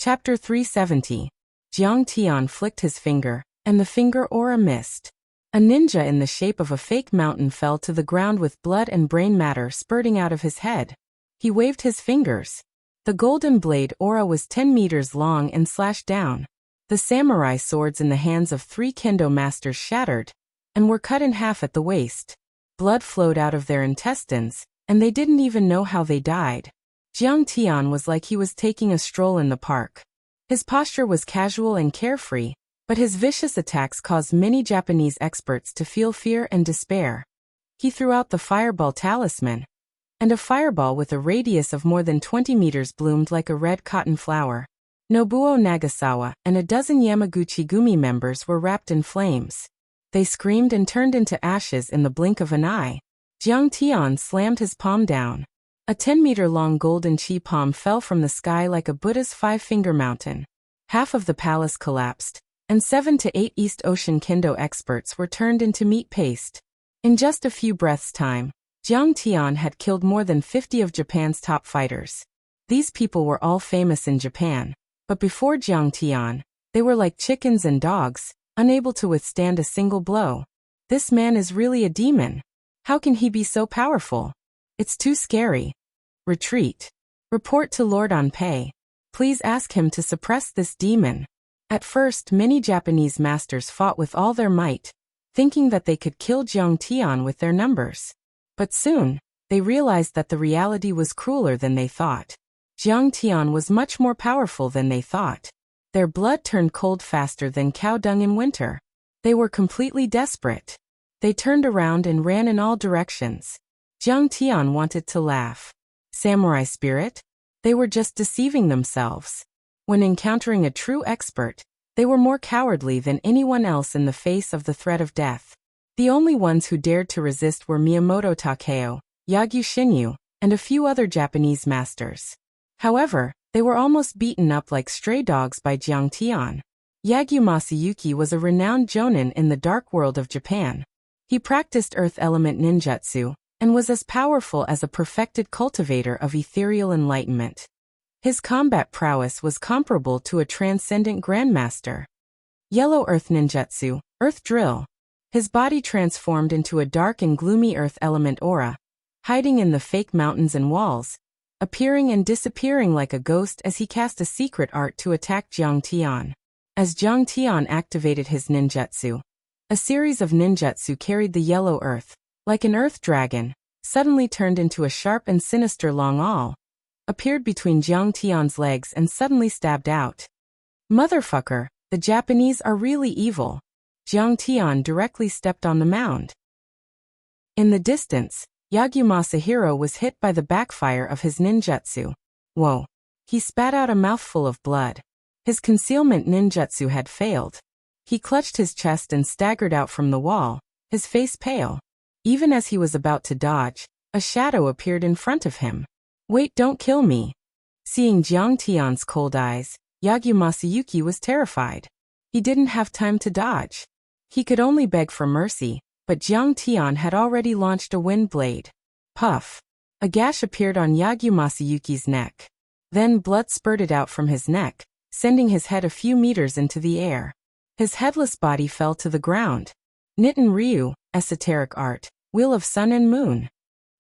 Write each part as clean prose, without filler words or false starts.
Chapter 370. Jiang Tian flicked his finger, and the finger aura missed. A ninja in the shape of a fake mountain fell to the ground with blood and brain matter spurting out of his head. He waved his fingers. The golden blade aura was 10 meters long and slashed down. The samurai swords in the hands of 3 kendo masters shattered, and were cut in half at the waist. Blood flowed out of their intestines, and they didn't even know how they died. Jiang Tian was like he was taking a stroll in the park. His posture was casual and carefree, but his vicious attacks caused many Japanese experts to feel fear and despair. He threw out the fireball talisman, and a fireball with a radius of more than 20 meters bloomed like a red cotton flower. Nobuo Nagasawa and a dozen Yamaguchi Gumi members were wrapped in flames. They screamed and turned into ashes in the blink of an eye. Jiang Tian slammed his palm down. A 10-meter-long golden chi palm fell from the sky like a Buddha's 5-finger mountain. Half of the palace collapsed, and 7 to 8 East Ocean kendo experts were turned into meat paste. In just a few breaths' time, Jiang Tian had killed more than 50 of Japan's top fighters. These people were all famous in Japan, but before Jiang Tian, they were like chickens and dogs, unable to withstand a single blow. This man is really a demon. How can he be so powerful? It's too scary. Retreat. Report to Lord Anpei. Please ask him to suppress this demon. At first, many Japanese masters fought with all their might, thinking that they could kill Jiang Tian with their numbers. But soon, they realized that the reality was crueler than they thought. Jiang Tian was much more powerful than they thought. Their blood turned cold faster than cow dung in winter. They were completely desperate. They turned around and ran in all directions. Jiang Tian wanted to laugh. Samurai spirit? They were just deceiving themselves. When encountering a true expert, they were more cowardly than anyone else in the face of the threat of death. The only ones who dared to resist were Miyamoto Takeo, Yagyu Shinyu, and a few other Japanese masters. However, they were almost beaten up like stray dogs by Jiang Tian. Yagyu Masayuki was a renowned jonin in the dark world of Japan. He practiced earth element ninjutsu, and was as powerful as a perfected cultivator of ethereal enlightenment. His combat prowess was comparable to a transcendent grandmaster. Yellow earth ninjutsu, earth drill. His body transformed into a dark and gloomy earth element aura, hiding in the fake mountains and walls, appearing and disappearing like a ghost as he cast a secret art to attack Jiang Tian. As Jiang Tian activated his ninjutsu, a series of ninjutsu carried the yellow earth, like an earth dragon, suddenly turned into a sharp and sinister long awl, appeared between Jiang Tian's legs and suddenly stabbed out. Motherfucker, the Japanese are really evil. Jiang Tian directly stepped on the mound. In the distance, Yagyu Masahiro was hit by the backfire of his ninjutsu. Whoa. He spat out a mouthful of blood. His concealment ninjutsu had failed. He clutched his chest and staggered out from the wall, his face pale. Even as he was about to dodge, a shadow appeared in front of him. Wait, don't kill me. Seeing Jiang Tian's cold eyes, Yagyu Masayuki was terrified. He didn't have time to dodge. He could only beg for mercy, but Jiang Tian had already launched a wind blade. Puff. A gash appeared on Yagyu Masayuki's neck. Then blood spurted out from his neck, sending his head a few meters into the air. His headless body fell to the ground. Nitten Ryu, esoteric art, wheel of sun and moon.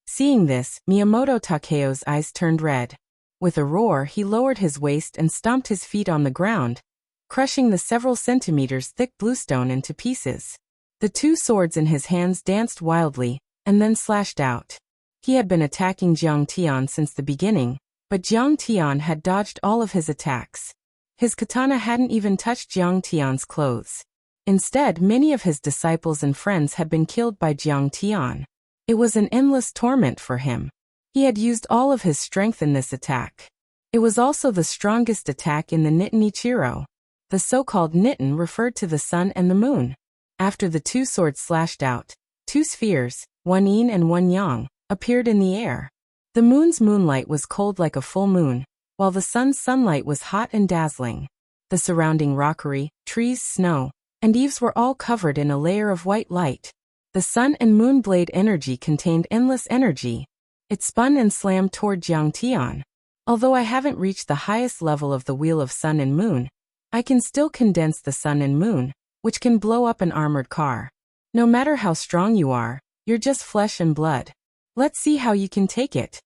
Seeing this, Miyamoto Takeo's eyes turned red. With a roar, he lowered his waist and stomped his feet on the ground, crushing the several centimeters thick bluestone into pieces. The 2 swords in his hands danced wildly, and then slashed out. He had been attacking Jiang Tian since the beginning, but Jiang Tian had dodged all of his attacks. His katana hadn't even touched Jiang Tian's clothes. Instead, many of his disciples and friends had been killed by Jiang Tian. It was an endless torment for him. He had used all of his strength in this attack. It was also the strongest attack in the Nitten Ichiro. The so-called Nitten referred to the sun and the moon. After the 2 swords slashed out, 2 spheres, one yin and one yang, appeared in the air. The moon's moonlight was cold like a full moon, while the sun's sunlight was hot and dazzling. The surrounding rockery, trees, snow, and eaves were all covered in a layer of white light. The sun and moon blade energy contained endless energy. It spun and slammed toward Jiang Tian. Although I haven't reached the highest level of the Wheel of Sun and Moon, I can still condense the sun and moon, which can blow up an armored car. No matter how strong you are, you're just flesh and blood. Let's see how you can take it.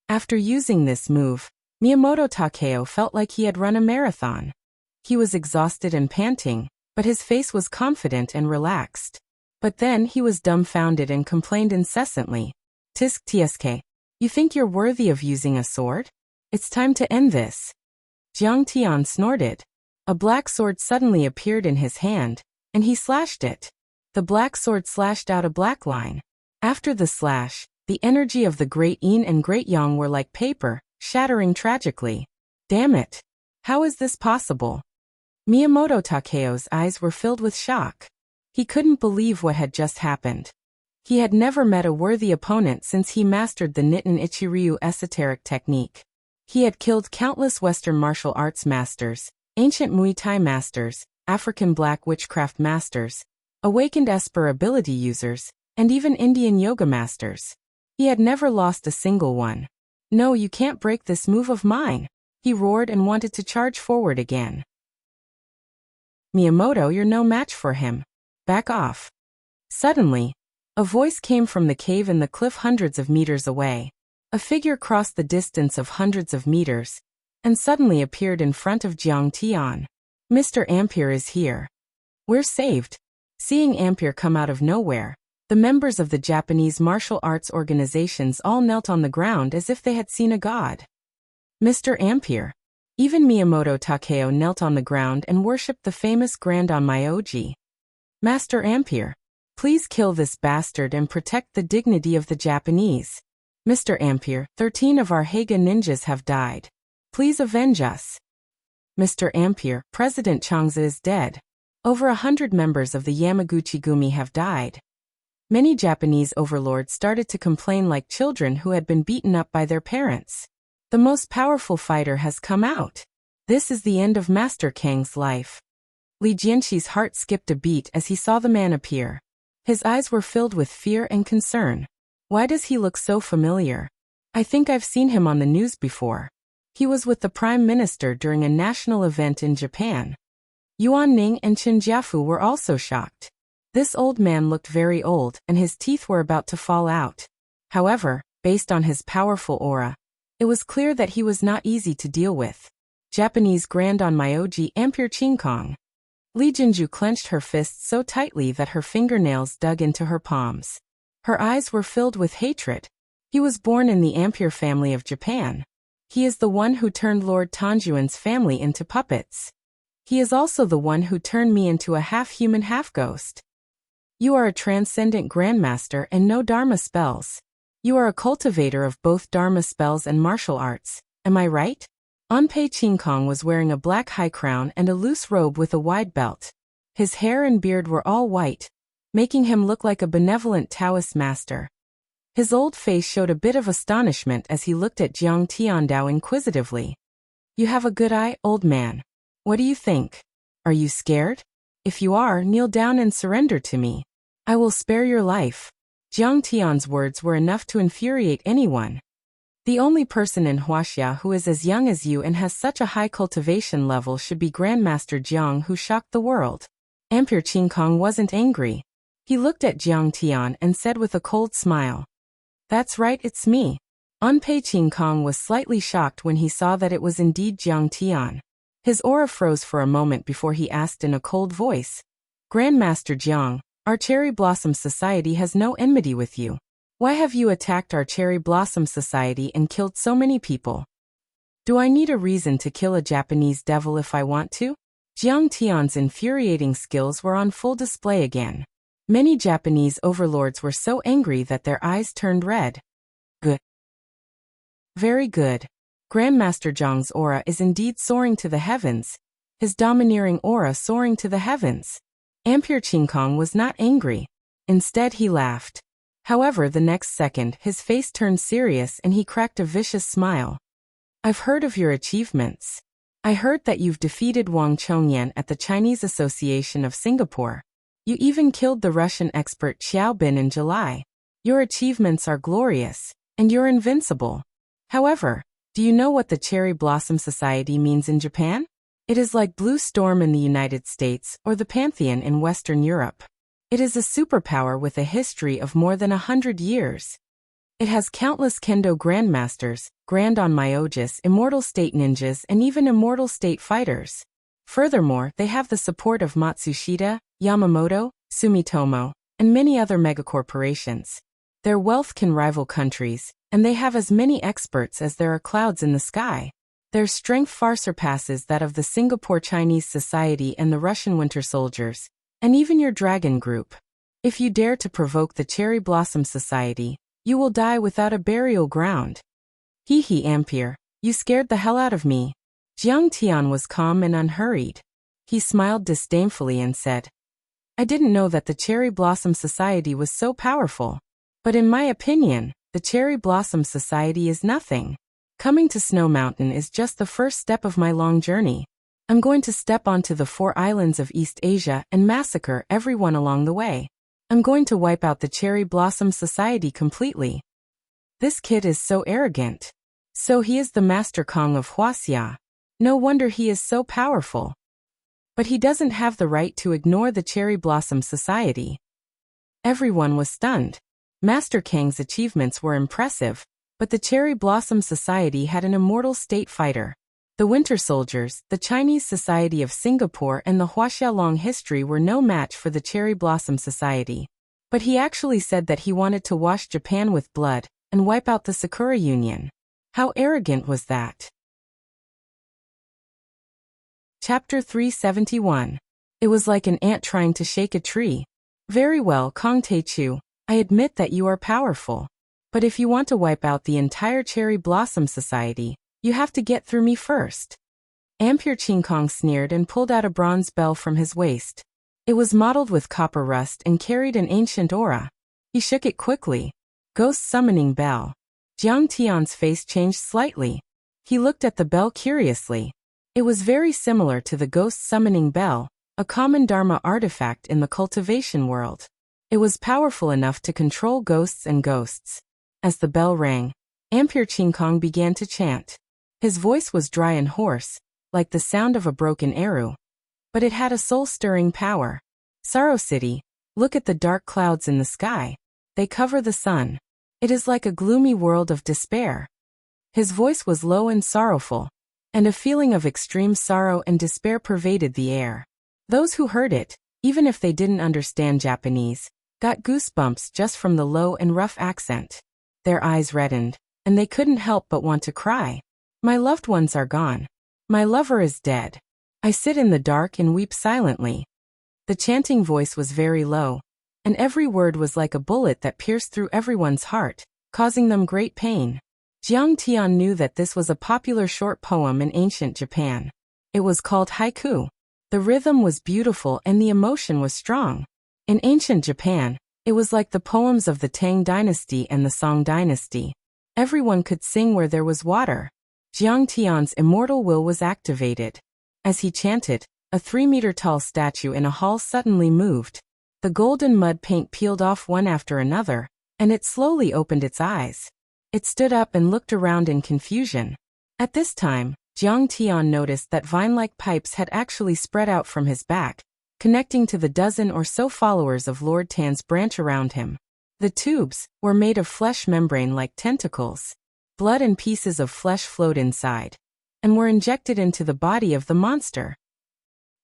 After using this move, Miyamoto Takeo felt like he had run a marathon. He was exhausted and panting, but his face was confident and relaxed. But then he was dumbfounded and complained incessantly. Tisk tsk. You think you're worthy of using a sword? It's time to end this. Jiang Tian snorted. A black sword suddenly appeared in his hand, and he slashed it. The black sword slashed out a black line. After the slash, the energy of the Great Yin and Great Yang were like paper, shattering tragically. Damn it! How is this possible? Miyamoto Takeo's eyes were filled with shock. He couldn't believe what had just happened. He had never met a worthy opponent since he mastered the Nitten Ichiryu esoteric technique. He had killed countless Western martial arts masters, ancient Muay Thai masters, African black witchcraft masters, awakened Esper ability users, and even Indian yoga masters. He had never lost a single one. No, you can't break this move of mine, he roared and wanted to charge forward again. Miyamoto, you're no match for him. Back off. Suddenly, a voice came from the cave in the cliff hundreds of meters away. A figure crossed the distance of hundreds of meters, and suddenly appeared in front of Jiang Tian. Mr. Ampere is here. We're saved. Seeing Ampere come out of nowhere, the members of the Japanese martial arts organizations all knelt on the ground as if they had seen a god. Mr. Ampere. Even Miyamoto Takeo knelt on the ground and worshipped the famous Grand Onmyoji. Master Ampere, please kill this bastard and protect the dignity of the Japanese. Mr. Ampere, 13 of our Haga ninjas have died. Please avenge us. Mr. Ampere, President Changza is dead. Over 100 members of the Yamaguchi-gumi have died. Many Japanese overlords started to complain like children who had been beaten up by their parents. The most powerful fighter has come out. This is the end of Master Kang's life. Li Jianqi's heart skipped a beat as he saw the man appear. His eyes were filled with fear and concern. Why does he look so familiar? I think I've seen him on the news before. He was with the Prime Minister during a national event in Japan. Yuan Ning and Qin Jiafu were also shocked. This old man looked very old and his teeth were about to fall out. However, based on his powerful aura, it was clear that he was not easy to deal with. Japanese Grand Onmyoji Ampere Chinkong. Li Jinju clenched her fists so tightly that her fingernails dug into her palms. Her eyes were filled with hatred. He was born in the Ampere family of Japan. He is the one who turned Lord Tanjuan's family into puppets. He is also the one who turned me into a half-human half-ghost. You are a transcendent grandmaster and know Dharma spells. You are a cultivator of both Dharma spells and martial arts, am I right? Anpei Chinkong was wearing a black high crown and a loose robe with a wide belt. His hair and beard were all white, making him look like a benevolent Taoist master. His old face showed a bit of astonishment as he looked at Jiang Tiandao inquisitively. You have a good eye, old man. What do you think? Are you scared? If you are, kneel down and surrender to me. I will spare your life. Jiang Tian's words were enough to infuriate anyone. The only person in Wuxia who is as young as you and has such a high cultivation level should be Grandmaster Jiang, who shocked the world. Ampere Chinkong wasn't angry. He looked at Jiang Tian and said with a cold smile, That's right, it's me. Anpei Chinkong was slightly shocked when he saw that it was indeed Jiang Tian. His aura froze for a moment before he asked in a cold voice, Grandmaster Jiang, our Cherry Blossom Society has no enmity with you. Why have you attacked our Cherry Blossom Society and killed so many people? Do I need a reason to kill a Japanese devil if I want to? Jiang Tian's infuriating skills were on full display again. Many Japanese overlords were so angry that their eyes turned red. Good. Very good. Grandmaster Jiang's aura is indeed soaring to the heavens. His domineering aura soaring to the heavens. Ampere Chinkong was not angry. Instead, he laughed. However, the next second, his face turned serious and he cracked a vicious smile. I've heard of your achievements. I heard that you've defeated Wang Chongyan at the Chinese Association of Singapore. You even killed the Russian expert Xiao Bin in July. Your achievements are glorious, and you're invincible. However, Do you know what the Cherry Blossom Society means in Japan? It is like Blue Storm in the United States or the Pantheon in Western Europe. It is a superpower with a history of more than 100 years. It has countless kendo grandmasters, grand onmyojis, immortal state ninjas, and even immortal state fighters. Furthermore, they have the support of Matsushita, Yamamoto, Sumitomo, and many other megacorporations. Their wealth can rival countries, and they have as many experts as there are clouds in the sky. Their strength far surpasses that of the Singapore Chinese Society and the Russian Winter Soldiers, and even your dragon group. If you dare to provoke the Cherry Blossom Society, you will die without a burial ground. Hee Ampere, you scared the hell out of me. Jiang Tian was calm and unhurried. He smiled disdainfully and said, I didn't know that the Cherry Blossom Society was so powerful. But in my opinion, the Cherry Blossom Society is nothing. Coming to Snow Mountain is just the first step of my long journey. I'm going to step onto the 4 islands of East Asia and massacre everyone along the way. I'm going to wipe out the Cherry Blossom Society completely. This kid is so arrogant. So he is the Master Kong of Wuxia. No wonder he is so powerful. But he doesn't have the right to ignore the Cherry Blossom Society. Everyone was stunned. Master Kang's achievements were impressive, but the Cherry Blossom Society had an immortal state fighter. The Winter Soldiers, the Chinese Society of Singapore, and the Wuxia long history were no match for the Cherry Blossom Society. But he actually said that he wanted to wash Japan with blood and wipe out the Sakura Union. How arrogant was that? Chapter 371. It was like an ant trying to shake a tree. Very well, Kong Taechu, I admit that you are powerful. But if you want to wipe out the entire Cherry Blossom Society, you have to get through me first. Ampere Ching Kong sneered and pulled out a bronze bell from his waist. It was mottled with copper rust and carried an ancient aura. He shook it quickly. Ghost summoning bell. Jiang Tian's face changed slightly. He looked at the bell curiously. It was very similar to the ghost summoning bell, a common Dharma artifact in the cultivation world. It was powerful enough to control ghosts and ghosts. As the bell rang, Ampere Ching Kong began to chant. His voice was dry and hoarse, like the sound of a broken arrow. But it had a soul-stirring power. Sorrow City, look at the dark clouds in the sky. They cover the sun. It is like a gloomy world of despair. His voice was low and sorrowful, and a feeling of extreme sorrow and despair pervaded the air. Those who heard it, even if they didn't understand Japanese, got goosebumps just from the low and rough accent. Their eyes reddened, and they couldn't help but want to cry. My loved ones are gone. My lover is dead. I sit in the dark and weep silently. The chanting voice was very low, and every word was like a bullet that pierced through everyone's heart, causing them great pain. Jiang Tian knew that this was a popular short poem in ancient Japan. It was called haiku. The rhythm was beautiful and the emotion was strong. In ancient Japan, it was like the poems of the Tang dynasty and the Song dynasty. Everyone could sing where there was water. Jiang Tian's immortal will was activated. As he chanted, a 3-meter-tall statue in a hall suddenly moved. The golden mud paint peeled off one after another, and it slowly opened its eyes. It stood up and looked around in confusion. At this time, Jiang Tian noticed that vine-like pipes had actually spread out from his back, connecting to the dozen or so followers of Lord Tan's branch around him. The tubes were made of flesh membrane like tentacles. Blood and pieces of flesh flowed inside, and were injected into the body of the monster.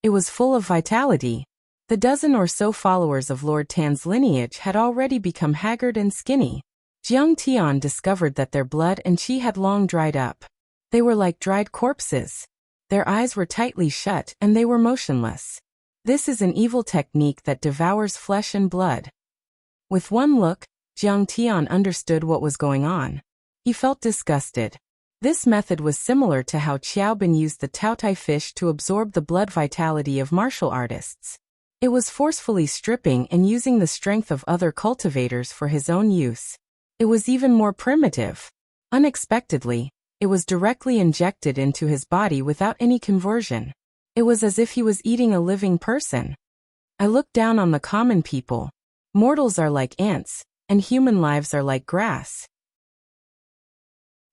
It was full of vitality. The dozen or so followers of Lord Tan's lineage had already become haggard and skinny. Jiang Tian discovered that their blood and qi had long dried up. They were like dried corpses. Their eyes were tightly shut and they were motionless. This is an evil technique that devours flesh and blood. With one look, Jiang Tian understood what was going on. He felt disgusted. This method was similar to how Qiaobin used the Taotai fish to absorb the blood vitality of martial artists. It was forcefully stripping and using the strength of other cultivators for his own use. It was even more primitive. Unexpectedly, it was directly injected into his body without any conversion. It was as if he was eating a living person. I looked down on the common people. Mortals are like ants, and human lives are like grass.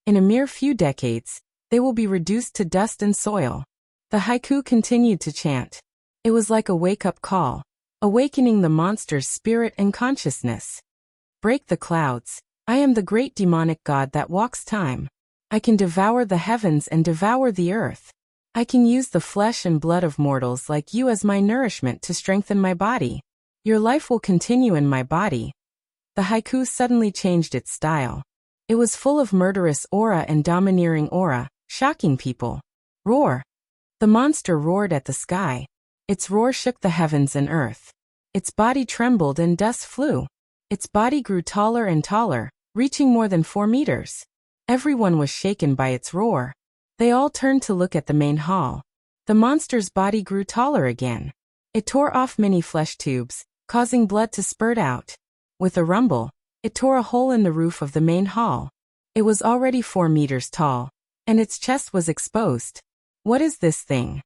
In a mere few decades, they will be reduced to dust and soil. The haiku continued to chant. It was like a wake-up call, awakening the monster's spirit and consciousness. Break the clouds. I am the great demonic god that walks time. I can devour the heavens and devour the earth. I can use the flesh and blood of mortals like you as my nourishment to strengthen my body. Your life will continue in my body. The haiku suddenly changed its style. It was full of murderous aura and domineering aura, shocking people. Roar. The monster roared at the sky. Its roar shook the heavens and earth. Its body trembled and dust flew. Its body grew taller and taller, reaching more than 4 meters. Everyone was shaken by its roar. They all turned to look at the main hall. The monster's body grew taller again. It tore off many flesh tubes, causing blood to spurt out. With a rumble, it tore a hole in the roof of the main hall. It was already 4 meters tall, and its chest was exposed. What is this thing?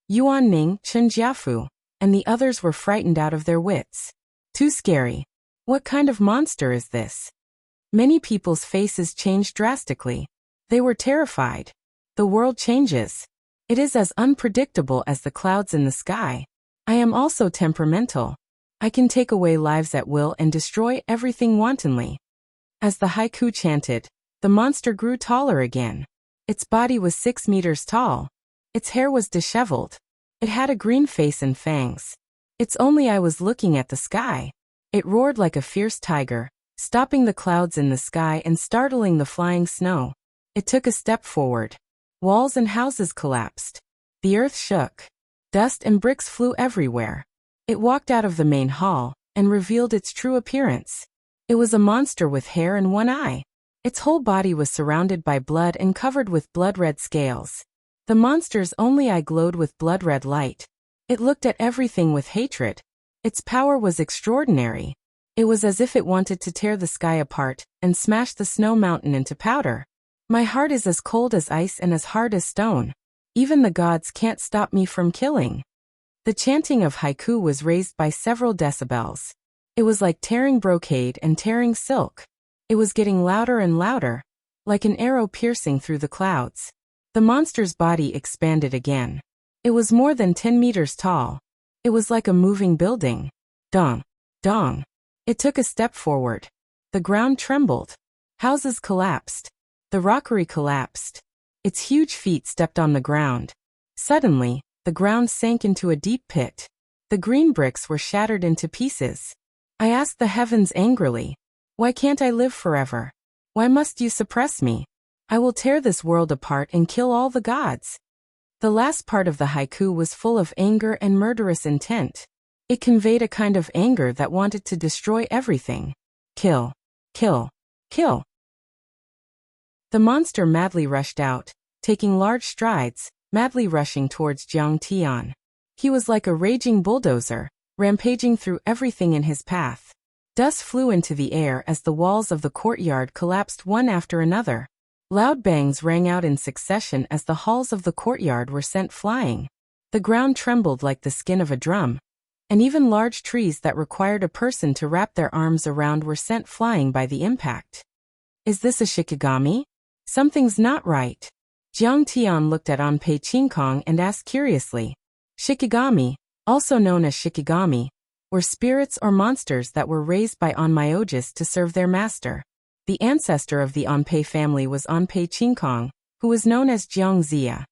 Yuan Ning, Chen Jiafu, and the others were frightened out of their wits. Too scary. What kind of monster is this? Many people's faces changed drastically. They were terrified. The world changes. It is as unpredictable as the clouds in the sky. I am also temperamental. I can take away lives at will and destroy everything wantonly. As the haiku chanted, the monster grew taller again. Its body was 6 meters tall. Its hair was disheveled. It had a green face and fangs. Its only eye was looking at the sky. It roared like a fierce tiger, stopping the clouds in the sky and startling the flying snow. It took a step forward. Walls and houses collapsed. The earth shook. Dust and bricks flew everywhere. It walked out of the main hall and revealed its true appearance. It was a monster with hair and 1 eye. Its whole body was surrounded by blood and covered with blood-red scales. The monster's only eye glowed with blood-red light. It looked at everything with hatred. Its power was extraordinary. It was as if it wanted to tear the sky apart and smash the snow mountain into powder. My heart is as cold as ice and as hard as stone. Even the gods can't stop me from killing. The chanting of haiku was raised by several decibels. It was like tearing brocade and tearing silk. It was getting louder and louder, like an arrow piercing through the clouds. The monster's body expanded again. It was more than 10 meters tall. It was like a moving building. Dong, dong. It took a step forward. The ground trembled. Houses collapsed. The rockery collapsed. Its huge feet stepped on the ground. Suddenly, the ground sank into a deep pit. The green bricks were shattered into pieces. I asked the heavens angrily, why can't I live forever? Why must you suppress me? I will tear this world apart and kill all the gods. The last part of the haiku was full of anger and murderous intent. It conveyed a kind of anger that wanted to destroy everything. Kill, kill, kill. The monster madly rushed out, taking large strides, madly rushing towards Jiang Tian. He was like a raging bulldozer, rampaging through everything in his path. Dust flew into the air as the walls of the courtyard collapsed one after another. Loud bangs rang out in succession as the halls of the courtyard were sent flying. The ground trembled like the skin of a drum, and even large trees that required a person to wrap their arms around were sent flying by the impact. Is this a shikigami? Something's not right. Jiang Tian looked at Anpei Qingkong and asked curiously. Shikigami, also known as shikigami, were spirits or monsters that were raised by onmyoges to serve their master. The ancestor of the Anpei family was Anpei Qingkong, who was known as Jiang Zia.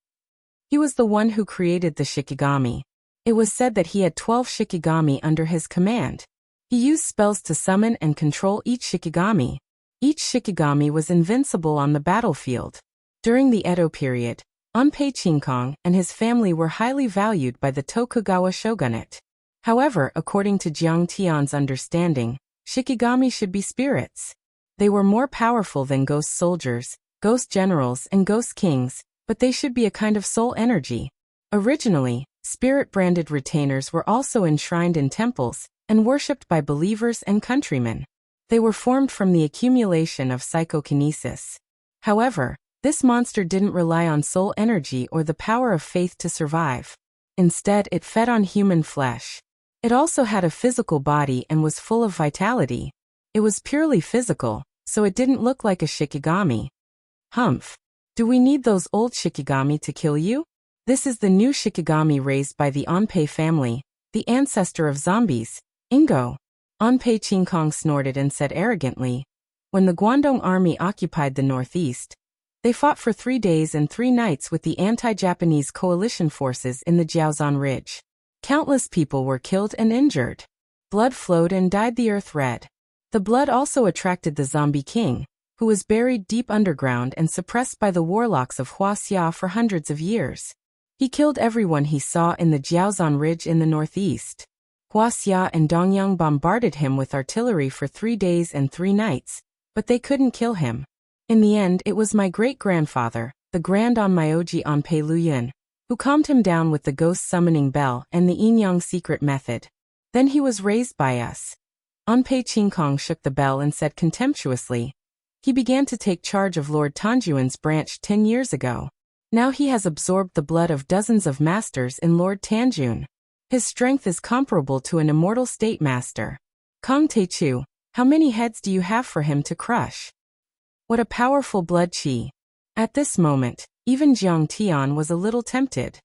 He was the one who created the shikigami. It was said that he had 12 shikigami under his command. He used spells to summon and control each shikigami. Each shikigami was invincible on the battlefield. During the Edo period, Anpei Qingkong and his family were highly valued by the Tokugawa shogunate. However, according to Jiang Tian's understanding, shikigami should be spirits. They were more powerful than ghost soldiers, ghost generals, and ghost kings, but they should be a kind of soul energy. Originally, spirit-branded retainers were also enshrined in temples and worshipped by believers and countrymen. They were formed from the accumulation of psychokinesis. However, this monster didn't rely on soul energy or the power of faith to survive. Instead, it fed on human flesh. It also had a physical body and was full of vitality. It was purely physical, so it didn't look like a shikigami. Humph. Do we need those old Shikigami to kill you? This is the new Shikigami raised by the Onpei family, the ancestor of zombies, Ingo. Onpei Qingkong snorted and said arrogantly, when the Guangdong army occupied the northeast, they fought for 3 days and 3 nights with the anti-Japanese coalition forces in the Jiaozan Ridge. Countless people were killed and injured. Blood flowed and dyed the earth red. The blood also attracted the zombie king, who was buried deep underground and suppressed by the warlocks of Wuxia for hundreds of years. He killed everyone he saw in the Jiaozan Ridge in the northeast. Wuxia and Dongyang bombarded him with artillery for 3 days and 3 nights, but they couldn't kill him. In the end, it was my great-grandfather, the Grand Onmyoji Onpei Luyun, who calmed him down with the ghost summoning bell and the Yin-Yang secret method. Then he was raised by us. Onpei Qingkong shook the bell and said contemptuously, he began to take charge of Lord Tanjuan's branch 10 years ago. Now he has absorbed the blood of dozens of masters in Lord Tanjun. His strength is comparable to an immortal state master. Kong Teichu, how many heads do you have for him to crush? What a powerful blood qi. At this moment, even Jiang Tian was a little tempted.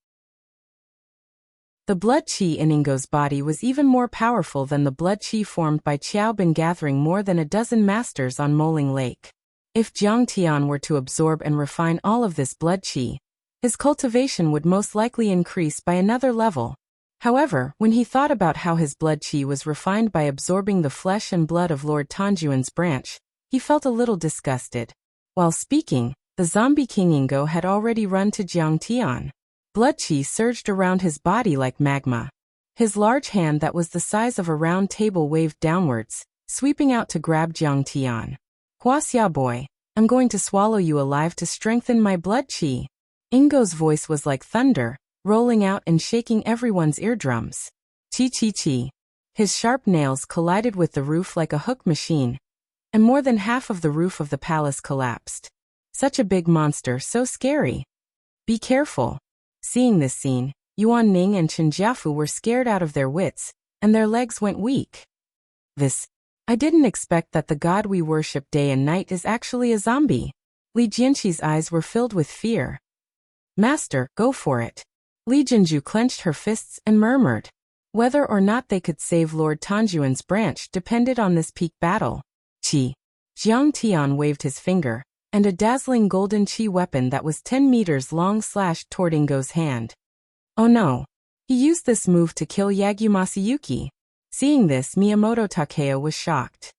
The blood qi in Ingo's body was even more powerful than the blood qi formed by Qiaobin gathering more than a dozen masters on Moling Lake. If Jiang Tian were to absorb and refine all of this blood qi, his cultivation would most likely increase by another level. However, when he thought about how his blood qi was refined by absorbing the flesh and blood of Lord Tanjuan's branch, he felt a little disgusted. While speaking, the zombie king Ingo had already run to Jiang Tian. Blood qi surged around his body like magma. His large hand that was the size of a round table waved downwards, sweeping out to grab Jiang Tian. Huaxia boy, I'm going to swallow you alive to strengthen my blood qi. Ingo's voice was like thunder, rolling out and shaking everyone's eardrums. Chi chi chi. His sharp nails collided with the roof like a hook machine, and more than half of the roof of the palace collapsed. Such a big monster, so scary. Be careful. Seeing this scene, Yuan Ning and Chen Jiafu were scared out of their wits, and their legs went weak. I didn't expect that the god we worship day and night is actually a zombie. Li Jianqi's eyes were filled with fear. Master, go for it. Li Jinju clenched her fists and murmured. Whether or not they could save Lord Tanjuan's branch depended on this peak battle. Qi. Jiang Tian waved his finger, and a dazzling golden qi weapon that was 10 meters long slashed toward Ingo's hand. Oh no. He used this move to kill Yagyu Masayuki. Seeing this, Miyamoto Takeo was shocked.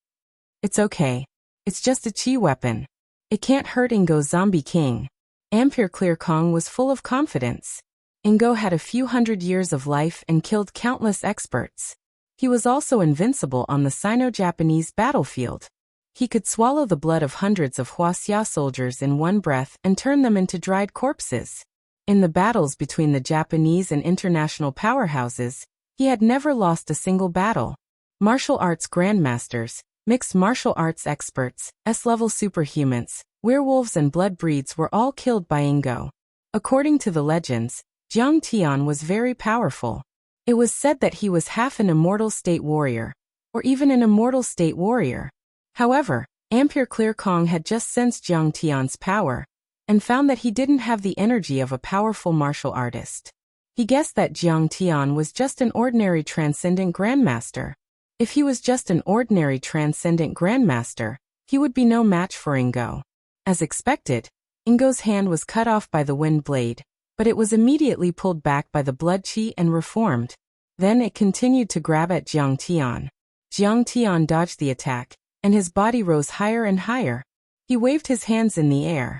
It's okay. It's just a qi weapon. It can't hurt Ingo's zombie king. Ampere Clear Kong was full of confidence. Ingo had a few hundred years of life and killed countless experts. He was also invincible on the Sino-Japanese battlefield. He could swallow the blood of hundreds of Huaxia soldiers in one breath and turn them into dried corpses. In the battles between the Japanese and international powerhouses, he had never lost a single battle. Martial arts grandmasters, mixed martial arts experts, S-level superhumans, werewolves and blood breeds were all killed by Ingo. According to the legends, Jiang Tian was very powerful. It was said that he was half an immortal state warrior, or even an immortal state warrior. However, Ampere Clear Kong had just sensed Jiang Tian's power, and found that he didn't have the energy of a powerful martial artist. He guessed that Jiang Tian was just an ordinary transcendent grandmaster. If he was just an ordinary transcendent grandmaster, he would be no match for Ingo. As expected, Ingo's hand was cut off by the wind blade, but it was immediately pulled back by the blood qi and reformed. Then it continued to grab at Jiang Tian. Jiang Tian dodged the attack, and his body rose higher and higher. He waved his hands in the air.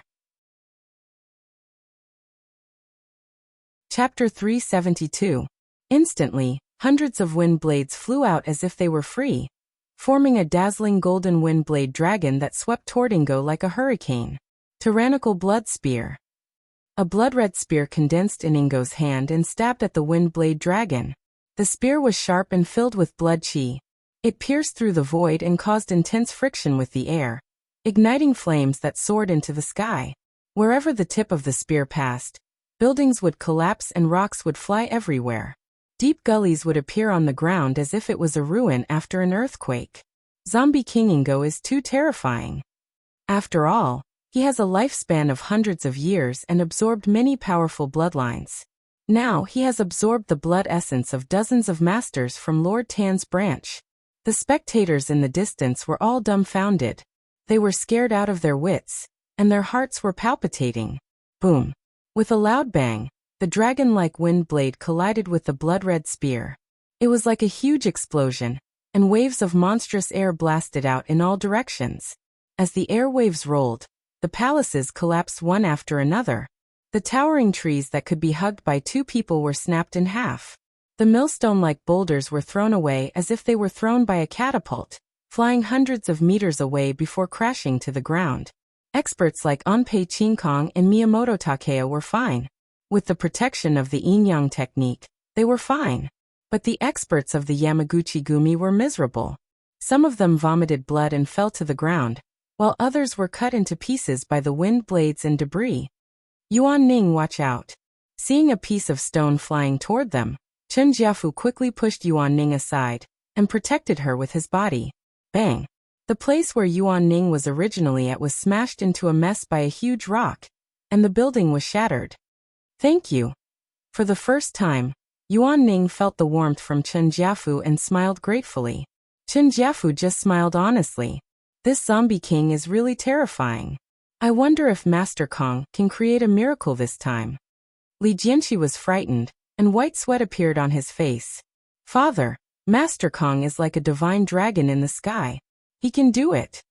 Chapter 372. Instantly, hundreds of wind blades flew out as if they were free, forming a dazzling golden wind blade dragon that swept toward Ingo like a hurricane. Tyrannical blood spear. A blood-red spear condensed in Ingo's hand and stabbed at the wind blade dragon. The spear was sharp and filled with blood qi. It pierced through the void and caused intense friction with the air, igniting flames that soared into the sky. Wherever the tip of the spear passed, buildings would collapse and rocks would fly everywhere. Deep gullies would appear on the ground as if it was a ruin after an earthquake. Zombie King Ingo is too terrifying. After all, He has a lifespan of hundreds of years and absorbed many powerful bloodlines. Now he has absorbed the blood essence of dozens of masters from Lord Tan's branch. The spectators in the distance were all dumbfounded. They were scared out of their wits, and their hearts were palpitating. Boom! With a loud bang, the dragon-like wind blade collided with the blood-red spear. It was like a huge explosion, and waves of monstrous air blasted out in all directions. As the air waves rolled, the palaces collapsed one after another. The towering trees that could be hugged by two people were snapped in half. The millstone-like boulders were thrown away as if they were thrown by a catapult, flying hundreds of meters away before crashing to the ground. Experts like Onpei Chinkong and Miyamoto Takeo were fine. With the protection of the yin-yang technique, they were fine. But the experts of the Yamaguchi Gumi were miserable. Some of them vomited blood and fell to the ground, while others were cut into pieces by the wind blades and debris. Yuan Ning, watch out. Seeing a piece of stone flying toward them, Chen Jiafu quickly pushed Yuan Ning aside and protected her with his body. Bang! The place where Yuan Ning was originally at was smashed into a mess by a huge rock, and the building was shattered. Thank you. For the first time, Yuan Ning felt the warmth from Chen Jiafu and smiled gratefully. Chen Jiafu just smiled honestly. This zombie king is really terrifying. I wonder if Master Kong can create a miracle this time. Li Jianqi was frightened, and white sweat appeared on his face. Father, Master Kong is like a divine dragon in the sky. He can do it.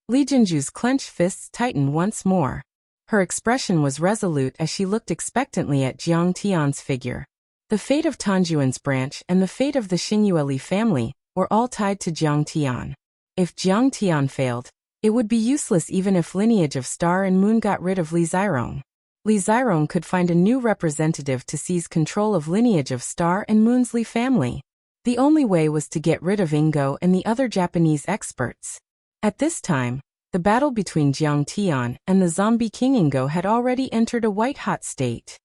Li Jinju's clenched fists tightened once more. Her expression was resolute as she looked expectantly at Jiang Tian's figure. The fate of Tanjuan's branch and the fate of the Xingyue Li family were all tied to Jiang Tian. If Jiang Tian failed, it would be useless even if lineage of Star and Moon got rid of Li Zirong. Li Zirong could find a new representative to seize control of lineage of Star and Moon's Li family. The only way was to get rid of Ingo and the other Japanese experts. At this time, the battle between Jiang Tian and the zombie king Ingo had already entered a white-hot state.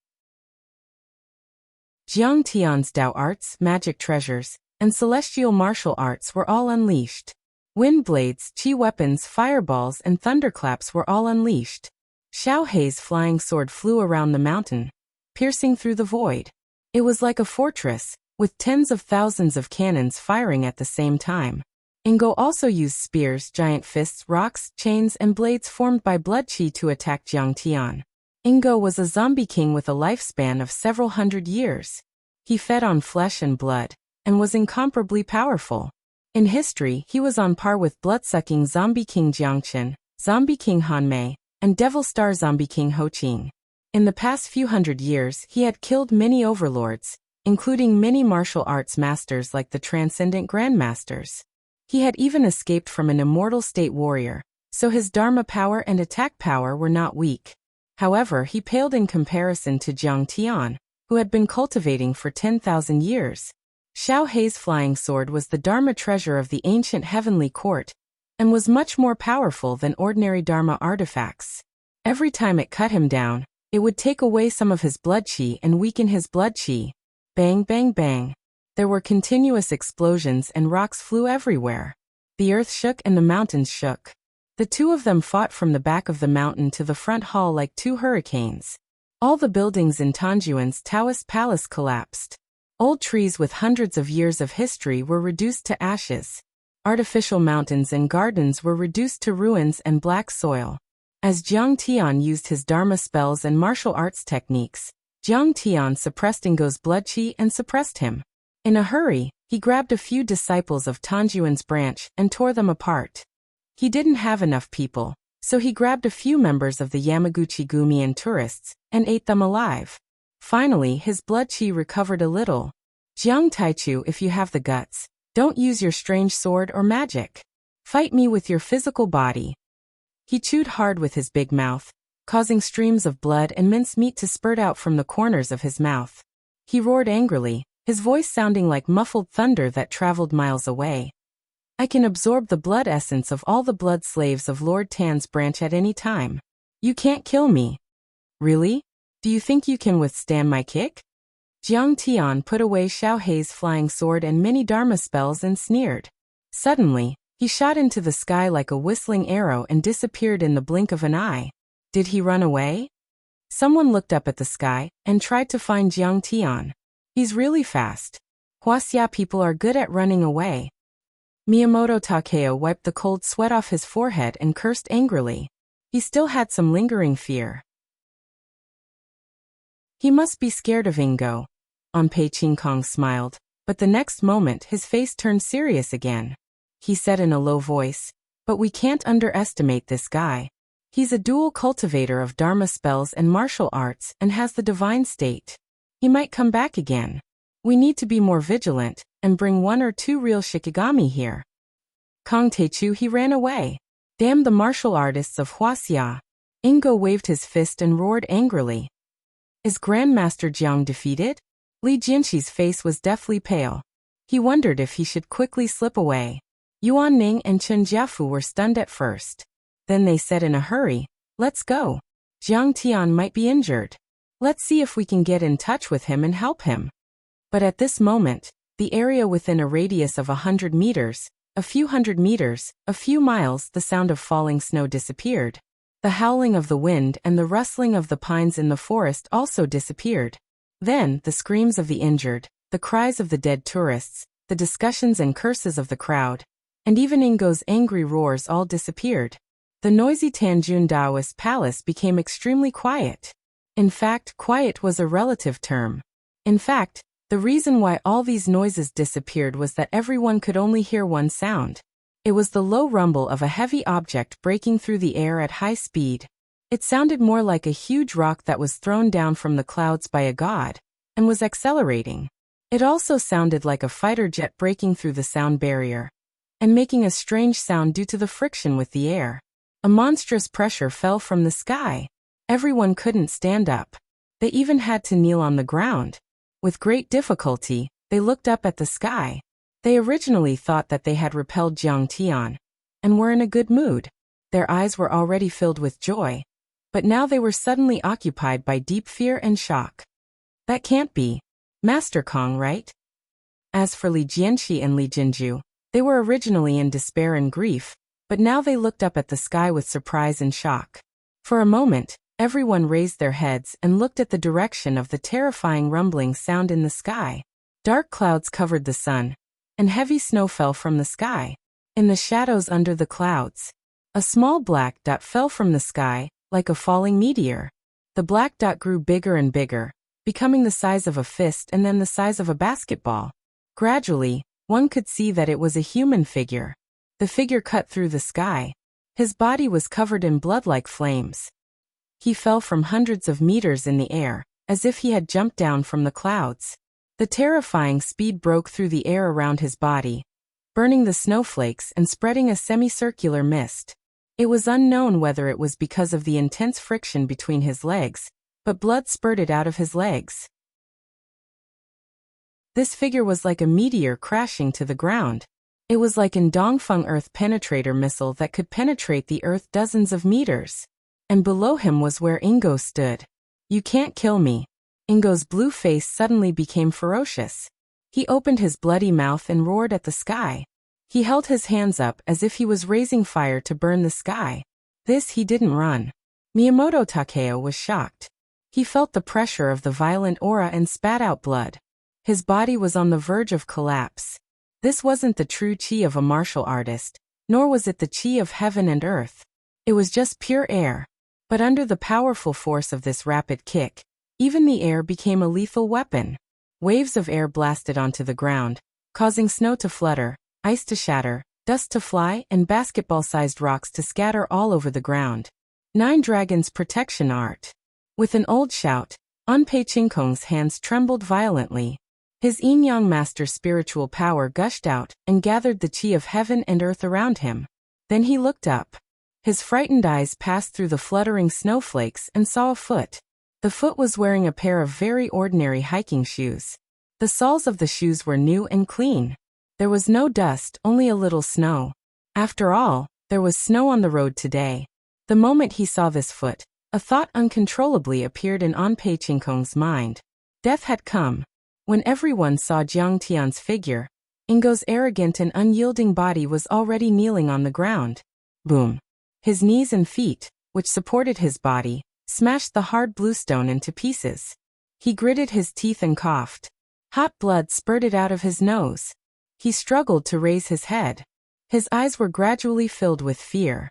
Jiang Tian's Dao arts, magic treasures, and celestial martial arts were all unleashed. Wind blades, chi weapons, fireballs, and thunderclaps were all unleashed. Xiao Hei's flying sword flew around the mountain, piercing through the void. It was like a fortress, with tens of thousands of cannons firing at the same time. Ingo also used spears, giant fists, rocks, chains, and blades formed by blood chi to attack Jiang Tian. Ingo was a zombie king with a lifespan of several hundred years. He fed on flesh and blood, and was incomparably powerful. In history, he was on par with blood-sucking zombie king Jiangchen, zombie king Hanmei, and devil star zombie king Ho Qing. In the past few hundred years, he had killed many overlords, including many martial arts masters like the transcendent grandmasters. He had even escaped from an immortal state warrior, so his dharma power and attack power were not weak. However, he paled in comparison to Jiang Tian, who had been cultivating for 10,000 years. Xiao Hei's flying sword was the dharma treasure of the ancient heavenly court, and was much more powerful than ordinary dharma artifacts. Every time it cut him down, it would take away some of his blood chi and weaken his blood chi. Bang, bang, bang. There were continuous explosions and rocks flew everywhere. The earth shook and the mountains shook. The two of them fought from the back of the mountain to the front hall like two hurricanes. All the buildings in Tanjuan's Taoist palace collapsed. Old trees with hundreds of years of history were reduced to ashes. Artificial mountains and gardens were reduced to ruins and black soil. As Jiang Tian used his dharma spells and martial arts techniques, Jiang Tian suppressed Ingo's blood chi and suppressed him. In a hurry, he grabbed a few disciples of Tanjuan's branch and tore them apart. He didn't have enough people, so he grabbed a few members of the Yamaguchi Gumi and tourists and ate them alive. Finally, his blood chi recovered a little. Jiang Taichu, if you have the guts, don't use your strange sword or magic. Fight me with your physical body. He chewed hard with his big mouth, causing streams of blood and minced meat to spurt out from the corners of his mouth. He roared angrily, his voice sounding like muffled thunder that traveled miles away. I can absorb the blood essence of all the blood slaves of Lord Tan's branch at any time. You can't kill me. Really? Do you think you can withstand my kick? Jiang Tian put away Xiao Hei's flying sword and many dharma spells and sneered. Suddenly, he shot into the sky like a whistling arrow and disappeared in the blink of an eye. Did he run away? Someone looked up at the sky and tried to find Jiang Tian. He's really fast. Wuxia people are good at running away. Miyamoto Takeo wiped the cold sweat off his forehead and cursed angrily. He still had some lingering fear. He must be scared of Ingo. Anpei Qingkong smiled, but the next moment his face turned serious again. He said in a low voice, "But we can't underestimate this guy. He's a dual cultivator of Dharma spells and martial arts and has the divine state. He might come back again. We need to be more vigilant and bring 1 or 2 real Shikigami here." Kong Teichu, he ran away. Damn the martial artists of Wuxia. Ingo waved his fist and roared angrily. Is Grandmaster Jiang defeated? Li Jianxi's face was deathly pale. He wondered if he should quickly slip away. Yuan Ning and Chen Jiafu were stunned at first. Then they said in a hurry, "Let's go. Jiang Tian might be injured. Let's see if we can get in touch with him and help him." But at this moment, the area within a radius of 100 meters, a few hundred meters, a few miles, the sound of falling snow disappeared. The howling of the wind and the rustling of the pines in the forest also disappeared. Then, the screams of the injured, the cries of the dead tourists, the discussions and curses of the crowd, and even Ingo's angry roars all disappeared. The noisy Tanjun Daoist palace became extremely quiet. In fact, quiet was a relative term. In fact, the reason why all these noises disappeared was that everyone could only hear one sound. It was the low rumble of a heavy object breaking through the air at high speed. It sounded more like a huge rock that was thrown down from the clouds by a god, and was accelerating. It also sounded like a fighter jet breaking through the sound barrier, and making a strange sound due to the friction with the air. A monstrous pressure fell from the sky. Everyone couldn't stand up. They even had to kneel on the ground. With great difficulty, they looked up at the sky. They originally thought that they had repelled Jiang Tian, and were in a good mood. Their eyes were already filled with joy. But now they were suddenly occupied by deep fear and shock. That can't be Master Kong, right? As for Li Jianxi and Li Jinju, they were originally in despair and grief, but now they looked up at the sky with surprise and shock. For a moment, everyone raised their heads and looked at the direction of the terrifying rumbling sound in the sky. Dark clouds covered the sun, and heavy snow fell from the sky. In the shadows under the clouds, a small black dot fell from the sky, like a falling meteor. The black dot grew bigger and bigger, becoming the size of a fist and then the size of a basketball. Gradually, one could see that it was a human figure. The figure cut through the sky. His body was covered in blood like flames. He fell from hundreds of meters in the air, as if he had jumped down from the clouds. The terrifying speed broke through the air around his body, burning the snowflakes and spreading a semicircular mist. It was unknown whether it was because of the intense friction between his legs, but blood spurted out of his legs. This figure was like a meteor crashing to the ground. It was like a Dongfeng Earth penetrator missile that could penetrate the Earth dozens of meters. And below him was where Ingo stood. "You can't kill me." Ingo's blue face suddenly became ferocious. He opened his bloody mouth and roared at the sky. He held his hands up as if he was raising fire to burn the sky. This he didn't run. Miyamoto Takeo was shocked. He felt the pressure of the violent aura and spat out blood. His body was on the verge of collapse. This wasn't the true chi of a martial artist, nor was it the chi of heaven and earth. It was just pure air. But under the powerful force of this rapid kick, even the air became a lethal weapon. Waves of air blasted onto the ground, causing snow to flutter, ice to shatter, dust to fly, and basketball-sized rocks to scatter all over the ground. 9 Dragons Protection Art. With an old shout, Anpei Qingkong's hands trembled violently. His yin-yang master spiritual power gushed out and gathered the chi of heaven and earth around him. Then he looked up. His frightened eyes passed through the fluttering snowflakes and saw a foot. The foot was wearing a pair of very ordinary hiking shoes. The soles of the shoes were new and clean. There was no dust, only a little snow. After all, there was snow on the road today. The moment he saw this foot, a thought uncontrollably appeared in Anpei Qingkong's mind. Death had come. When everyone saw Jiang Tian's figure, Ingo's arrogant and unyielding body was already kneeling on the ground. Boom. His knees and feet, which supported his body, smashed the hard bluestone into pieces. He gritted his teeth and coughed. Hot blood spurted out of his nose. He struggled to raise his head. His eyes were gradually filled with fear.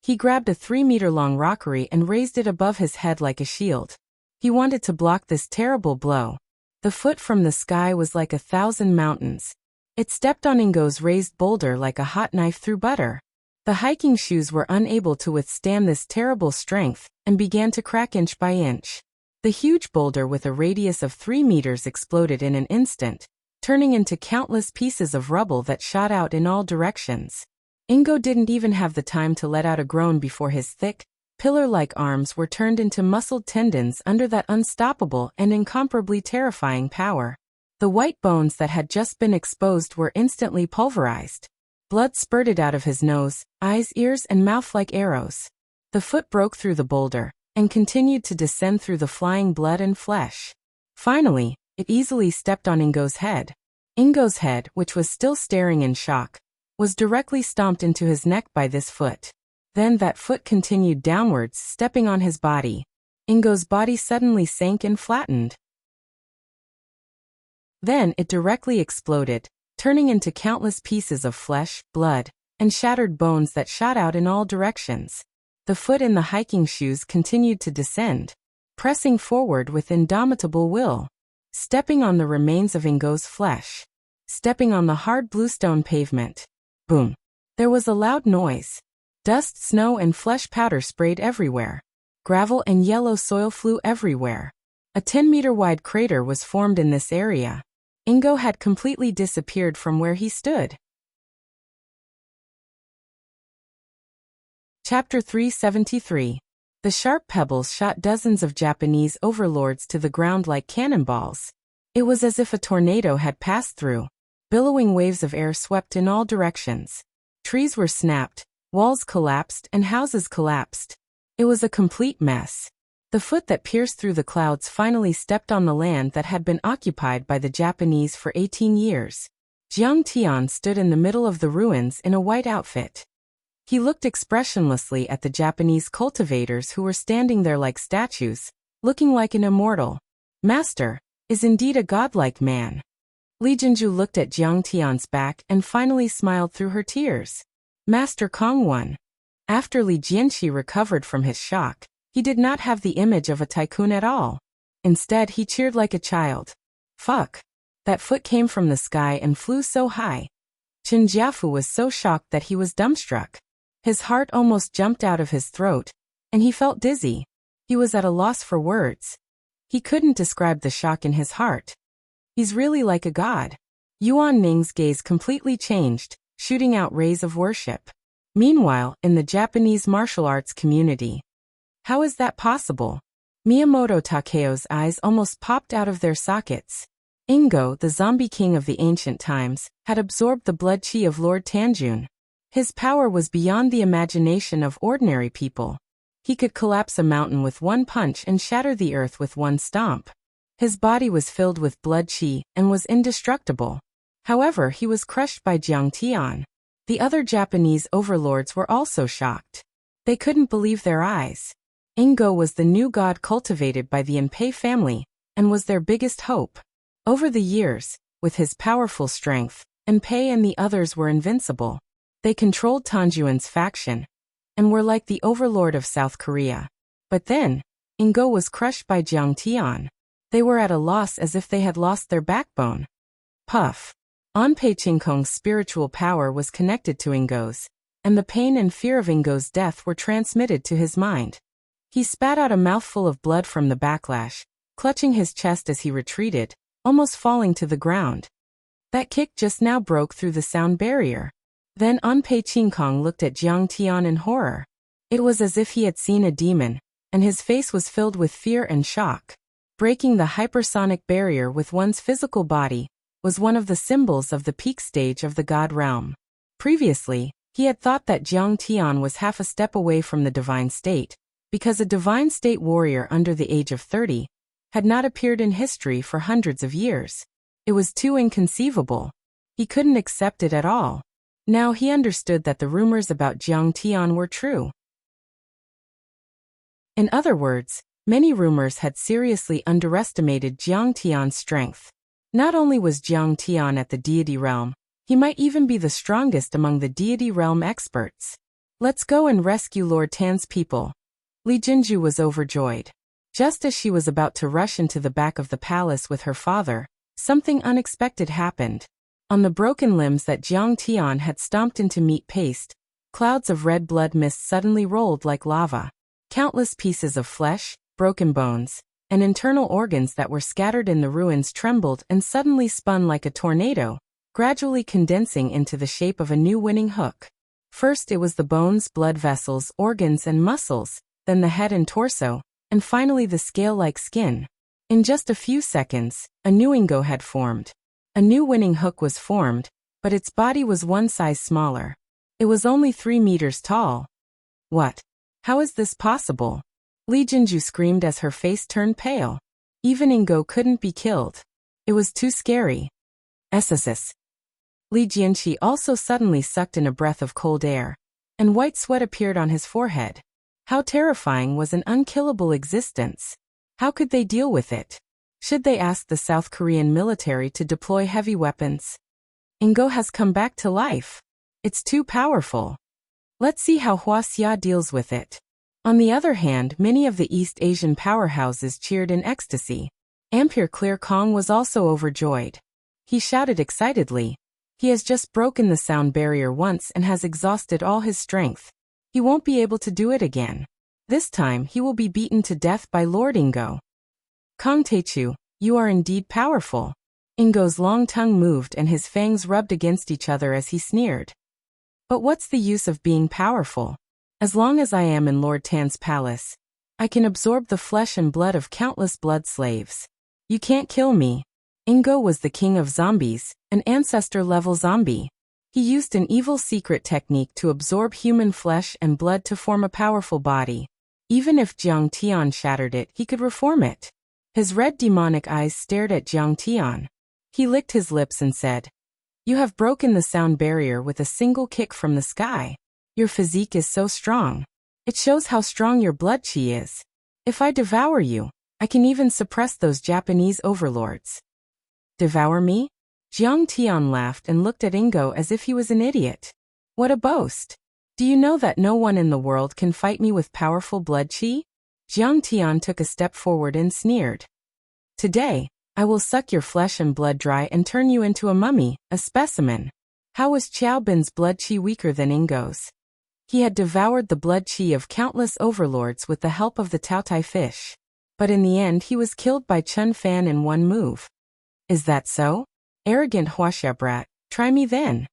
He grabbed a 3-meter-long rockery and raised it above his head like a shield. He wanted to block this terrible blow. The foot from the sky was like 1,000 mountains. It stepped on Ingo's raised boulder like a hot knife through butter. The hiking shoes were unable to withstand this terrible strength and began to crack inch by inch. The huge boulder with a radius of 3 meters exploded in an instant, turning into countless pieces of rubble that shot out in all directions. Ingo didn't even have the time to let out a groan before his thick, pillar-like arms were turned into muscled tendons under that unstoppable and incomparably terrifying power. The white bones that had just been exposed were instantly pulverized. Blood spurted out of his nose, eyes, ears, and mouth like arrows. The foot broke through the boulder and continued to descend through the flying blood and flesh. Finally, it easily stepped on Ingo's head. Ingo's head, which was still staring in shock, was directly stomped into his neck by this foot. Then that foot continued downwards, stepping on his body. Ingo's body suddenly sank and flattened. Then it directly exploded, turning into countless pieces of flesh, blood, and shattered bones that shot out in all directions. The foot in the hiking shoes continued to descend, pressing forward with indomitable will, stepping on the remains of Ingo's flesh, stepping on the hard bluestone pavement. Boom! There was a loud noise. Dust, snow, and flesh powder sprayed everywhere. Gravel and yellow soil flew everywhere. A 10-meter-wide crater was formed in this area. Ingo had completely disappeared from where he stood. Chapter 373. The sharp pebbles shot dozens of Japanese overlords to the ground like cannonballs. It was as if a tornado had passed through. Billowing waves of air swept in all directions. Trees were snapped, walls collapsed, and houses collapsed. It was a complete mess. The foot that pierced through the clouds finally stepped on the land that had been occupied by the Japanese for 18 years. Jiang Tian stood in the middle of the ruins in a white outfit. He looked expressionlessly at the Japanese cultivators who were standing there like statues, looking like an immortal. Master is indeed a godlike man. Li Jinju looked at Jiang Tian's back and finally smiled through her tears. Master Kong won. After Li Jianxi recovered from his shock, he did not have the image of a tycoon at all. Instead, he cheered like a child. Fuck! That foot came from the sky and flew so high. Qin Jiafu was so shocked that he was dumbstruck. His heart almost jumped out of his throat, and he felt dizzy. He was at a loss for words. He couldn't describe the shock in his heart. He's really like a god. Yuan Ning's gaze completely changed, shooting out rays of worship. Meanwhile, in the Japanese martial arts community, how is that possible? Miyamoto Takeo's eyes almost popped out of their sockets. Ingo, the zombie king of the ancient times, had absorbed the blood chi of Lord Tanjun. His power was beyond the imagination of ordinary people. He could collapse a mountain with one punch and shatter the earth with one stomp. His body was filled with blood chi and was indestructible. However, he was crushed by Jiang Tian. The other Japanese overlords were also shocked. They couldn't believe their eyes. Ingo was the new god cultivated by the Enpei family, and was their biggest hope. Over the years, with his powerful strength, Enpei and the others were invincible. They controlled Tanjuan's faction, and were like the overlord of South Korea. But then, Ingo was crushed by Jiang Tian. They were at a loss as if they had lost their backbone. Puff. Enpei Qingkong's spiritual power was connected to Ingo's, and the pain and fear of Ingo's death were transmitted to his mind. He spat out a mouthful of blood from the backlash, clutching his chest as he retreated, almost falling to the ground. That kick just now broke through the sound barrier. Then Enpei Qingkong looked at Jiang Tian in horror. It was as if he had seen a demon, and his face was filled with fear and shock. Breaking the hypersonic barrier with one's physical body was one of the symbols of the peak stage of the god realm. Previously, he had thought that Jiang Tian was half a step away from the divine state, because a divine state warrior under the age of 30 had not appeared in history for hundreds of years. It was too inconceivable. He couldn't accept it at all. Now he understood that the rumors about Jiang Tian were true. In other words, many rumors had seriously underestimated Jiang Tian's strength. Not only was Jiang Tian at the deity realm, he might even be the strongest among the deity realm experts. Let's go and rescue Lord Tan's people. Li Jinju was overjoyed. Just as she was about to rush into the back of the palace with her father, something unexpected happened. On the broken limbs that Jiang Tian had stomped into meat paste, clouds of red blood mist suddenly rolled like lava. Countless pieces of flesh, broken bones, and internal organs that were scattered in the ruins trembled and suddenly spun like a tornado, gradually condensing into the shape of a new winning hook. First it was the bones, blood vessels, organs, and muscles, then the head and torso, and finally the scale-like skin. In just a few seconds, a new Ingo had formed. A new winning hook was formed, but its body was one size smaller. It was only 3 meters tall. What? How is this possible? Li Jinju screamed as her face turned pale. Even Ingo couldn't be killed. It was too scary. SSS. Li Jianqi also suddenly sucked in a breath of cold air, and white sweat appeared on his forehead. How terrifying was an unkillable existence? How could they deal with it? Should they ask the South Korean military to deploy heavy weapons? Ingo has come back to life. It's too powerful. Let's see how Wuxia deals with it. On the other hand, many of the East Asian powerhouses cheered in ecstasy. Ampere Clear Kong was also overjoyed. He shouted excitedly. He has just broken the sound barrier once and has exhausted all his strength. He won't be able to do it again. This time he will be beaten to death by Lord Ingo. Kong Taechu, you are indeed powerful. Ingo's long tongue moved and his fangs rubbed against each other as he sneered. But what's the use of being powerful? As long as I am in Lord Tan's palace, I can absorb the flesh and blood of countless blood slaves. You can't kill me. Ingo was the king of zombies, an ancestor-level zombie. He used an evil secret technique to absorb human flesh and blood to form a powerful body. Even if Jiang Tian shattered it, he could reform it. His red demonic eyes stared at Jiang Tian. He licked his lips and said, "You have broken the sound barrier with a single kick from the sky. Your physique is so strong. It shows how strong your blood chi is. If I devour you, I can even suppress those Japanese overlords." Devour me? Jiang Tian laughed and looked at Ingo as if he was an idiot. What a boast. Do you know that no one in the world can fight me with powerful blood chi? Jiang Tian took a step forward and sneered. Today, I will suck your flesh and blood dry and turn you into a mummy, a specimen. How was Qiao Bin's blood chi weaker than Ingo's? He had devoured the blood chi of countless overlords with the help of the Taotai fish. But in the end he was killed by Chun Fan in one move. Is that so? Arrogant Wuxia brat, try me then.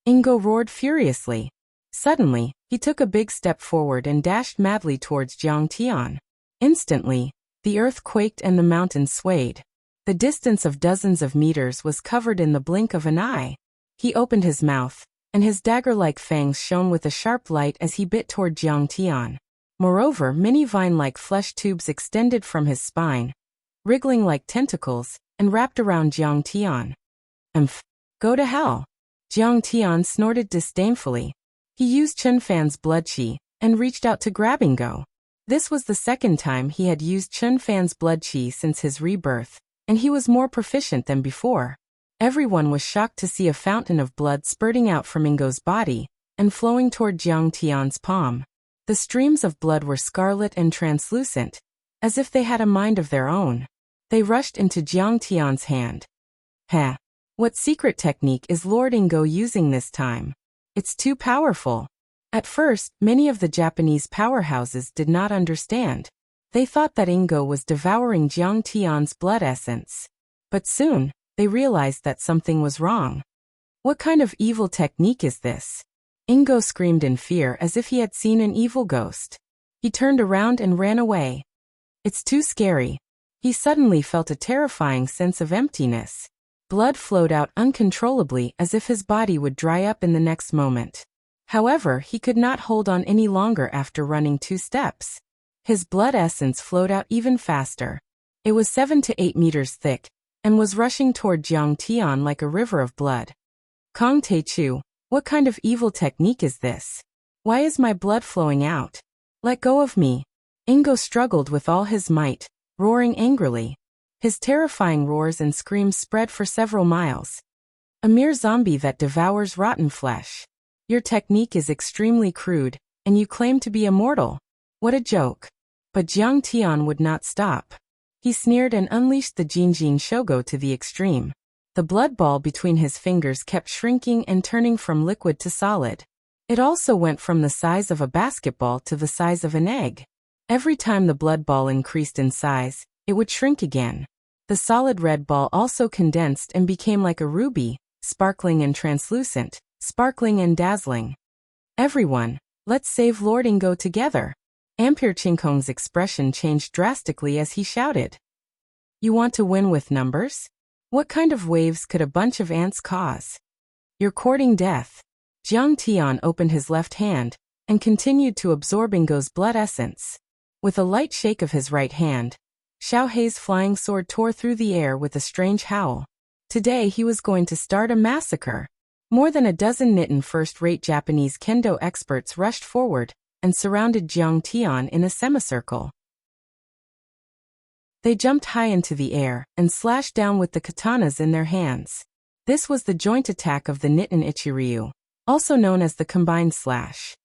Ingo roared furiously. Suddenly, he took a big step forward and dashed madly towards Jiang Tian. Instantly, the earth quaked and the mountains swayed. The distance of dozens of meters was covered in the blink of an eye. He opened his mouth, and his dagger-like fangs shone with a sharp light as he bit toward Jiang Tian. Moreover, many vine-like flesh tubes extended from his spine, wriggling like tentacles, and wrapped around Jiang Tian. Go to hell. Jiang Tian snorted disdainfully. He used Chun Fan's blood chi, and reached out to grab Ingo. This was the second time he had used Chun Fan's blood chi since his rebirth, and he was more proficient than before. Everyone was shocked to see a fountain of blood spurting out from Ingo's body, and flowing toward Jiang Tian's palm. The streams of blood were scarlet and translucent, as if they had a mind of their own. They rushed into Jiang Tian's hand. What secret technique is Lord Ingo using this time? It's too powerful. At first, many of the Japanese powerhouses did not understand. They thought that Ingo was devouring Jiang Tian's blood essence. But soon, they realized that something was wrong. What kind of evil technique is this? Ingo screamed in fear as if he had seen an evil ghost. He turned around and ran away. It's too scary. He suddenly felt a terrifying sense of emptiness. Blood flowed out uncontrollably as if his body would dry up in the next moment. However, he could not hold on any longer after running 2 steps. His blood essence flowed out even faster. It was 7 to 8 meters thick, and was rushing toward Jiang Tian like a river of blood. Kong Taechu, what kind of evil technique is this? Why is my blood flowing out? Let go of me. Ingo struggled with all his might, roaring angrily. His terrifying roars and screams spread for several miles. A mere zombie that devours rotten flesh. Your technique is extremely crude, and you claim to be immortal. What a joke. But Jiang Tian would not stop. He sneered and unleashed the Jinjin Shogo to the extreme. The blood ball between his fingers kept shrinking and turning from liquid to solid. It also went from the size of a basketball to the size of an egg. Every time the blood ball increased in size, it would shrink again. The solid red ball also condensed and became like a ruby, sparkling and translucent, sparkling and dazzling. Everyone, let's save Lord Ingo together. Ampere Chinkong's expression changed drastically as he shouted. You want to win with numbers? What kind of waves could a bunch of ants cause? You're courting death. Jiang Tian opened his left hand and continued to absorb Ingo's blood essence. With a light shake of his right hand, Xiao Hei's flying sword tore through the air with a strange howl. Today he was going to start a massacre. More than a dozen Nitin first-rate Japanese kendo experts rushed forward and surrounded Jiang Tian in a semicircle. They jumped high into the air and slashed down with the katanas in their hands. This was the joint attack of the Nitin Ichiryu, also known as the combined slash.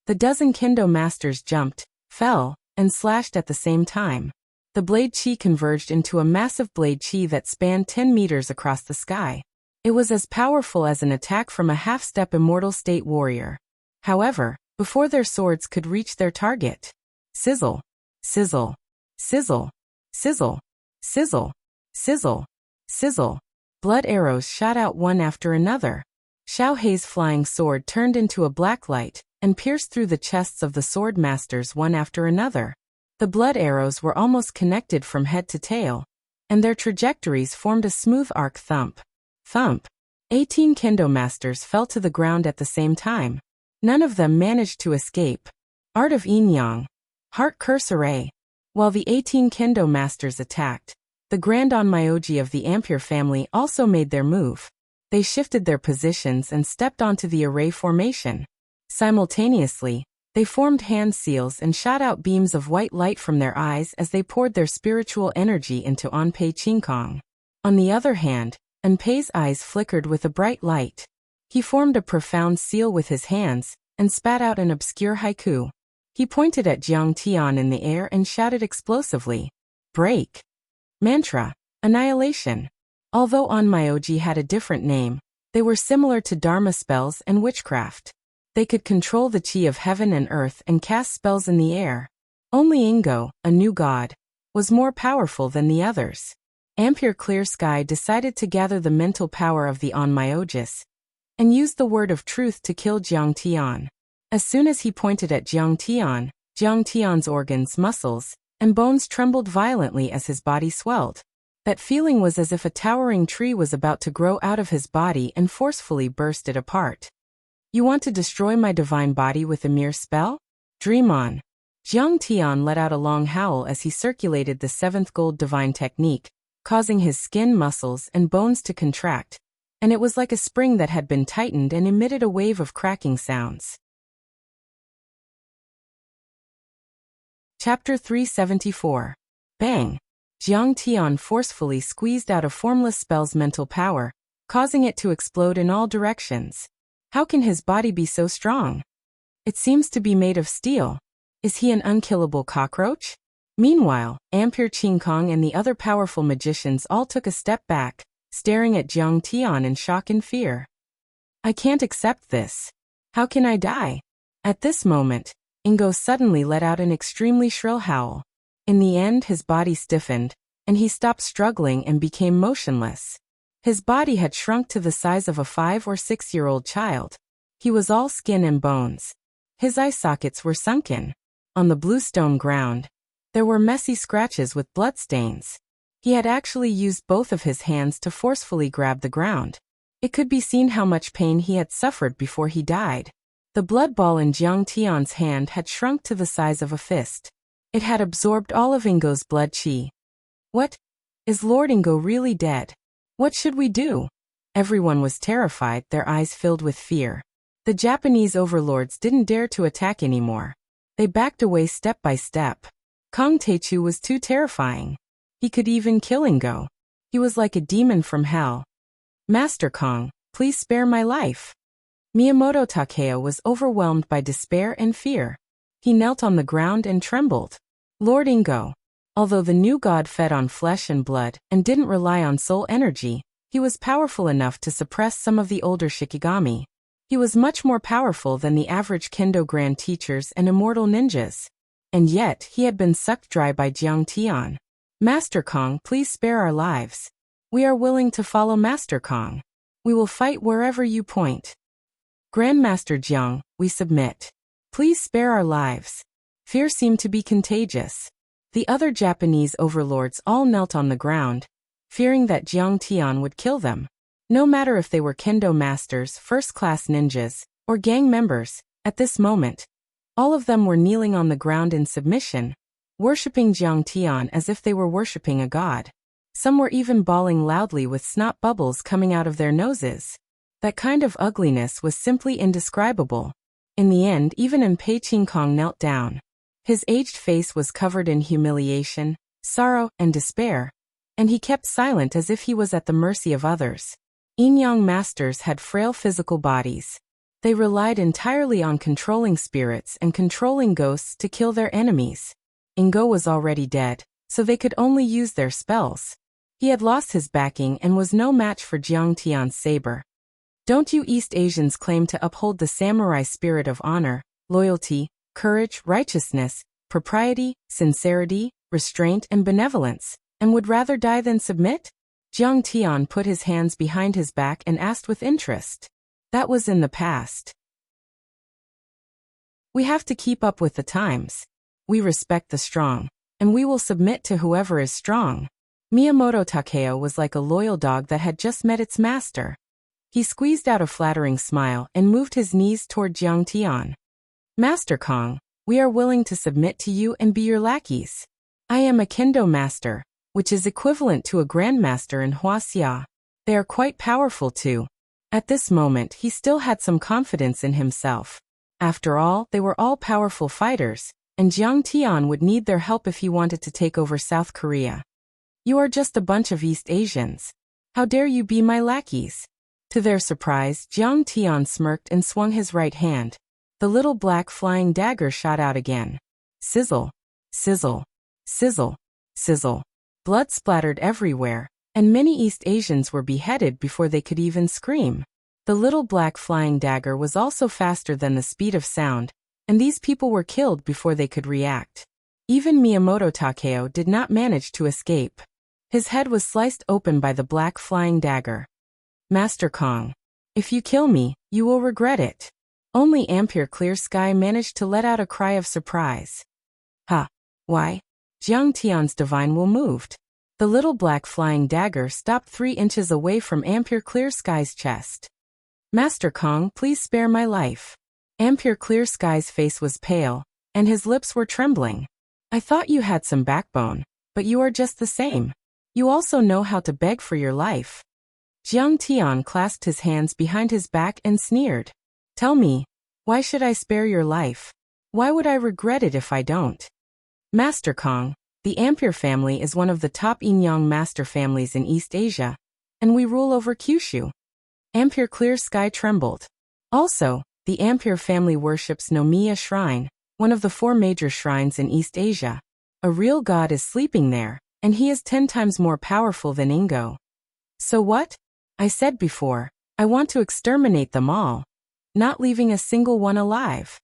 The dozen kendo masters jumped, fell, and slashed at the same time. The blade chi converged into a massive blade chi that spanned 10 meters across the sky. It was as powerful as an attack from a half-step immortal state warrior. However, before their swords could reach their target, sizzle, sizzle, sizzle, sizzle, sizzle, sizzle, sizzle, blood arrows shot out one after another. Xiao Hei's flying sword turned into a black light and pierced through the chests of the sword masters one after another. The blood arrows were almost connected from head to tail, and their trajectories formed a smooth arc thump. Thump. 18 kendo masters fell to the ground at the same time. None of them managed to escape. Art of Yin-Yang. Heart Curse Array. While the 18 kendo masters attacked, the Grand Onmyoji of the Ampere family also made their move. They shifted their positions and stepped onto the array formation. Simultaneously, they formed hand seals and shot out beams of white light from their eyes as they poured their spiritual energy into Anpei Chinkong. On the other hand, Anpei's eyes flickered with a bright light. He formed a profound seal with his hands and spat out an obscure haiku. He pointed at Jiang Tian in the air and shouted explosively, "Break!" Mantra, Annihilation. Although Onmyoji had a different name, they were similar to Dharma spells and witchcraft. They could control the chi of heaven and earth and cast spells in the air. Only Ingo, a new god, was more powerful than the others. Ampere Clear Sky decided to gather the mental power of the Onmyojis and used the word of truth to kill Jiang Tian. As soon as he pointed at Jiang Tian's organs, muscles, and bones trembled violently as his body swelled. That feeling was as if a towering tree was about to grow out of his body and forcefully burst it apart. You want to destroy my divine body with a mere spell? Dream on. Jiang Tian let out a long howl as he circulated the seventh gold divine technique, causing his skin, muscles, and bones to contract, and it was like a spring that had been tightened and emitted a wave of cracking sounds. Chapter 374. Bang! Jiang Tian forcefully squeezed out a formless spell's mental power, causing it to explode in all directions. How can his body be so strong? It seems to be made of steel. Is he an unkillable cockroach? Meanwhile, Ampere Chinkong and the other powerful magicians all took a step back, staring at Jiang Tian in shock and fear. I can't accept this. How can I die? At this moment, Ingo suddenly let out an extremely shrill howl. In the end, his body stiffened, and he stopped struggling and became motionless. His body had shrunk to the size of a 5 or 6-year-old child. He was all skin and bones. His eye sockets were sunken. On the blue stone ground, there were messy scratches with bloodstains. He had actually used both of his hands to forcefully grab the ground. It could be seen how much pain he had suffered before he died. The blood ball in Jiang Tian's hand had shrunk to the size of a fist. It had absorbed all of Ingo's blood chi. What? Is Lord Ingo really dead? What should we do? Everyone was terrified, their eyes filled with fear. The Japanese overlords didn't dare to attack anymore. They backed away step by step. Kong Teichu was too terrifying. He could even kill Ingo. He was like a demon from hell. Master Kong, please spare my life. Miyamoto Takeo was overwhelmed by despair and fear. He knelt on the ground and trembled. Lord Ingo. Although the new god fed on flesh and blood and didn't rely on soul energy, he was powerful enough to suppress some of the older Shikigami. He was much more powerful than the average Kendo Grand Teachers and immortal ninjas. And yet, he had been sucked dry by Jiang Tian. Master Kong, please spare our lives. We are willing to follow Master Kong. We will fight wherever you point. Grandmaster Jiang, we submit. Please spare our lives. Fear seemed to be contagious. The other Japanese overlords all knelt on the ground, fearing that Jiang Tian would kill them. No matter if they were kendo masters, first-class ninjas, or gang members, at this moment, all of them were kneeling on the ground in submission, worshipping Jiang Tian as if they were worshipping a god. Some were even bawling loudly with snot bubbles coming out of their noses. That kind of ugliness was simply indescribable. In the end, even Pei Qingkong knelt down. His aged face was covered in humiliation, sorrow, and despair, and he kept silent as if he was at the mercy of others. Yin-Yang masters had frail physical bodies. They relied entirely on controlling spirits and controlling ghosts to kill their enemies. Ingo was already dead, so they could only use their spells. He had lost his backing and was no match for Jiang Tian's saber. Don't you East Asians claim to uphold the samurai spirit of honor, loyalty, courage, righteousness, propriety, sincerity, restraint, and benevolence, and would rather die than submit? Jiang Tian put his hands behind his back and asked with interest. That was in the past. We have to keep up with the times. We respect the strong, and we will submit to whoever is strong. Miyamoto Takeo was like a loyal dog that had just met its master. He squeezed out a flattering smile and moved his knees toward Jiang Tian. Master Kong, we are willing to submit to you and be your lackeys. I am a kendo master, which is equivalent to a grandmaster in Wuxia. They are quite powerful too. At this moment, he still had some confidence in himself. After all, they were all powerful fighters, and Jiang Tian would need their help if he wanted to take over South Korea. You are just a bunch of East Asians. How dare you be my lackeys? To their surprise, Jiang Tian smirked and swung his right hand. The little black flying dagger shot out again. Sizzle, sizzle, sizzle, sizzle. Blood splattered everywhere, and many East Asians were beheaded before they could even scream. The little black flying dagger was also faster than the speed of sound, and these people were killed before they could react. Even Miyamoto Takeo did not manage to escape. His head was sliced open by the black flying dagger. Master Kong, if you kill me, you will regret it. Only Ampere Clear Sky managed to let out a cry of surprise. Ha! Why? Jiang Tian's divine will moved. The little black flying dagger stopped 3 inches away from Ampere Clear Sky's chest. Master Kong, please spare my life. Ampere Clear Sky's face was pale, and his lips were trembling. I thought you had some backbone, but you are just the same. You also know how to beg for your life. Jiang Tian clasped his hands behind his back and sneered. Tell me, why should I spare your life? Why would I regret it if I don't? Master Kong, the Ampere family is one of the top Yin-Yang master families in East Asia, and we rule over Kyushu. Ampere Clear Sky trembled. Also, the Ampere family worships Nomiya Shrine, one of the 4 major shrines in East Asia. A real god is sleeping there, and he is 10 times more powerful than Ingo. So what? I said before, I want to exterminate them all, not leaving a single one alive.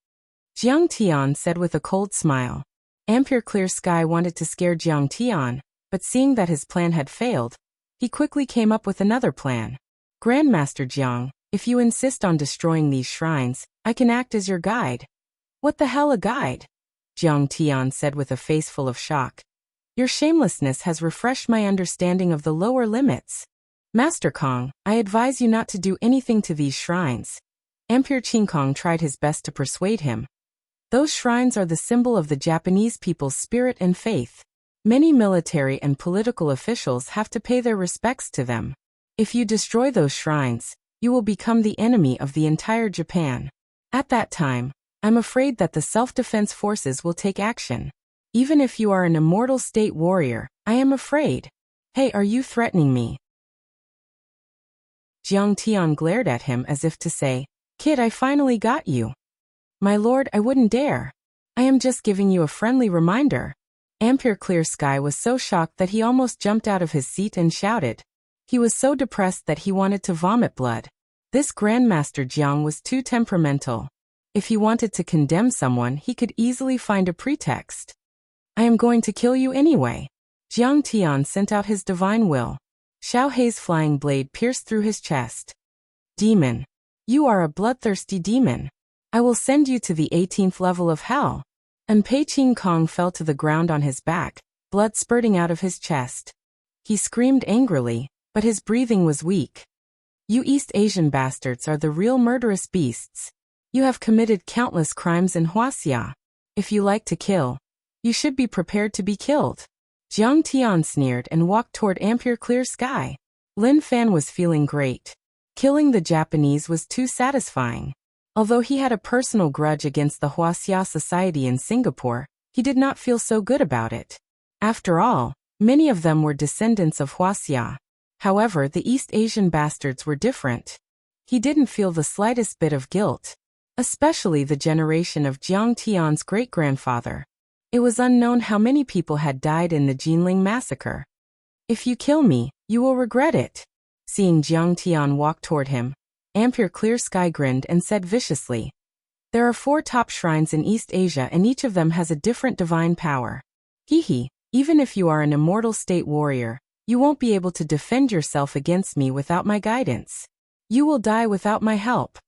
Jiang Tian said with a cold smile. Ampere Clear Sky wanted to scare Jiang Tian, but seeing that his plan had failed, he quickly came up with another plan. Grandmaster Jiang, if you insist on destroying these shrines, I can act as your guide. What the hell, a guide? Jiang Tian said with a face full of shock. Your shamelessness has refreshed my understanding of the lower limits. Master Kong, I advise you not to do anything to these shrines. Ampere Qingkong tried his best to persuade him. Those shrines are the symbol of the Japanese people's spirit and faith. Many military and political officials have to pay their respects to them. If you destroy those shrines, you will become the enemy of the entire Japan. At that time, I'm afraid that the self-defense forces will take action. Even if you are an immortal state warrior, I am afraid. Hey, are you threatening me? Jiang Tian glared at him as if to say, Kid, I finally got you. My lord, I wouldn't dare. I am just giving you a friendly reminder. Ampere Clear Sky was so shocked that he almost jumped out of his seat and shouted. He was so depressed that he wanted to vomit blood. This Grandmaster Jiang was too temperamental. If he wanted to condemn someone, he could easily find a pretext. I am going to kill you anyway. Jiang Tian sent out his divine will. Xiao Hei's flying blade pierced through his chest. Demon. You are a bloodthirsty demon. I will send you to the 18th level of hell. And Pei Qing Kong fell to the ground on his back, blood spurting out of his chest. He screamed angrily, but his breathing was weak. You East Asian bastards are the real murderous beasts. You have committed countless crimes in Wuxia. If you like to kill, you should be prepared to be killed. Jiang Tian sneered and walked toward Ampere Clear Sky. Lin Fan was feeling great. Killing the Japanese was too satisfying. Although he had a personal grudge against the Wuxia society in Singapore, he did not feel so good about it. After all, many of them were descendants of Wuxia. However, the East Asian bastards were different. He didn't feel the slightest bit of guilt. Especially the generation of Jiang Tian's great-grandfather. It was unknown how many people had died in the Jinling massacre. If you kill me, you will regret it. Seeing Jiang Tian walk toward him, Ampere Clear Sky grinned and said viciously, There are 4 top shrines in East Asia and each of them has a different divine power. Hehe, even if you are an immortal state warrior, you won't be able to defend yourself against me without my guidance. You will die without my help.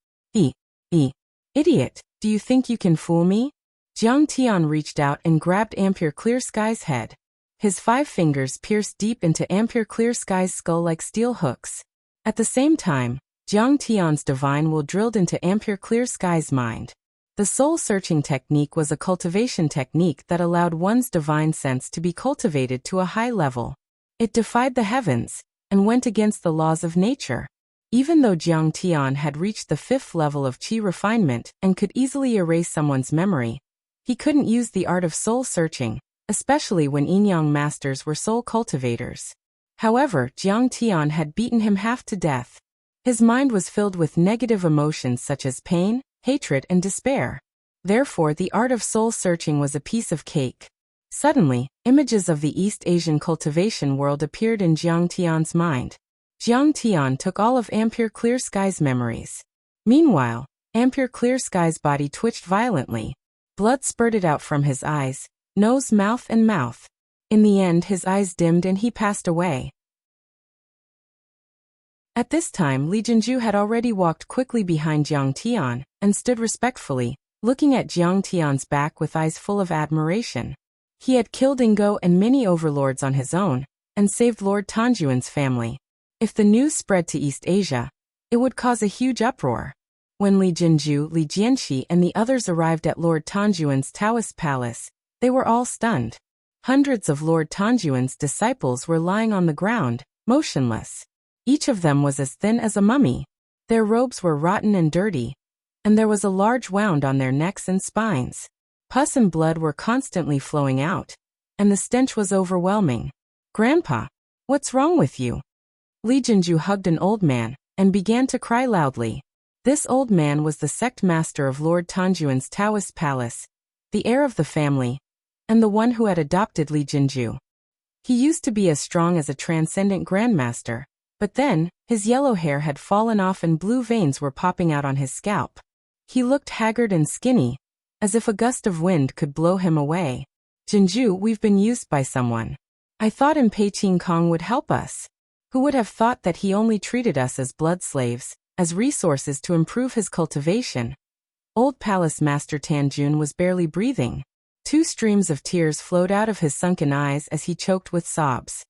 Idiot, do you think you can fool me? Jiang Tian reached out and grabbed Ampere Clear Sky's head. His 5 fingers pierced deep into Ampere Clear Sky's skull like steel hooks. At the same time, Jiang Tian's divine will drilled into Ampere Clear Sky's mind. The soul-searching technique was a cultivation technique that allowed one's divine sense to be cultivated to a high level. It defied the heavens, and went against the laws of nature. Even though Jiang Tian had reached the 5th level of qi refinement and could easily erase someone's memory, he couldn't use the art of soul-searching, especially when yin-yang masters were soul cultivators. However, Jiang Tian had beaten him half to death. His mind was filled with negative emotions such as pain, hatred, and despair. Therefore, the art of soul-searching was a piece of cake. Suddenly, images of the East Asian cultivation world appeared in Jiang Tian's mind. Jiang Tian took all of Ampere Clear Sky's memories. Meanwhile, Ampere Clear Sky's body twitched violently. Blood spurted out from his eyes, nose, mouth, and mouth. In the end, his eyes dimmed and he passed away. At this time, Li Jinju had already walked quickly behind Jiang Tian and stood respectfully, looking at Jiang Tian's back with eyes full of admiration. He had killed Ingo and many overlords on his own, and saved Lord Tanjuan's family. If the news spread to East Asia, it would cause a huge uproar. When Li Jinju, Li Jianxi, and the others arrived at Lord Tanjuan's Taoist palace, they were all stunned. Hundreds of Lord Tanjuan's disciples were lying on the ground, motionless. Each of them was as thin as a mummy. Their robes were rotten and dirty, and there was a large wound on their necks and spines. Pus and blood were constantly flowing out, and the stench was overwhelming. Grandpa, what's wrong with you? Li Jinju hugged an old man and began to cry loudly. This old man was the sect master of Lord Tanjuan's Taoist palace, the heir of the family, and the one who had adopted Li Jinju. He used to be as strong as a transcendent grandmaster, but then, his yellow hair had fallen off and blue veins were popping out on his scalp. He looked haggard and skinny, as if a gust of wind could blow him away. Jinju, we've been used by someone. I thought Pei Qing Kong would help us. Who would have thought that he only treated us as blood slaves, as resources to improve his cultivation? Old Palace Master Tanjun was barely breathing. 2 streams of tears flowed out of his sunken eyes as he choked with sobs.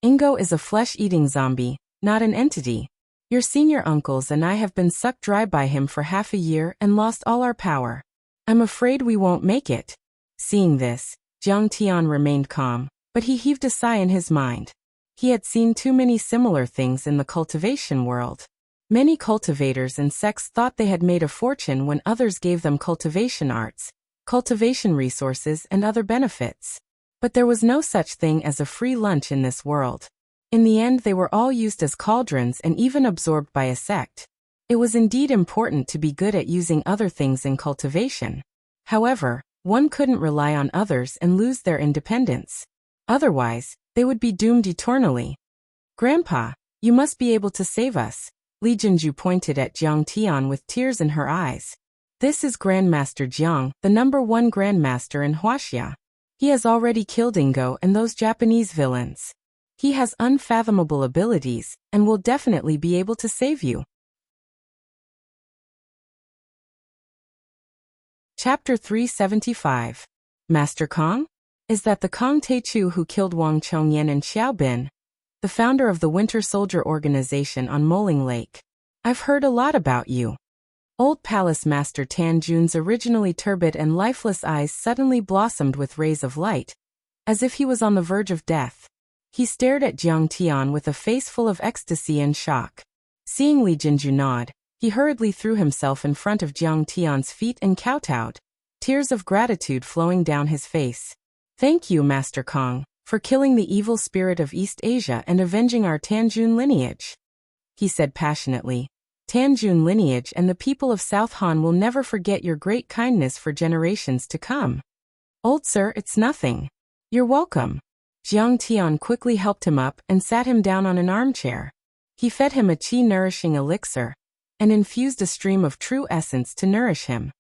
Ingo is a flesh-eating zombie, not an entity. Your senior uncles and I have been sucked dry by him for half a year and lost all our power. I'm afraid we won't make it. Seeing this, Jiang Tian remained calm, but he heaved a sigh in his mind. He had seen too many similar things in the cultivation world. Many cultivators and sects thought they had made a fortune when others gave them cultivation arts, cultivation resources, and other benefits. But there was no such thing as a free lunch in this world. In the end, they were all used as cauldrons and even absorbed by a sect. It was indeed important to be good at using other things in cultivation. However, one couldn't rely on others and lose their independence. Otherwise, they would be doomed eternally. "Grandpa, you must be able to save us." Li Jinju pointed at Jiang Tian with tears in her eyes. "This is Grandmaster Jiang, the #1 Grandmaster in Wuxia. He has already killed Ingo and those Japanese villains. He has unfathomable abilities, and will definitely be able to save you." Chapter 375. Master Kong? Is that the Kong Teichu who killed Wang Chongyan and Xiaobin, the founder of the Winter Soldier Organization on Moling Lake? "I've heard a lot about you." Old Palace Master Tan Jun's originally turbid and lifeless eyes suddenly blossomed with rays of light, as if he was on the verge of death. He stared at Jiang Tian with a face full of ecstasy and shock. Seeing Li Jinju nod, he hurriedly threw himself in front of Jiang Tian's feet and kowtowed, tears of gratitude flowing down his face. "Thank you, Master Kong, for killing the evil spirit of East Asia and avenging our Tanjun lineage," he said passionately. "Tanjun lineage and the people of South Han will never forget your great kindness for generations to come." "Old sir, it's nothing. You're welcome." Jiang Tian quickly helped him up and sat him down on an armchair. He fed him a qi-nourishing elixir, and infused a stream of true essence to nourish him.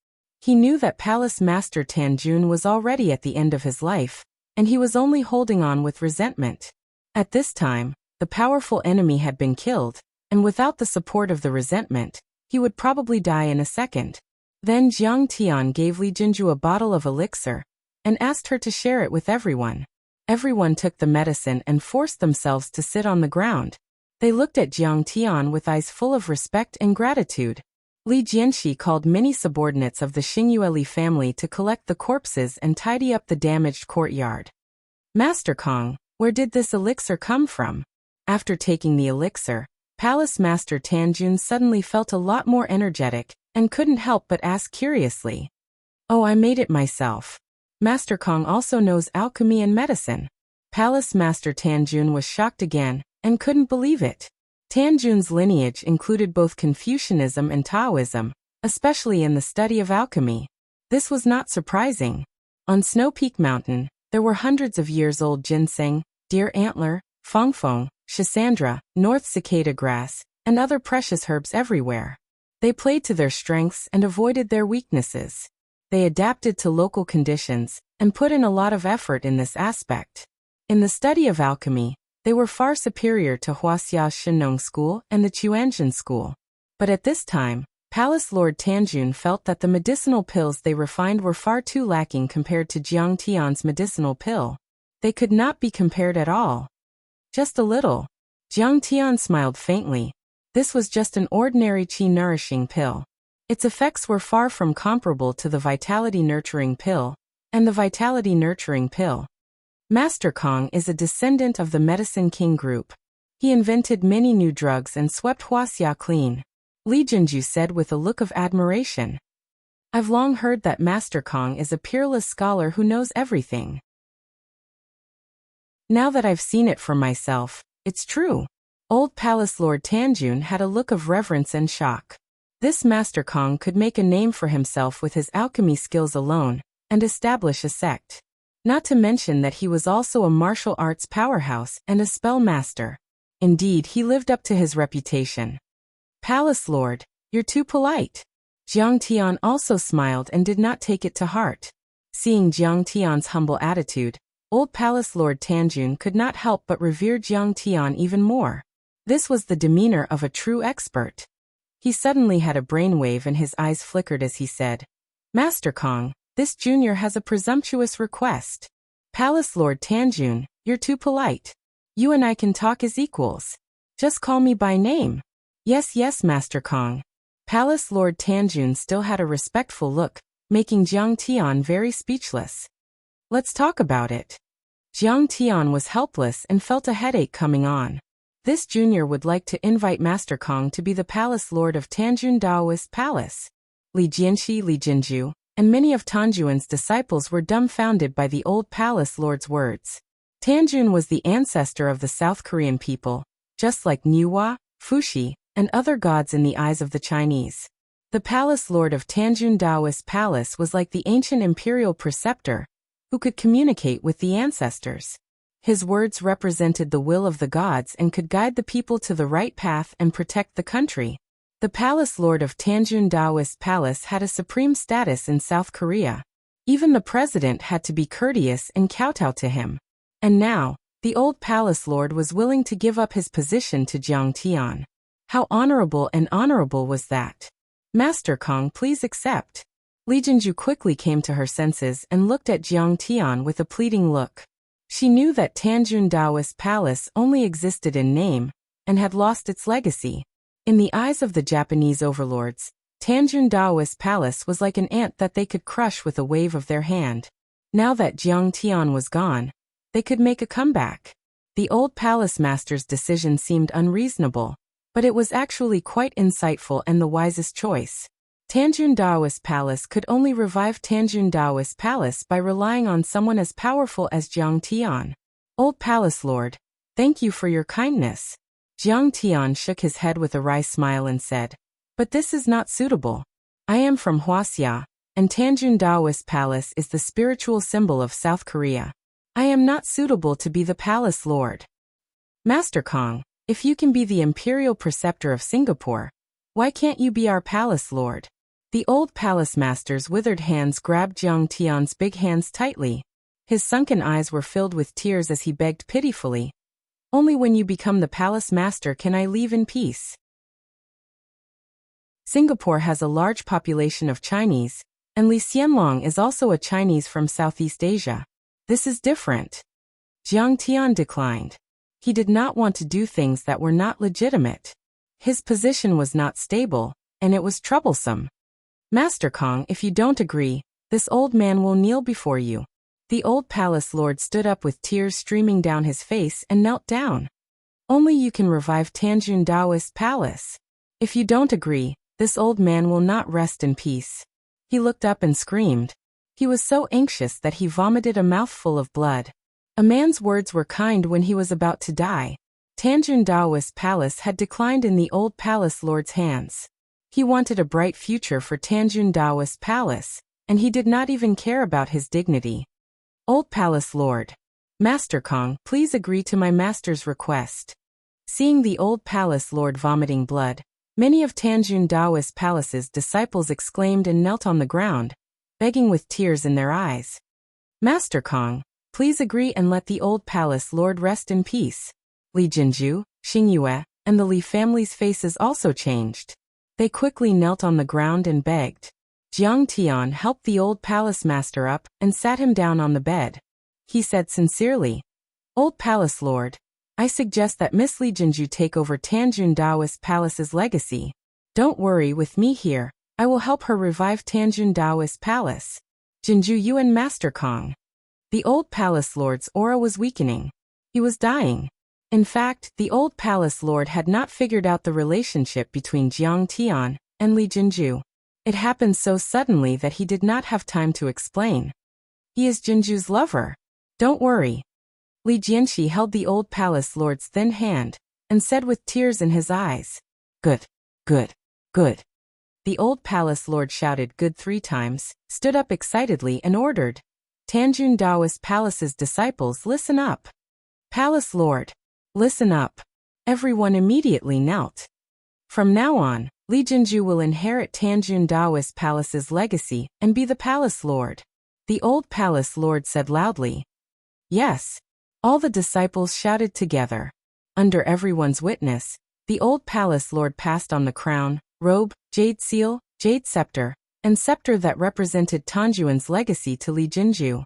He knew that Palace Master Tanjun was already at the end of his life, and he was only holding on with resentment. At this time, the powerful enemy had been killed, and without the support of the resentment, he would probably die in a second. Then Jiang Tian gave Li Jinju a bottle of elixir, and asked her to share it with everyone. Everyone took the medicine and forced themselves to sit on the ground. They looked at Jiang Tian with eyes full of respect and gratitude. Li Jianxi called many subordinates of the Xingyueli family to collect the corpses and tidy up the damaged courtyard. "Master Kong, where did this elixir come from?" After taking the elixir, Palace Master Tanjun suddenly felt a lot more energetic, and couldn't help but ask curiously. "Oh, I made it myself." Master Kong also knows alchemy and medicine. Palace Master Tanjun was shocked again, and couldn't believe it. Tanjun's lineage included both Confucianism and Taoism, especially in the study of alchemy. This was not surprising. On Snow Peak Mountain, there were hundreds of years old ginseng, deer antler, fongfong, schisandra, north cicada grass, and other precious herbs everywhere. They played to their strengths and avoided their weaknesses. They adapted to local conditions, and put in a lot of effort in this aspect. In the study of alchemy, they were far superior to Huaxia's Shenong School and the Chuanzhen School. But at this time, Palace Lord Tanjun felt that the medicinal pills they refined were far too lacking compared to Jiang Tian's medicinal pill. They could not be compared at all. "Just a little." Jiang Tian smiled faintly. This was just an ordinary qi-nourishing pill. Its effects were far from comparable to the vitality-nurturing pill, and the vitality-nurturing pill. Master Kong is a descendant of the Medicine King group. He invented many new drugs and swept Huaxia clean, Li Jinju said with a look of admiration. "I've long heard that Master Kong is a peerless scholar who knows everything. Now that I've seen it for myself, it's true." Old Palace Lord Tanjun had a look of reverence and shock. This Master Kong could make a name for himself with his alchemy skills alone, and establish a sect. Not to mention that he was also a martial arts powerhouse and a spell master. Indeed, he lived up to his reputation. "Palace Lord, you're too polite." Jiang Tian also smiled and did not take it to heart. Seeing Jiang Tian's humble attitude, Old Palace Lord Tanjun could not help but revere Jiang Tian even more. This was the demeanor of a true expert. He suddenly had a brainwave and his eyes flickered as he said, "Master Kong, this junior has a presumptuous request." "Palace Lord Tanjun, you're too polite. You and I can talk as equals. Just call me by name." "Yes, yes, Master Kong." Palace Lord Tanjun still had a respectful look, making Jiang Tian very speechless. "Let's talk about it." Jiang Tian was helpless and felt a headache coming on. This junior would like to invite Master Kong to be the palace lord of Tanjun Daoist Palace. Li Jianxi, Li Jinju, and many of Tanjuan's disciples were dumbfounded by the old palace lord's words. Tanjun was the ancestor of the South Korean people, just like Nuwa, Fuxi, and other gods in the eyes of the Chinese. The palace lord of Tanjun Daoist Palace was like the ancient imperial preceptor, who could communicate with the ancestors. His words represented the will of the gods and could guide the people to the right path and protect the country. The palace lord of Tanjun Daoist Palace had a supreme status in South Korea. Even the president had to be courteous and kowtow to him. And now, the old palace lord was willing to give up his position to Jiang Tian. How honorable was that? Master Kong, please accept. Li Jinju quickly came to her senses and looked at Jiang Tian with a pleading look. She knew that Tanjun Daoist Palace only existed in name, and had lost its legacy. In the eyes of the Japanese overlords, Tanjun Daoist Palace was like an ant that they could crush with a wave of their hand. Now that Jiang Tian was gone, they could make a comeback. The old palace master's decision seemed unreasonable, but it was actually quite insightful and the wisest choice. Tanjun Daoist Palace could only revive Tanjun Daoist Palace by relying on someone as powerful as Jiang Tian. Old Palace Lord, thank you for your kindness. Jiang Tian shook his head with a wry smile and said, but this is not suitable. I am from Wuxia, and Tanjun Daoist Palace is the spiritual symbol of South Korea. I am not suitable to be the palace lord. Master Kong, if you can be the imperial preceptor of Singapore, why can't you be our palace lord? The old palace master's withered hands grabbed Jiang Tian's big hands tightly. His sunken eyes were filled with tears as he begged pitifully, only when you become the palace master can I leave in peace. Singapore has a large population of Chinese, and Li Xianlong is also a Chinese from Southeast Asia. This is different. Jiang Tian declined. He did not want to do things that were not legitimate. His position was not stable, and it was troublesome. Master Kong, if you don't agree, this old man will kneel before you. The old palace lord stood up with tears streaming down his face and knelt down. Only you can revive Tanjun Daoist Palace. If you don't agree, this old man will not rest in peace. He looked up and screamed. He was so anxious that he vomited a mouthful of blood. A man's words were kind when he was about to die. Tanjun Daoist Palace had declined in the old palace lord's hands. He wanted a bright future for Tanjun Daoist Palace, and he did not even care about his dignity. Old Palace Lord. Master Kong, please agree to my master's request. Seeing the old palace lord vomiting blood, many of Tanjun Daoist Palace's disciples exclaimed and knelt on the ground, begging with tears in their eyes. Master Kong, please agree and let the old palace lord rest in peace. Li Jinju, Xing Yue, and the Li family's faces also changed. They quickly knelt on the ground and begged. Jiang Tian helped the old palace master up and sat him down on the bed. He said sincerely, Old Palace Lord, I suggest that Miss Li Jinju take over Tanjun Daoist Palace's legacy. Don't worry with me here, I will help her revive Tanjun Daoist Palace. Jinju Yuan Master Kong. The old palace lord's aura was weakening. He was dying. In fact, the old palace lord had not figured out the relationship between Jiang Tian and Li Jinju. It happened so suddenly that he did not have time to explain. He is Jinju's lover. Don't worry. Li Jianxi held the old palace lord's thin hand, and said with tears in his eyes, Good, good, good. The old palace lord shouted good 3 times, stood up excitedly and ordered, Tanjun Daoist Palace's disciples, listen up. Palace Lord, listen up. Everyone immediately knelt. From now on, Li Jinju will inherit Tanjun Daoist Palace's legacy and be the palace lord. The old palace lord said loudly. Yes. All the disciples shouted together. Under everyone's witness, the old palace lord passed on the crown, robe, jade seal, jade scepter, and scepter that represented Tanjuan's legacy to Li Jinju.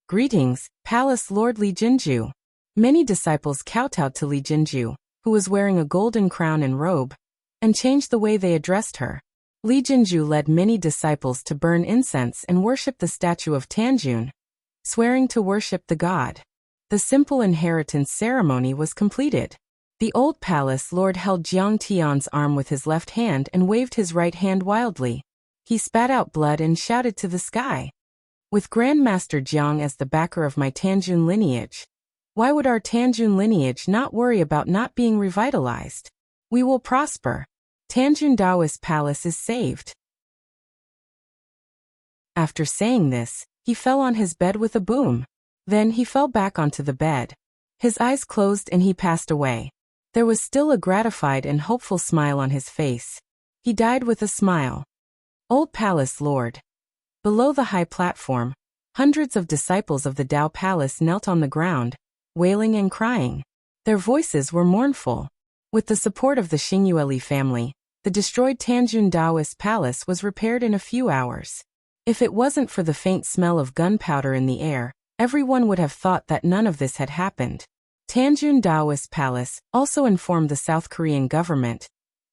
Greetings, Palace Lord Li Jinju. Many disciples kowtowed to Li Jinju, who was wearing a golden crown and robe, and changed the way they addressed her. Li Jinju led many disciples to burn incense and worship the statue of Tanjun, swearing to worship the god. The simple inheritance ceremony was completed. The old palace lord held Jiang Tian's arm with his left hand and waved his right hand wildly. He spat out blood and shouted to the sky. With Grandmaster Jiang as the backer of my Tanjun lineage, why would our Tanjun lineage not worry about not being revitalized? We will prosper. Tanjun Daoist Palace is saved. After saying this, he fell on his bed with a boom. Then he fell back onto the bed. His eyes closed and he passed away. There was still a gratified and hopeful smile on his face. He died with a smile. Old Palace Lord. Below the high platform, hundreds of disciples of the Dao Palace knelt on the ground, wailing and crying. Their voices were mournful. With the support of the Xingyueli family, the destroyed Tanjun Daoist Palace was repaired in a few hours. If it wasn't for the faint smell of gunpowder in the air, everyone would have thought that none of this had happened. Tanjun Daoist Palace also informed the South Korean government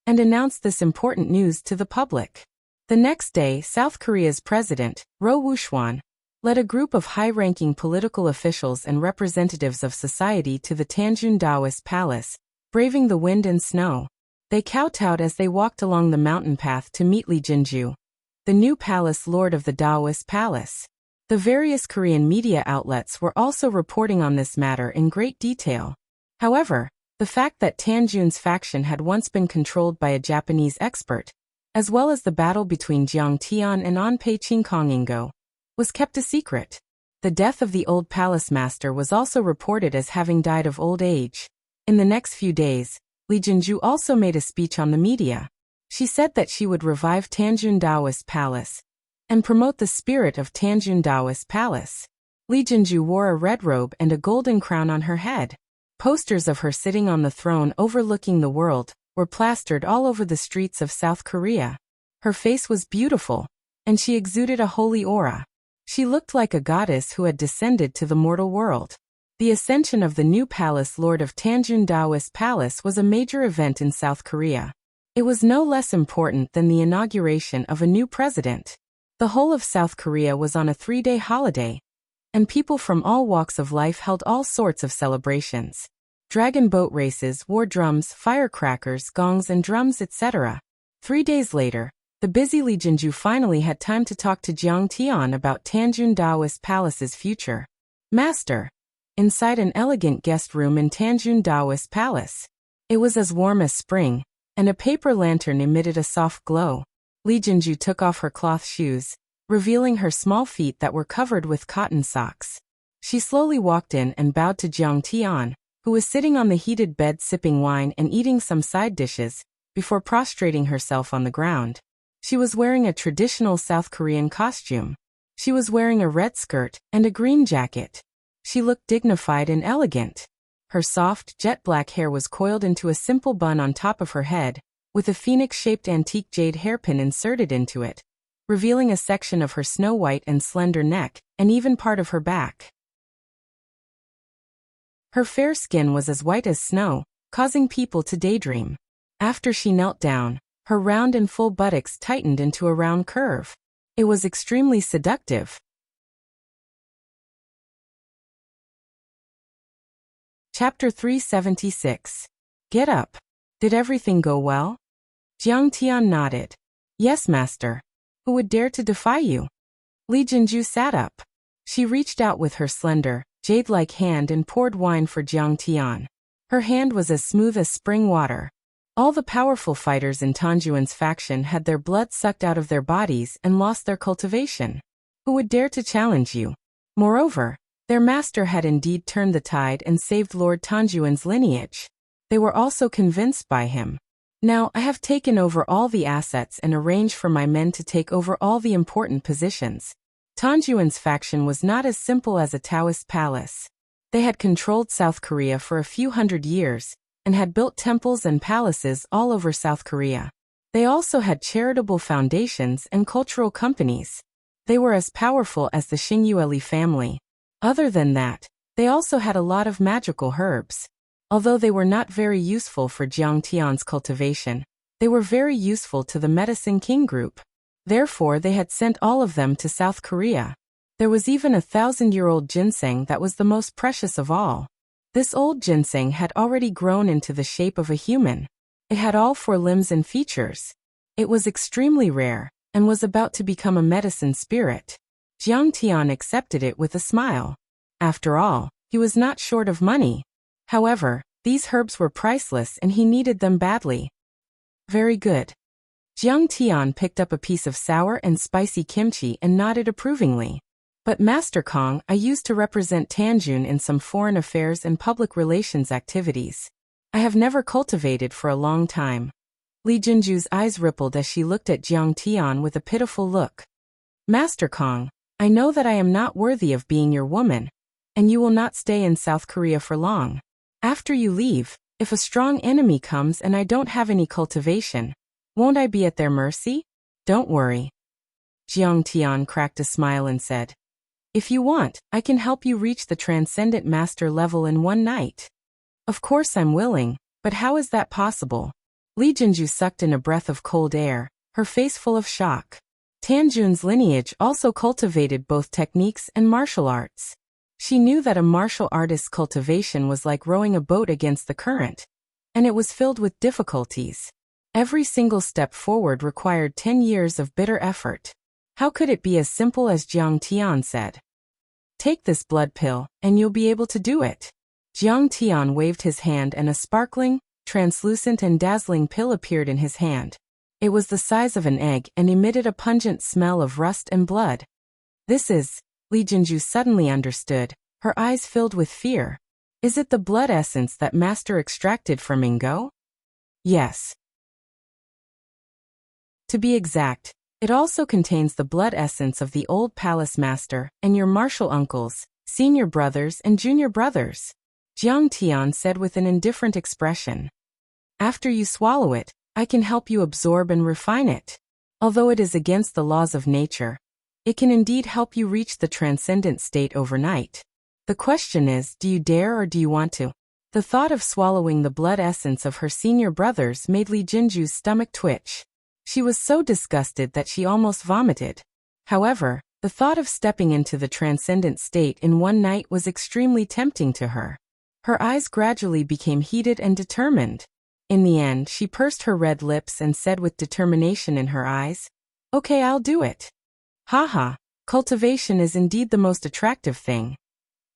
and announced this important news to the public. The next day, South Korea's president, Roh Woo-swan, led a group of high-ranking political officials and representatives of society to the Tanjun Daoist Palace, braving the wind and snow. They kowtowed as they walked along the mountain path to meet Lee Jinju, the new palace lord of the Daoist Palace. The various Korean media outlets were also reporting on this matter in great detail. However, the fact that Tanjun's faction had once been controlled by a Japanese expert, as well as the battle between Jiang Tian and Anpei Chinkongingo, was kept a secret. The death of the old palace master was also reported as having died of old age. In the next few days, Lee Jinju also made a speech on the media. She said that she would revive Tanjun Daoist Palace and promote the spirit of Tanjun Daoist Palace. Lee Jinju wore a red robe and a golden crown on her head. Posters of her sitting on the throne overlooking the world were plastered all over the streets of South Korea. Her face was beautiful, and she exuded a holy aura. She looked like a goddess who had descended to the mortal world. The ascension of the new palace lord of Tanjun Daoist Palace was a major event in South Korea. It was no less important than the inauguration of a new president. The whole of South Korea was on a 3-day holiday, and people from all walks of life held all sorts of celebrations. Dragon boat races, war drums, firecrackers, gongs and drums, etc. 3 days later, the busy Lee Jinju finally had time to talk to Jiang Tian about Tanjun Daoist Palace's future. Master. Inside an elegant guest room in Tanjun Daoist Palace. It was as warm as spring, and a paper lantern emitted a soft glow. Lee Jinju took off her cloth shoes, revealing her small feet that were covered with cotton socks. She slowly walked in and bowed to Jiang Tian, who was sitting on the heated bed sipping wine and eating some side dishes, before prostrating herself on the ground. She was wearing a traditional South Korean costume. She was wearing a red skirt and a green jacket. She looked dignified and elegant. Her soft, jet-black hair was coiled into a simple bun on top of her head, with a phoenix-shaped antique jade hairpin inserted into it, revealing a section of her snow-white and slender neck, and even part of her back. Her fair skin was as white as snow, causing people to daydream. After she knelt down, her round and full buttocks tightened into a round curve. It was extremely seductive. Chapter 376. Get up. Did everything go well? Jiang Tian nodded. Yes, master. Who would dare to defy you? Lee Jinju sat up. She reached out with her slender, jade-like hand and poured wine for Jiang Tian. Her hand was as smooth as spring water. All the powerful fighters in Tanjuan's faction had their blood sucked out of their bodies and lost their cultivation. Who would dare to challenge you? Moreover, their master had indeed turned the tide and saved Lord Tanjuan's lineage. They were also convinced by him. Now I have taken over all the assets and arranged for my men to take over all the important positions. Tanjuan's faction was not as simple as a Taoist palace. They had controlled South Korea for a few hundred years, and had built temples and palaces all over South Korea. They also had charitable foundations and cultural companies. They were as powerful as the Xingyueli family. Other than that, they also had a lot of magical herbs. Although they were not very useful for Jiang Tian's cultivation, they were very useful to the Medicine King group. Therefore they had sent all of them to South Korea. There was even a 1,000-year-old ginseng that was the most precious of all. This old ginseng had already grown into the shape of a human. It had all 4 limbs and features. It was extremely rare, and was about to become a medicine spirit. Jiang Tian accepted it with a smile. After all, he was not short of money. However, these herbs were priceless and he needed them badly. Very good. Jiang Tian picked up a piece of sour and spicy kimchi and nodded approvingly. But Master Kong, I used to represent Tanjun in some foreign affairs and public relations activities. I have never cultivated for a long time. Li Jinju's eyes rippled as she looked at Jiang Tian with a pitiful look. Master Kong, I know that I am not worthy of being your woman, and you will not stay in South Korea for long. After you leave, if a strong enemy comes and I don't have any cultivation, won't I be at their mercy? Don't worry. Jiang Tian cracked a smile and said, if you want, I can help you reach the Transcendent Master level in one night. Of course I'm willing, but how is that possible? Li Jinju sucked in a breath of cold air, her face full of shock. Tanjun's lineage also cultivated both techniques and martial arts. She knew that a martial artist's cultivation was like rowing a boat against the current, and it was filled with difficulties. Every single step forward required 10 years of bitter effort. How could it be as simple as Jiang Tian said? Take this blood pill, and you'll be able to do it. Jiang Tian waved his hand and a sparkling, translucent and dazzling pill appeared in his hand. It was the size of an egg and emitted a pungent smell of rust and blood. This is, Li Jinju suddenly understood, her eyes filled with fear. Is it the blood essence that Master extracted from Ingo? Yes. To be exact, it also contains the blood essence of the old palace master and your martial uncles, senior brothers and junior brothers. Jiang Tian said with an indifferent expression. After you swallow it, I can help you absorb and refine it. Although it is against the laws of nature, it can indeed help you reach the transcendent state overnight. The question is, do you dare or do you want to? The thought of swallowing the blood essence of her senior brothers made Li Jinju's stomach twitch. She was so disgusted that she almost vomited. However, the thought of stepping into the transcendent state in one night was extremely tempting to her. Her eyes gradually became heated and determined. In the end, she pursed her red lips and said with determination in her eyes, "Okay, I'll do it." Haha, cultivation is indeed the most attractive thing.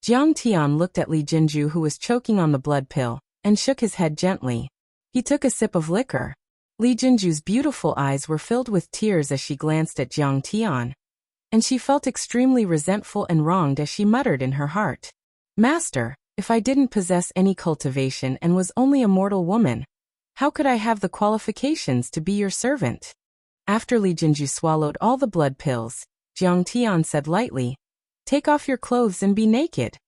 Jiang Tian looked at Li Jinju who was choking on the blood pill, and shook his head gently. He took a sip of liquor. Li Jinju's beautiful eyes were filled with tears as she glanced at Jiang Tian, and she felt extremely resentful and wronged as she muttered in her heart. Master, if I didn't possess any cultivation and was only a mortal woman, how could I have the qualifications to be your servant? After Li Jinju swallowed all the blood pills, Jiang Tian said lightly, "Take off your clothes and be naked."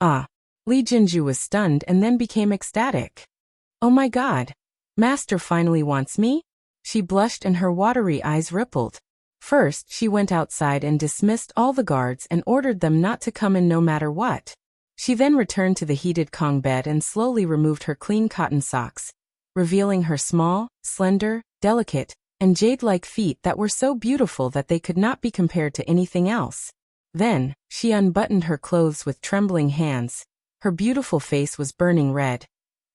Ah! Li Jinju was stunned and then became ecstatic. Oh my god! Master finally wants me? She blushed and her watery eyes rippled. First, she went outside and dismissed all the guards and ordered them not to come in no matter what. She then returned to the heated Kong bed and slowly removed her clean cotton socks, revealing her small, slender, delicate, and jade-like feet that were so beautiful that they could not be compared to anything else. Then, she unbuttoned her clothes with trembling hands. Her beautiful face was burning red,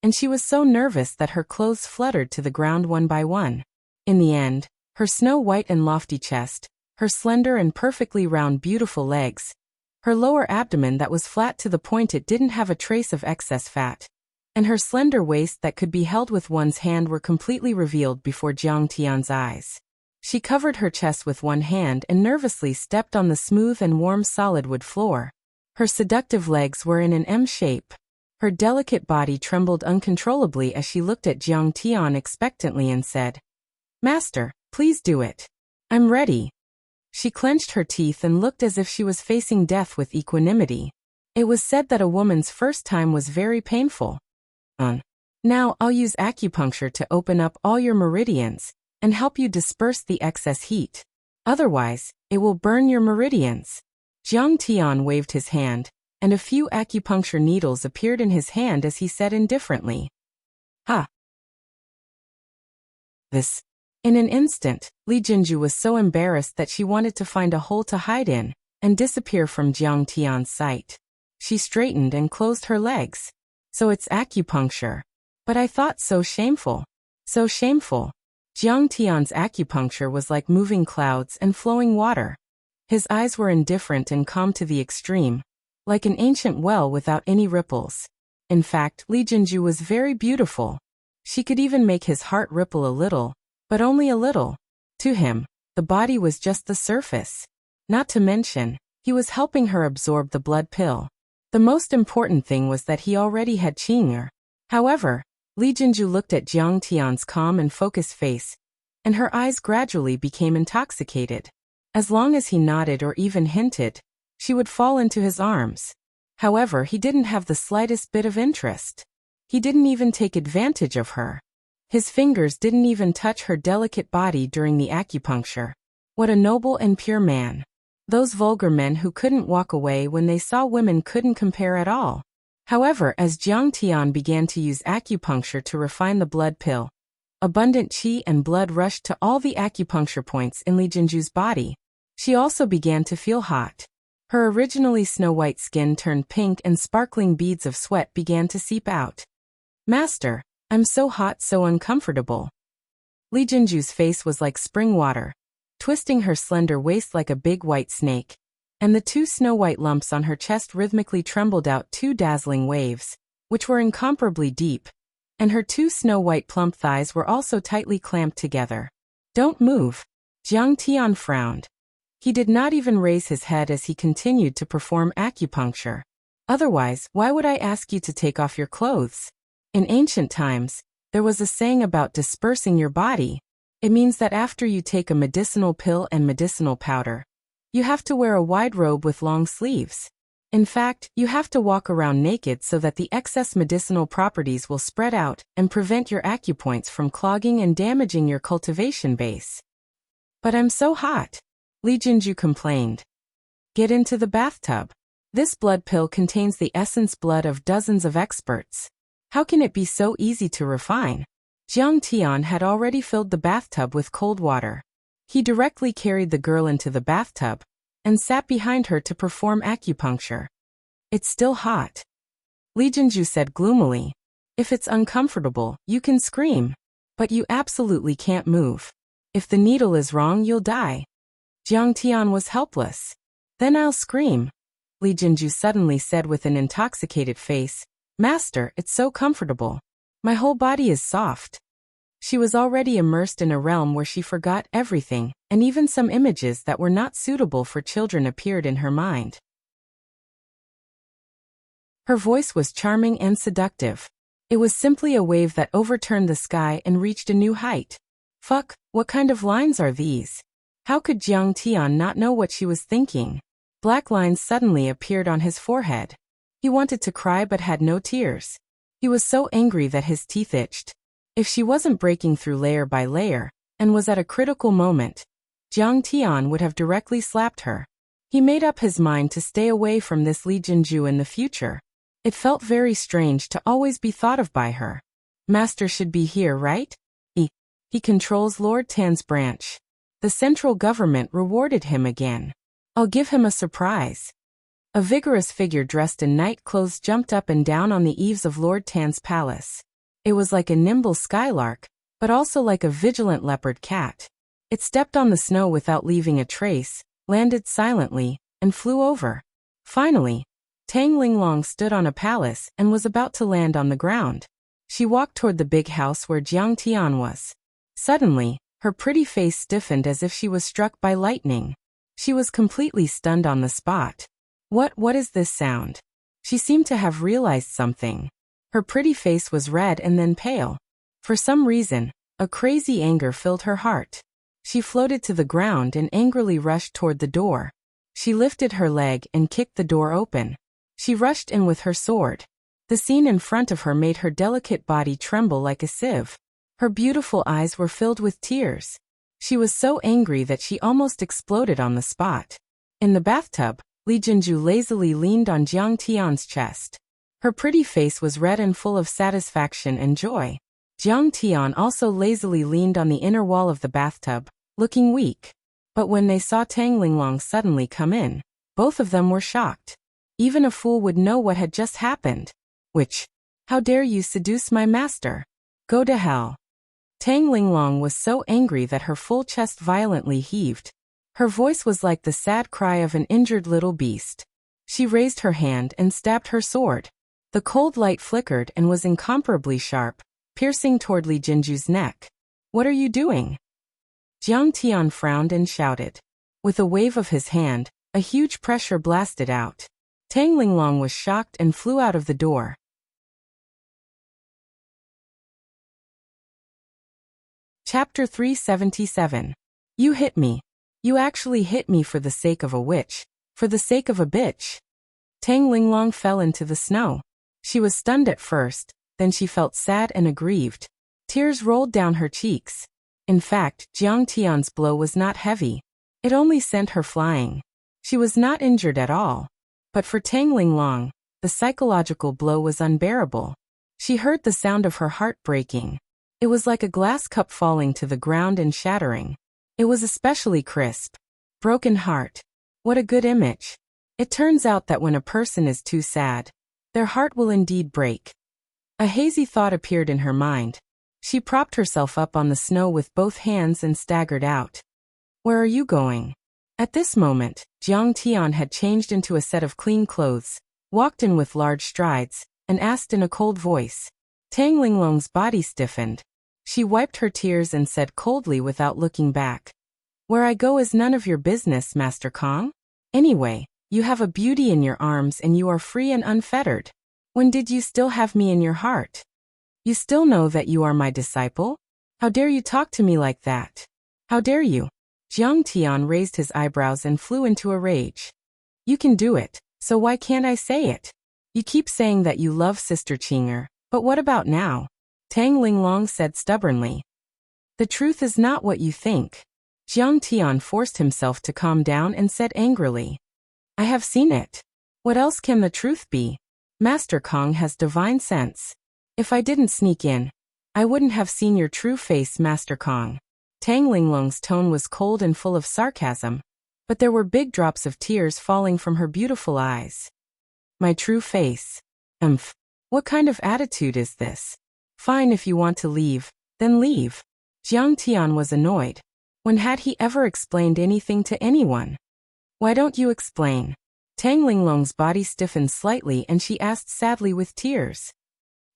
and she was so nervous that her clothes fluttered to the ground one by one. In the end, her snow-white and lofty chest, her slender and perfectly round beautiful legs, her lower abdomen that was flat to the point it didn't have a trace of excess fat, and her slender waist that could be held with one's hand were completely revealed before Jiang Tian's eyes. She covered her chest with one hand and nervously stepped on the smooth and warm solid wood floor. Her seductive legs were in an M shape. Her delicate body trembled uncontrollably as she looked at Jiang Tian expectantly and said, "Master, please do it. I'm ready." She clenched her teeth and looked as if she was facing death with equanimity. It was said that a woman's first time was very painful. Now I'll use acupuncture to open up all your meridians and help you disperse the excess heat. Otherwise, it will burn your meridians. Jiang Tian waved his hand, and a few acupuncture needles appeared in his hand as he said indifferently, "Ha!" This. In an instant, Li Jinju was so embarrassed that she wanted to find a hole to hide in and disappear from Jiang Tian's sight. She straightened and closed her legs. So it's acupuncture. But I thought so shameful. So shameful. Jiang Tian's acupuncture was like moving clouds and flowing water. His eyes were indifferent and calm to the extreme, like an ancient well without any ripples. In fact, Li Jinju was very beautiful. She could even make his heart ripple a little, but only a little. To him, the body was just the surface. Not to mention, he was helping her absorb the blood pill. The most important thing was that he already had Qing'er. However, Li Jinju looked at Jiang Tian's calm and focused face, and her eyes gradually became intoxicated. As long as he nodded or even hinted, she would fall into his arms. However, he didn't have the slightest bit of interest. He didn't even take advantage of her. His fingers didn't even touch her delicate body during the acupuncture. What a noble and pure man. Those vulgar men who couldn't walk away when they saw women couldn't compare at all. However, as Jiang Tian began to use acupuncture to refine the blood pill, abundant qi and blood rushed to all the acupuncture points in Li Jinju's body. She also began to feel hot. Her originally snow-white skin turned pink and sparkling beads of sweat began to seep out. "Master, I'm so hot, so uncomfortable." Li Jinju's face was like spring water, twisting her slender waist like a big white snake, and the 2 snow-white lumps on her chest rhythmically trembled out 2 dazzling waves, which were incomparably deep, and her 2 snow-white plump thighs were also tightly clamped together. "Don't move." Jiang Tian frowned. He did not even raise his head as he continued to perform acupuncture. "Otherwise, why would I ask you to take off your clothes?" In ancient times, there was a saying about dispersing your body. It means that after you take a medicinal pill and medicinal powder, you have to wear a wide robe with long sleeves. In fact, you have to walk around naked so that the excess medicinal properties will spread out and prevent your acupoints from clogging and damaging your cultivation base. "But I'm so hot," Li Jinju complained. "Get into the bathtub. This blood pill contains the essence blood of dozens of experts. How can it be so easy to refine?" Jiang Tian had already filled the bathtub with cold water. He directly carried the girl into the bathtub and sat behind her to perform acupuncture. "It's still hot," Li Jinju said gloomily. "If it's uncomfortable, you can scream. But you absolutely can't move. If the needle is wrong, you'll die." Jiang Tian was helpless. "Then I'll scream," Li Jinju suddenly said with an intoxicated face. "Master, it's so comfortable. My whole body is soft." She was already immersed in a realm where she forgot everything, and even some images that were not suitable for children appeared in her mind. Her voice was charming and seductive. It was simply a wave that overturned the sky and reached a new height. Fuck, what kind of lines are these? How could Jiang Tian not know what she was thinking? Black lines suddenly appeared on his forehead. He wanted to cry but had no tears. He was so angry that his teeth itched. If she wasn't breaking through layer by layer, and was at a critical moment, Jiang Tian would have directly slapped her. He made up his mind to stay away from this Li Jinju in the future. It felt very strange to always be thought of by her. Master should be here, right? He controls Lord Tan's branch. The central government rewarded him again. I'll give him a surprise. A vigorous figure dressed in night clothes jumped up and down on the eaves of Lord Tan's palace. It was like a nimble skylark, but also like a vigilant leopard cat. It stepped on the snow without leaving a trace, landed silently, and flew over. Finally, Tang Linglong stood on a palace and was about to land on the ground. She walked toward the big house where Jiang Tian was. Suddenly, her pretty face stiffened as if she was struck by lightning. She was completely stunned on the spot. What is this sound? She seemed to have realized something. Her pretty face was red and then pale. For some reason, a crazy anger filled her heart. She floated to the ground and angrily rushed toward the door. She lifted her leg and kicked the door open. She rushed in with her sword. The scene in front of her made her delicate body tremble like a sieve. Her beautiful eyes were filled with tears. She was so angry that she almost exploded on the spot. In the bathtub, Li Jinju lazily leaned on Jiang Tian's chest. Her pretty face was red and full of satisfaction and joy. Jiang Tian also lazily leaned on the inner wall of the bathtub, looking weak. But when they saw Tang Linglong suddenly come in, both of them were shocked. Even a fool would know what had just happened. How dare you seduce my master? Go to hell. Tang Linglong was so angry that her full chest violently heaved. Her voice was like the sad cry of an injured little beast. She raised her hand and stabbed her sword. The cold light flickered and was incomparably sharp, piercing toward Li Jinju's neck. What are you doing? Jiang Tian frowned and shouted. With a wave of his hand, a huge pressure blasted out. Tang Linglong was shocked and flew out of the door. Chapter 377. You hit me. You actually hit me for the sake of a witch. For the sake of a bitch. Tang Linglong fell into the snow. She was stunned at first, then she felt sad and aggrieved. Tears rolled down her cheeks. In fact, Jiang Tian's blow was not heavy. It only sent her flying. She was not injured at all. But for Tang Linglong, the psychological blow was unbearable. She heard the sound of her heart breaking. It was like a glass cup falling to the ground and shattering. It was especially crisp. Broken heart. What a good image. It turns out that when a person is too sad, their heart will indeed break. A hazy thought appeared in her mind. She propped herself up on the snow with both hands and staggered out. Where are you going? At this moment, Jiang Tian had changed into a set of clean clothes, walked in with large strides, and asked in a cold voice. Tang Linglong's body stiffened. She wiped her tears and said coldly without looking back. Where I go is none of your business, Master Kong. Anyway, you have a beauty in your arms and you are free and unfettered. When did you still have me in your heart? You still know that you are my disciple? How dare you talk to me like that? How dare you? Jiang Tian raised his eyebrows and flew into a rage. You can do it, so why can't I say it? You keep saying that you love Sister Qinger, but what about now? Tang Linglong said stubbornly. The truth is not what you think. Jiang Tian forced himself to calm down and said angrily. I have seen it. What else can the truth be? Master Kong has divine sense. If I didn't sneak in, I wouldn't have seen your true face, Master Kong. Tang Linglong's tone was cold and full of sarcasm, but there were big drops of tears falling from her beautiful eyes. My true face. What kind of attitude is this? Fine, if you want to leave, then leave. Jiang Tian was annoyed. When had he ever explained anything to anyone? Why don't you explain? Tang Linglong's body stiffened slightly and she asked sadly with tears.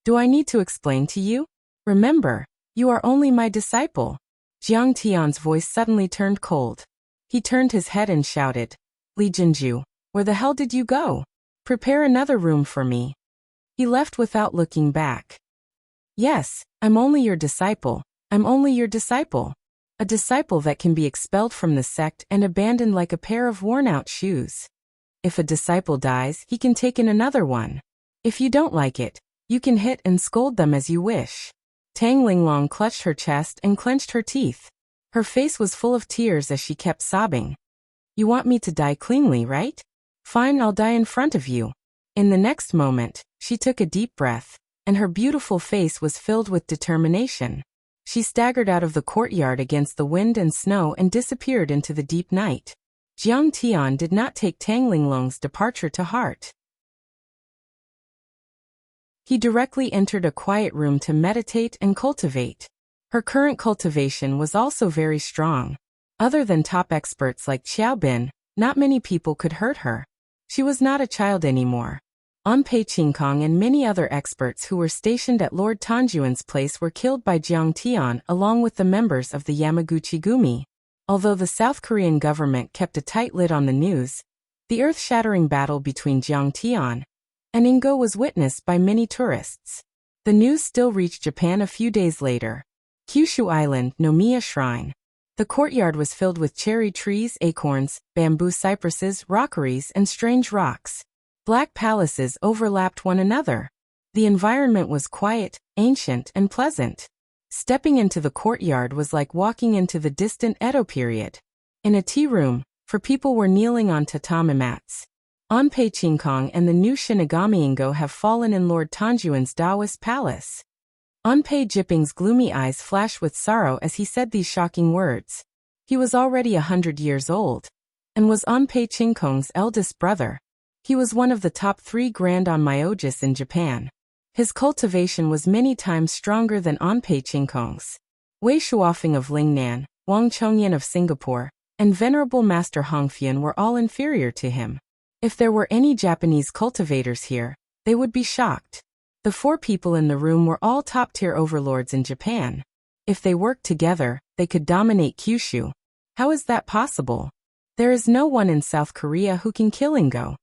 Do I need to explain to you? Remember, you are only my disciple. Jiang Tian's voice suddenly turned cold. He turned his head and shouted, Li Jinju, where the hell did you go? Prepare another room for me. He left without looking back. Yes, I'm only your disciple. I'm only your disciple. A disciple that can be expelled from the sect and abandoned like a pair of worn-out shoes. If a disciple dies, he can take in another one. If you don't like it, you can hit and scold them as you wish. Tang Linglong clutched her chest and clenched her teeth. Her face was full of tears as she kept sobbing. You want me to die cleanly, right? Fine, I'll die in front of you. In the next moment, she took a deep breath, and her beautiful face was filled with determination. She staggered out of the courtyard against the wind and snow and disappeared into the deep night. Jiang Tian did not take Tang Linglong's departure to heart. He directly entered a quiet room to meditate and cultivate. Her current cultivation was also very strong. Other than top experts like Xiaobin, not many people could hurt her. She was not a child anymore. Anpei Qingkong and many other experts who were stationed at Lord Tanjuan's place were killed by Jiang Tian along with the members of the Yamaguchi Gumi. Although the South Korean government kept a tight lid on the news, the earth-shattering battle between Jiang Tian and Ingo was witnessed by many tourists. The news still reached Japan a few days later. Kyushu Island, Nomiya Shrine. The courtyard was filled with cherry trees, acorns, bamboo cypresses, rockeries, and strange rocks. Black palaces overlapped one another. The environment was quiet, ancient, and pleasant. Stepping into the courtyard was like walking into the distant Edo period. In a tea room, for people were kneeling on tatami mats. Anpei Qingkong and the new Shinigami Ingo have fallen in Lord Tanjuan's Taoist palace. Anpei Jipping's gloomy eyes flashed with sorrow as he said these shocking words. He was already 100 years old, and was Anpei Qingkong's eldest brother. He was one of the top 3 Grand Onmyojis in Japan. His cultivation was many times stronger than Anpei Qingkong's. Wei Shuofeng of Lingnan, Wang Chongyan of Singapore, and Venerable Master Hongfian were all inferior to him. If there were any Japanese cultivators here, they would be shocked. The 4 people in the room were all top-tier overlords in Japan. If they worked together, they could dominate Kyushu. How is that possible? There is no one in South Korea who can kill Ingo.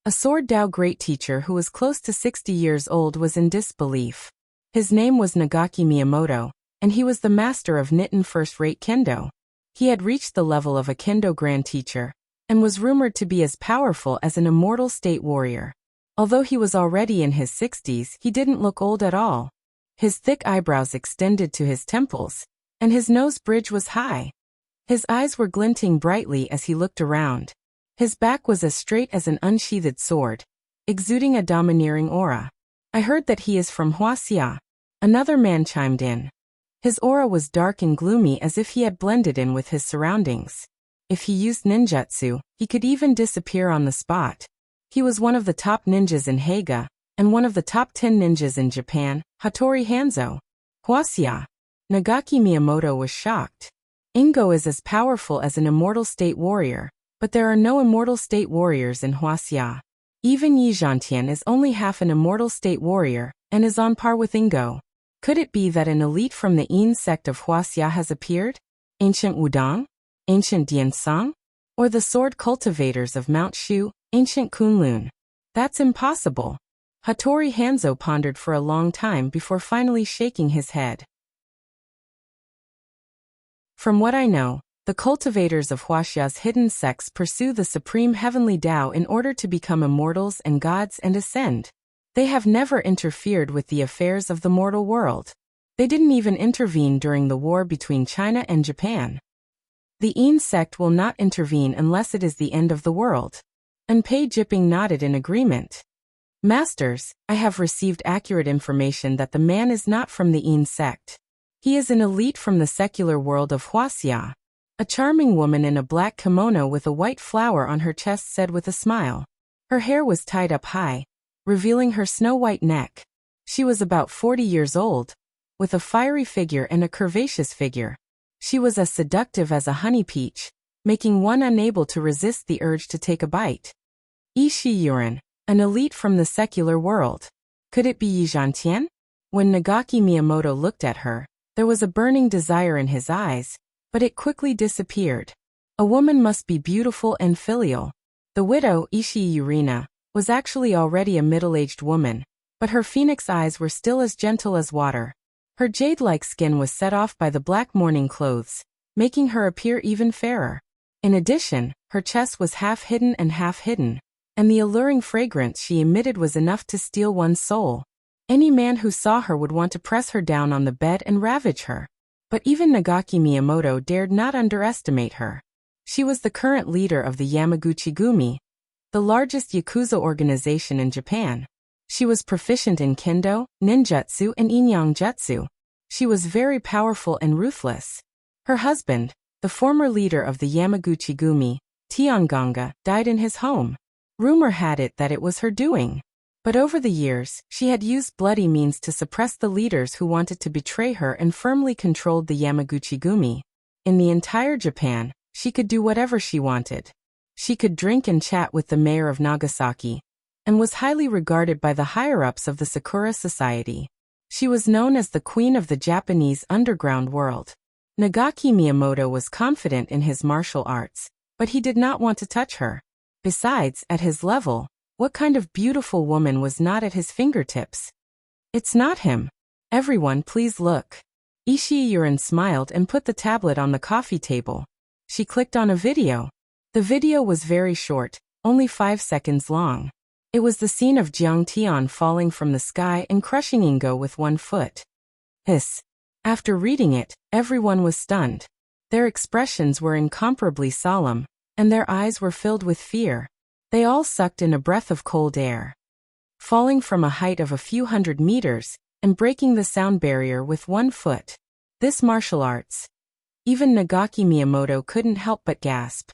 A Sword Dao great teacher who was close to 60 years old was in disbelief. His name was Nagaki Miyamoto, and he was the master of Nitin first-rate kendo. He had reached the level of a kendo grand teacher, and was rumored to be as powerful as an immortal state warrior. Although he was already in his 60s, he didn't look old at all. His thick eyebrows extended to his temples, and his nose bridge was high. His eyes were glinting brightly as he looked around. His back was as straight as an unsheathed sword, exuding a domineering aura. I heard that he is from Wuxia. Another man chimed in. His aura was dark and gloomy as if he had blended in with his surroundings. If he used ninjutsu, he could even disappear on the spot. He was one of the top ninjas in Haga, and one of the top 10 ninjas in Japan, Hattori Hanzo. Wuxia. Nagaki Miyamoto was shocked. Ingo is as powerful as an immortal state warrior, but there are no immortal state warriors in Wuxia. Even Yi Zhantian is only half an immortal state warrior, and is on par with Ingo. Could it be that an elite from the Yin sect of Wuxia has appeared? Ancient Wudang? Ancient Diansang? Or the sword cultivators of Mount Shu, ancient Kunlun? That's impossible. Hattori Hanzo pondered for a long time before finally shaking his head. From what I know, the cultivators of Wuxia's hidden sects pursue the supreme heavenly Tao in order to become immortals and gods and ascend. They have never interfered with the affairs of the mortal world. They didn't even intervene during the war between China and Japan. The Yin sect will not intervene unless it is the end of the world. And Pei Jipping nodded in agreement. Masters, I have received accurate information that the man is not from the Yin sect. He is an elite from the secular world of Wuxia. A charming woman in a black kimono with a white flower on her chest said with a smile. Her hair was tied up high, revealing her snow-white neck. She was about 40 years old, with a fiery figure and a curvaceous figure. She was as seductive as a honey peach, making one unable to resist the urge to take a bite. Ishii Yurin, an elite from the secular world. Could it be Yi Zhantian? When Nagaki Miyamoto looked at her, there was a burning desire in his eyes, but it quickly disappeared. A woman must be beautiful and filial. The widow, Ishii Yurina, was actually already a middle-aged woman, but her phoenix eyes were still as gentle as water. Her jade-like skin was set off by the black mourning clothes, making her appear even fairer. In addition, her chest was half hidden, and the alluring fragrance she emitted was enough to steal one's soul. Any man who saw her would want to press her down on the bed and ravage her. But even Nagaki Miyamoto dared not underestimate her. She was the current leader of the Yamaguchi-gumi, the largest yakuza organization in Japan. She was proficient in kendo, ninjutsu, and inyan jutsu. She was very powerful and ruthless. Her husband, the former leader of the Yamaguchi-gumi, Tianganga, died in his home. Rumor had it that it was her doing. But over the years, she had used bloody means to suppress the leaders who wanted to betray her and firmly controlled the Yamaguchi-gumi. In the entire Japan, she could do whatever she wanted. She could drink and chat with the mayor of Nagasaki, and was highly regarded by the higher-ups of the Sakura Society. She was known as the queen of the Japanese underground world. Nagaki Miyamoto was confident in his martial arts, but he did not want to touch her. Besides, at his level, what kind of beautiful woman was not at his fingertips? It's not him. Everyone, please look. Ishii Yurin smiled and put the tablet on the coffee table. She clicked on a video. The video was very short, only 5 seconds long. It was the scene of Jiang Tian falling from the sky and crushing Ingo with one foot. Hiss. After reading it, everyone was stunned. Their expressions were incomparably solemn, and their eyes were filled with fear. They all sucked in a breath of cold air. Falling from a height of a few hundred meters, and breaking the sound barrier with 1 foot. This martial arts. Even Nagaki Miyamoto couldn't help but gasp.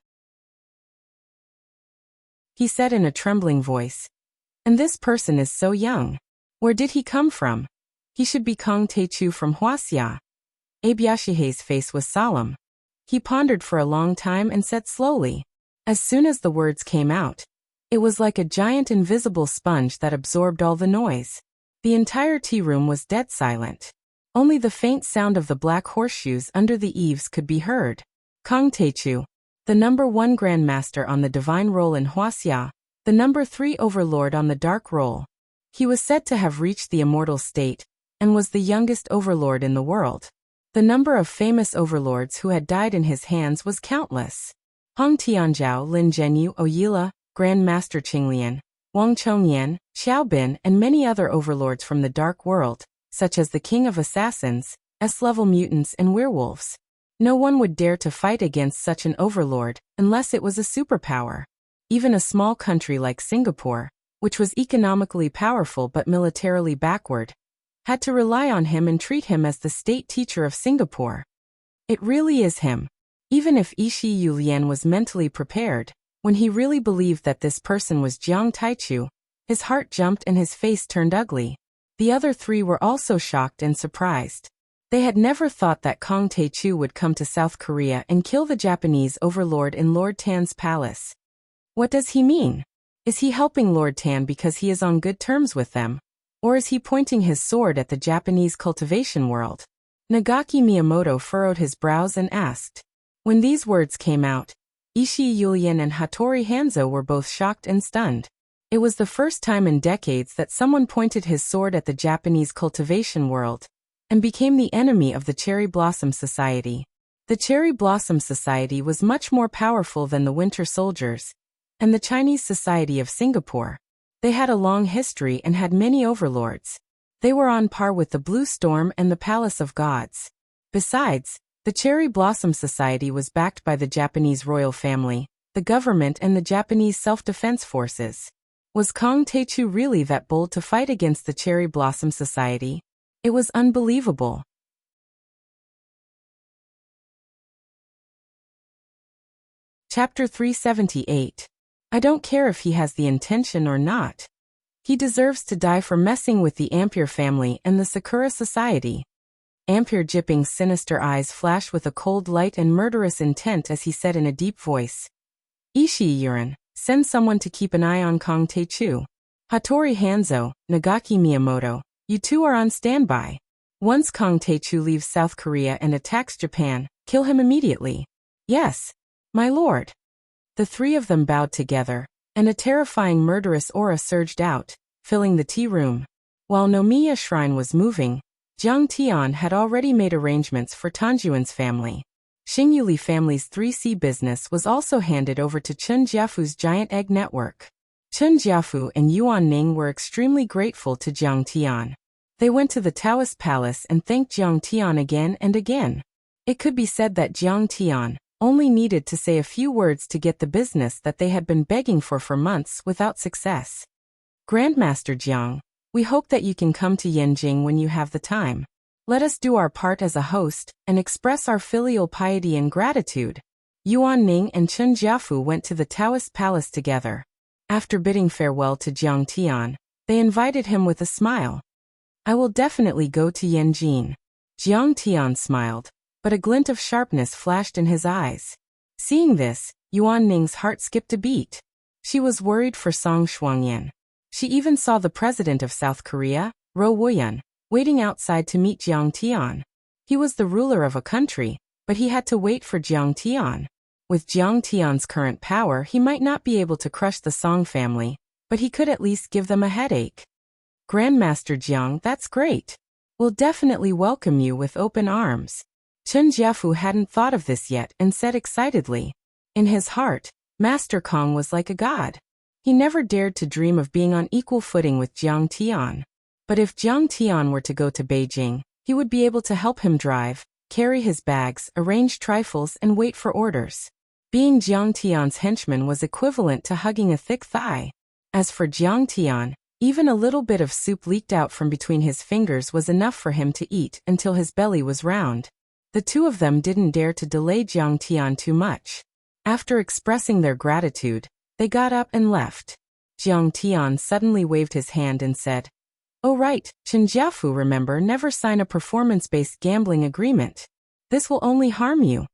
He said in a trembling voice, "And this person is so young. Where did he come from? He should be Kong Taechu from Wuxia. Abe Yashihei's face was solemn. He pondered for a long time and said slowly. As soon as the words came out, it was like a giant invisible sponge that absorbed all the noise. The entire tea room was dead silent. Only the faint sound of the black horseshoes under the eaves could be heard. Kong Taechu, the number 1 Grandmaster on the Divine Roll in Wuxia, the number 3 Overlord on the Dark Roll. He was said to have reached the immortal state, and was the youngest Overlord in the world. The number of famous overlords who had died in his hands was countless. Hong Tianzhao, Lin Zhenyu, Oyila, Grand Master Qinglian, Wang Chongyan, Xiaobin, and many other overlords from the Dark World, such as the King of Assassins, S-level mutants and werewolves. No one would dare to fight against such an overlord, unless it was a superpower. Even a small country like Singapore, which was economically powerful but militarily backward, had to rely on him and treat him as the state teacher of Singapore. It really is him. Even if Ishi Yulian was mentally prepared, when he really believed that this person was Jiang Taichu, his heart jumped and his face turned ugly. The other 3 were also shocked and surprised. They had never thought that Kong Taechu would come to South Korea and kill the Japanese overlord in Lord Tan's palace. What does he mean? Is he helping Lord Tan because he is on good terms with them? Or is he pointing his sword at the Japanese cultivation world? Nagaki Miyamoto furrowed his brows and asked. When these words came out, Ishii Yulian and Hattori Hanzo were both shocked and stunned. It was the first time in decades that someone pointed his sword at the Japanese cultivation world, and became the enemy of the Cherry Blossom Society. The Cherry Blossom Society was much more powerful than the Winter Soldiers, and the Chinese Society of Singapore. They had a long history and had many overlords. They were on par with the Blue Storm and the Palace of Gods. Besides, the Cherry Blossom Society was backed by the Japanese royal family, the government and the Japanese self-defense forces. Was Kong Taechu really that bold to fight against the Cherry Blossom Society? It was unbelievable. Chapter 378. I don't care if he has the intention or not. He deserves to die for messing with the Ampere family and the Sakura Society. Ampere Jipping's sinister eyes flashed with a cold light and murderous intent as he said in a deep voice. Ishii Yurin, send someone to keep an eye on Kong Taechu. Hattori Hanzo, Nagaki Miyamoto, you two are on standby. Once Kong Taechu leaves South Korea and attacks Japan, kill him immediately. Yes, my lord. The 3 of them bowed together, and a terrifying murderous aura surged out, filling the tea room. While Nomiya Shrine was moving, Jiang Tian had already made arrangements for Tanjuan's family. Xingyuli family's 3C business was also handed over to Chun Jiafu's giant egg network. Chun Jiafu and Yuan Ning were extremely grateful to Jiang Tian. They went to the Taoist palace and thanked Jiang Tian again and again. It could be said that Jiang Tian only needed to say a few words to get the business that they had been begging for months without success. Grandmaster Jiang, we hope that you can come to Yanjing when you have the time. Let us do our part as a host and express our filial piety and gratitude. Yuan Ning and Chun Jiafu went to the Taoist palace together. After bidding farewell to Jiang Tian, they invited him with a smile. I will definitely go to Yanjing. Jiang Tian smiled, but a glint of sharpness flashed in his eyes. Seeing this, Yuan Ning's heart skipped a beat. She was worried for Song Shuangyan. She even saw the president of South Korea, Ro Wuyun, waiting outside to meet Jiang Tian. He was the ruler of a country, but he had to wait for Jiang Tian. With Jiang Tian's current power, he might not be able to crush the Song family, but he could at least give them a headache. Grandmaster Jiang, that's great. We'll definitely welcome you with open arms. Chun Jiafu hadn't thought of this yet and said excitedly. In his heart, Master Kong was like a god. He never dared to dream of being on equal footing with Jiang Tian. But if Jiang Tian were to go to Beijing, he would be able to help him drive, carry his bags, arrange trifles, and wait for orders. Being Jiang Tian's henchman was equivalent to hugging a thick thigh. As for Jiang Tian, even a little bit of soup leaked out from between his fingers was enough for him to eat until his belly was round. The 2 of them didn't dare to delay Jiang Tian too much. After expressing their gratitude, they got up and left. Jiang Tian suddenly waved his hand and said, Oh right, Chen Jiafu, remember, never sign a performance-based gambling agreement. This will only harm you.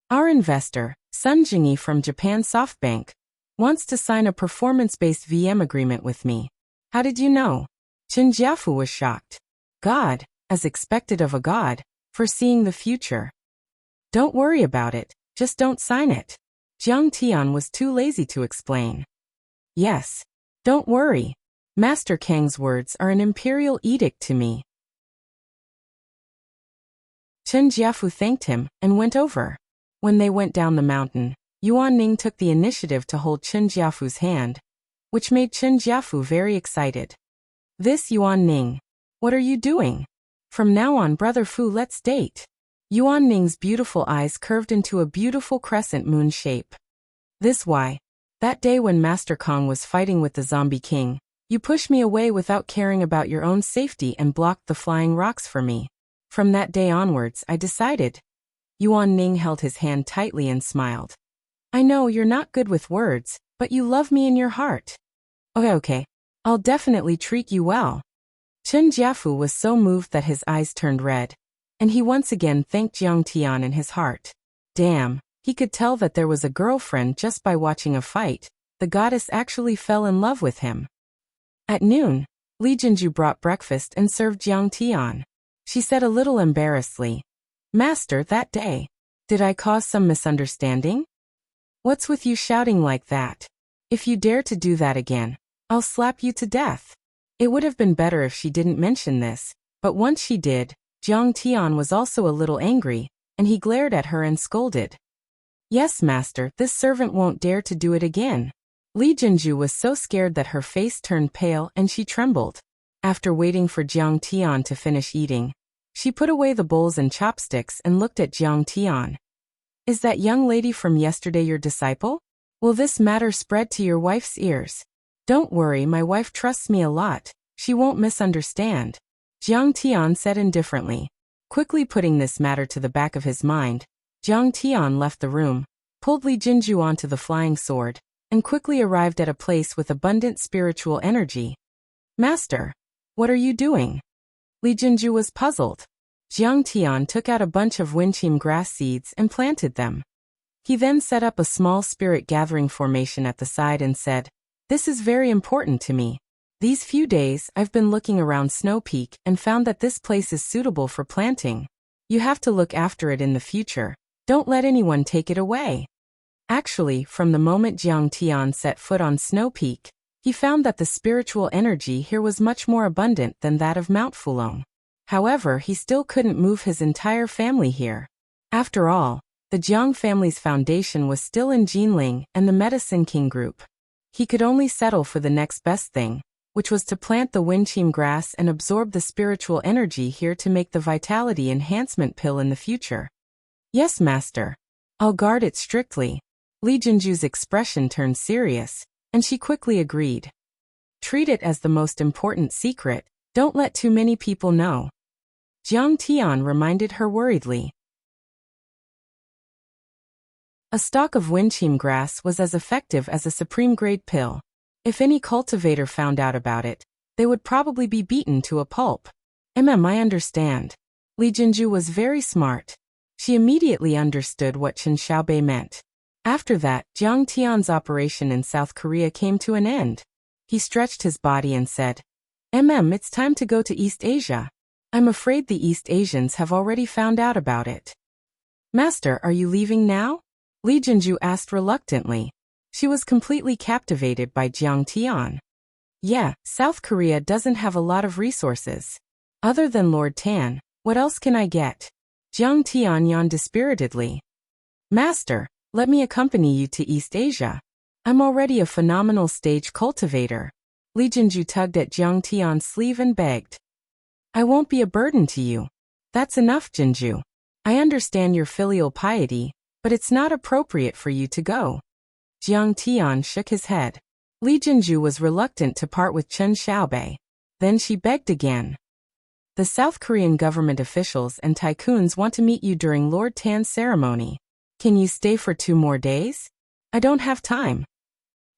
Our investor, Sun Jingyi from Japan SoftBank, wants to sign a performance-based VM agreement with me. How did you know? Chen Jiafu was shocked. God, as expected of a god, foreseeing the future. Don't worry about it, just don't sign it. Jiang Tian was too lazy to explain. Yes. Don't worry. Master Kang's words are an imperial edict to me. Chen Jiafu thanked him and went over. When they went down the mountain, Yuan Ning took the initiative to hold Chen Jiafu's hand, which made Chen Jiafu very excited. This Yuan Ning. What are you doing? From now on, Brother Fu, let's date. Yuan Ning's beautiful eyes curved into a beautiful crescent moon shape. This why? That day when Master Kong was fighting with the Zombie King, you pushed me away without caring about your own safety and blocked the flying rocks for me. From that day onwards, I decided. Yuan Ning held his hand tightly and smiled. I know you're not good with words, but you love me in your heart. Okay. I'll definitely treat you well. Chen Jiafu was so moved that his eyes turned red, and he once again thanked Jiang Tian in his heart. Damn, he could tell that there was a girlfriend just by watching a fight. The goddess actually fell in love with him. At noon, Li Jinju brought breakfast and served Jiang Tian. She said a little embarrassedly, Master, that day, did I cause some misunderstanding? What's with you shouting like that? If you dare to do that again, I'll slap you to death. It would have been better if she didn't mention this, but once she did, Jiang Tian was also a little angry, and he glared at her and scolded. Yes, master, this servant won't dare to do it again. Li Jinju was so scared that her face turned pale and she trembled. After waiting for Jiang Tian to finish eating, she put away the bowls and chopsticks and looked at Jiang Tian. Is that young lady from yesterday your disciple? Will this matter spread to your wife's ears? Don't worry, my wife trusts me a lot. She won't misunderstand. Jiang Tian said indifferently. Quickly putting this matter to the back of his mind, Jiang Tian left the room, pulled Li Jinju onto the flying sword, and quickly arrived at a place with abundant spiritual energy. Master, what are you doing? Li Jinju was puzzled. Jiang Tian took out a bunch of winchim grass seeds and planted them. He then set up a small spirit gathering formation at the side and said, This is very important to me. These few days I've been looking around Snow Peak and found that this place is suitable for planting. You have to look after it in the future. Don't let anyone take it away. Actually, from the moment Jiang Tian set foot on Snow Peak, he found that the spiritual energy here was much more abundant than that of Mount Fulong. However, he still couldn't move his entire family here. After all, the Jiang family's foundation was still in Jinling and the Medicine King group. He could only settle for the next best thing, which was to plant the winchim grass and absorb the spiritual energy here to make the vitality enhancement pill in the future. Yes, master. I'll guard it strictly. Li Jinju's expression turned serious, and she quickly agreed. Treat it as the most important secret. Don't let too many people know. Jiang Tian reminded her worriedly. A stalk of winchim grass was as effective as a supreme-grade pill. If any cultivator found out about it, they would probably be beaten to a pulp. I understand. Li Jinju was very smart. She immediately understood what Chen Xiaobei meant. After that, Jiang Tian's operation in South Korea came to an end. He stretched his body and said, it's time to go to East Asia. I'm afraid the East Asians have already found out about it. Master, are you leaving now? Li Jinju asked reluctantly. She was completely captivated by Jiang Tian. Yeah, South Korea doesn't have a lot of resources. Other than Lord Tan, what else can I get? Jiang Tian yawned dispiritedly. Master, let me accompany you to East Asia. I'm already a phenomenal stage cultivator. Li Jinju tugged at Jiang Tian's sleeve and begged. I won't be a burden to you. That's enough, Jinju. I understand your filial piety, but it's not appropriate for you to go. Jiang Tian shook his head. Li Jinju was reluctant to part with Chen Xiaobei. Then she begged again. The South Korean government officials and tycoons want to meet you during Lord Tan's ceremony. Can you stay for 2 more days? I don't have time.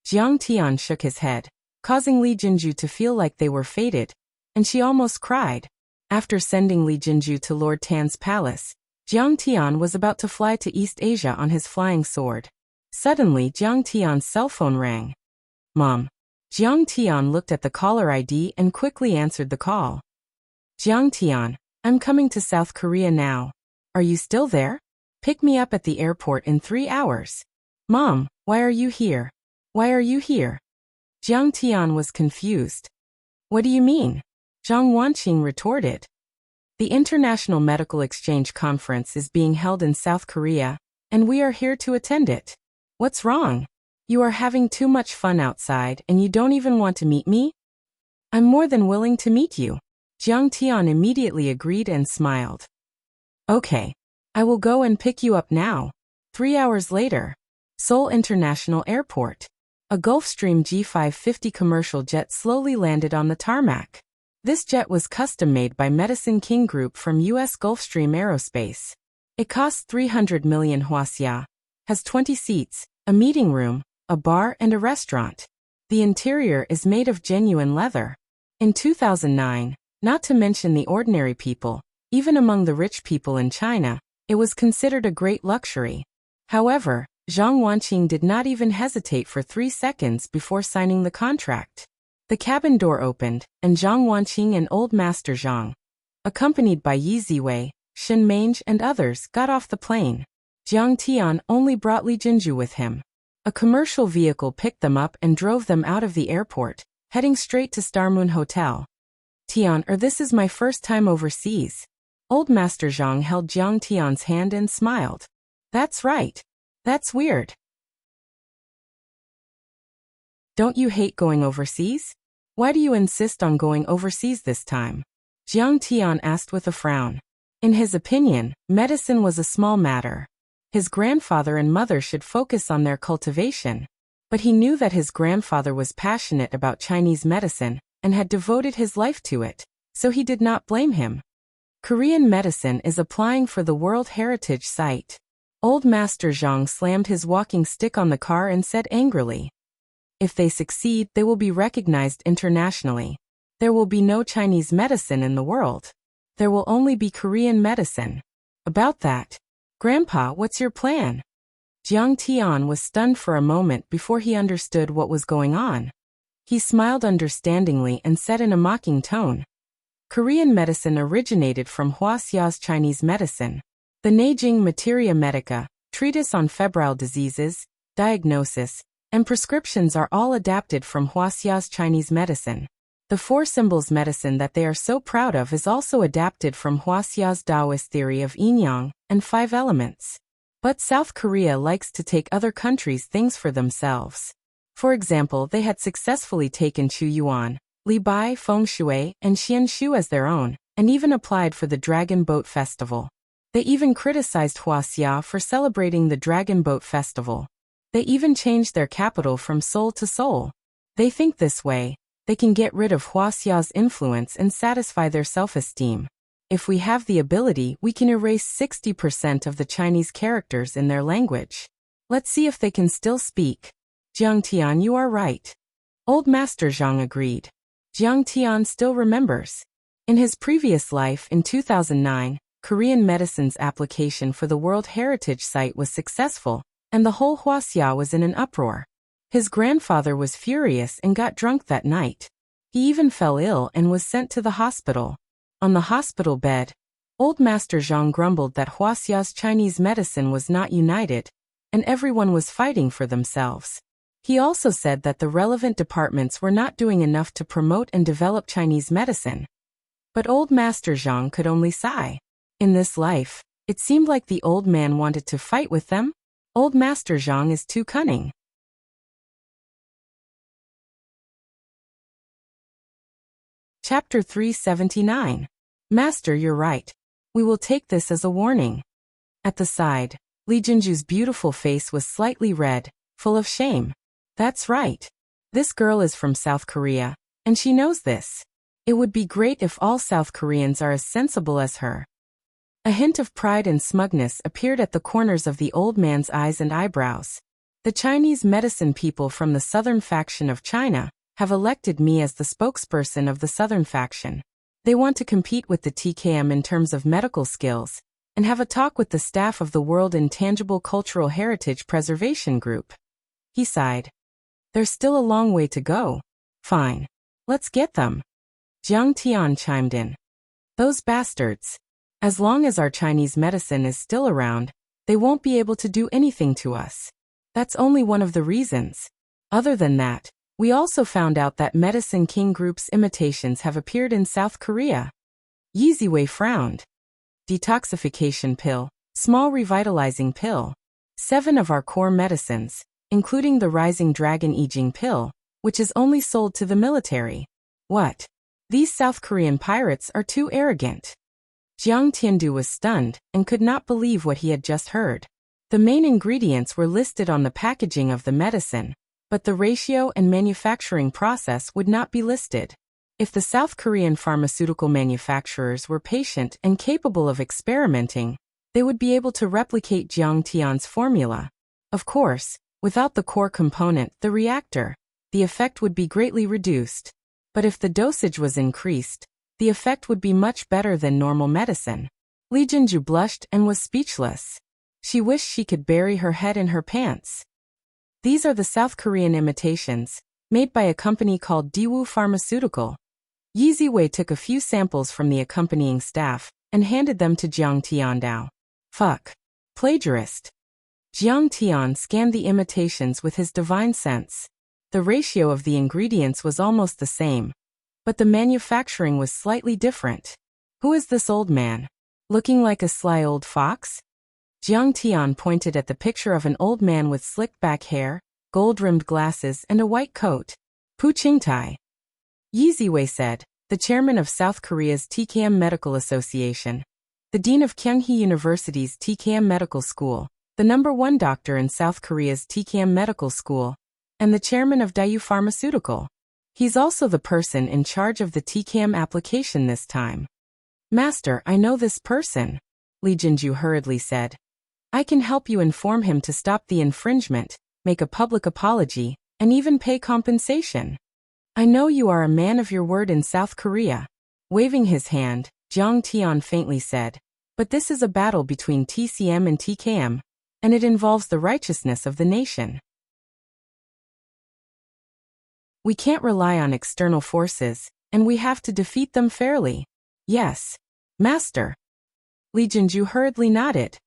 Jiang Tian shook his head. causing Li Jinju to feel like they were fated, and she almost cried. After sending Li Jinju to Lord Tan's palace, Jiang Tian was about to fly to East Asia on his flying sword. Suddenly, Jiang Tian's cell phone rang. Mom. Jiang Tian looked at the caller ID and quickly answered the call. Jiang Tian, I'm coming to South Korea now. Are you still there? Pick me up at the airport in 3 hours. Mom, why are you here? Why are you here? Jiang Tian was confused. What do you mean? Zhang Wanqing retorted. The International Medical Exchange Conference is being held in South Korea, and we are here to attend it. What's wrong? You are having too much fun outside and you don't even want to meet me? I'm more than willing to meet you. Jiang Tian immediately agreed and smiled. Okay. I will go and pick you up now. 3 hours later. Seoul International Airport. A Gulfstream G550 commercial jet slowly landed on the tarmac. This jet was custom-made by Medicine King Group from U.S. Gulfstream Aerospace. It costs 300 million Wuxia, has 20 seats, a meeting room, a bar and a restaurant. The interior is made of genuine leather. In 2009, not to mention the ordinary people, even among the rich people in China, it was considered a great luxury. However, Zhang Wanqing did not even hesitate for 3 seconds before signing the contract. The cabin door opened, and Zhang Wanqing and Old Master Zhang, accompanied by Yi Ziwei, Shen Mange and others, got off the plane. Jiang Tian only brought Li Jinju with him. A commercial vehicle picked them up and drove them out of the airport, heading straight to Starmoon Hotel. Tian, this is my first time overseas. Old Master Zhang held Jiang Tian's hand and smiled. That's right. That's weird. Don't you hate going overseas? Why do you insist on going overseas this time? Jiang Tian asked with a frown. In his opinion, medicine was a small matter. His grandfather and mother should focus on their cultivation. But he knew that his grandfather was passionate about Chinese medicine and had devoted his life to it, so he did not blame him. Korean medicine is applying for the World Heritage Site. Old Master Zhang slammed his walking stick on the car and said angrily. If they succeed, they will be recognized internationally. There will be no Chinese medicine in the world. There will only be Korean medicine. About that. Grandpa, what's your plan? Jiang Tian was stunned for a moment before he understood what was going on. He smiled understandingly and said in a mocking tone. Korean medicine originated from Wuxia's Chinese medicine. The Neijing Materia Medica, treatise on febrile diseases, diagnosis, and prescriptions are all adapted from Wuxia's Chinese medicine. The 4 symbols medicine that they are so proud of is also adapted from Wuxia's Taoist theory of yin-yang and 5 elements. But South Korea likes to take other countries' things for themselves. For example, they had successfully taken Chu Yuan, Li Bai, Feng Shui, and Xian Shu as their own, and even applied for the Dragon Boat Festival. They even criticized Wuxia for celebrating the Dragon Boat Festival. They even changed their capital from Seoul to Seoul. They think this way, they can get rid of Wuxia's influence and satisfy their self-esteem. If we have the ability, we can erase 60% of the Chinese characters in their language. Let's see if they can still speak. Jiang Tian, you are right. Old Master Zhang agreed. Jiang Tian still remembers. In his previous life in 2009, Korean medicine's application for the World Heritage Site was successful, and the whole Wuxia was in an uproar. His grandfather was furious and got drunk that night. He even fell ill and was sent to the hospital. On the hospital bed, Old Master Zhang grumbled that Wuxia's Chinese medicine was not united, and everyone was fighting for themselves. He also said that the relevant departments were not doing enough to promote and develop Chinese medicine. But Old Master Zhang could only sigh. In this life, it seemed like the old man wanted to fight with them. Old Master Zhang is too cunning. Chapter 379. Master, you're right. We will take this as a warning. At the side, Li Jinju's beautiful face was slightly red, full of shame. That's right. This girl is from South Korea, and she knows this. It would be great if all South Koreans are as sensible as her. A hint of pride and smugness appeared at the corners of the old man's eyes and eyebrows. The Chinese medicine people from the southern faction of China have elected me as the spokesperson of the Southern faction. They want to compete with the TKM in terms of medical skills, and have a talk with the staff of the World Intangible Cultural Heritage Preservation Group. He sighed. There's still a long way to go. Fine. Let's get them. Jiang Tian chimed in. Those bastards. As long as our Chinese medicine is still around, they won't be able to do anything to us. That's only one of the reasons. Other than that, we also found out that Medicine King Group's imitations have appeared in South Korea. Yi Ziwei frowned. Detoxification pill, small revitalizing pill. 7 of our core medicines, including the Rising Dragon Yijing pill, which is only sold to the military. What? These South Korean pirates are too arrogant. Jiang Tiandu was stunned and could not believe what he had just heard. The main ingredients were listed on the packaging of the medicine, but the ratio and manufacturing process would not be listed. If the South Korean pharmaceutical manufacturers were patient and capable of experimenting, they would be able to replicate Jiang Tian's formula. Of course, without the core component, the reactor, the effect would be greatly reduced. But if the dosage was increased, the effect would be much better than normal medicine. Li Jinju blushed and was speechless. She wished she could bury her head in her pants. These are the South Korean imitations, made by a company called Daewoo Pharmaceutical. Yi Ziwei took a few samples from the accompanying staff and handed them to Jiang Tiandao. Fuck. Plagiarist. Jiang Tian scanned the imitations with his divine sense. The ratio of the ingredients was almost the same, but the manufacturing was slightly different. Who is this old man? Looking like a sly old fox? Jiang Tian pointed at the picture of an old man with slicked back hair, gold-rimmed glasses and a white coat. Pu Qingtai. Yi Ziwei said, the chairman of South Korea's TKM Medical Association, the dean of Kyunghee University's TKM Medical School, the #1 doctor in South Korea's TKM Medical School, and the chairman of Daewoo Pharmaceutical. He's also the person in charge of the TKM application this time. Master, I know this person, Li Jinju hurriedly said. I can help you inform him to stop the infringement, make a public apology, and even pay compensation. I know you are a man of your word in South Korea. Waving his hand, Jiang Tian faintly said, but this is a battle between TCM and TKM, and it involves the righteousness of the nation. We can't rely on external forces, and we have to defeat them fairly. Yes, Master. Li Jinju hurriedly nodded.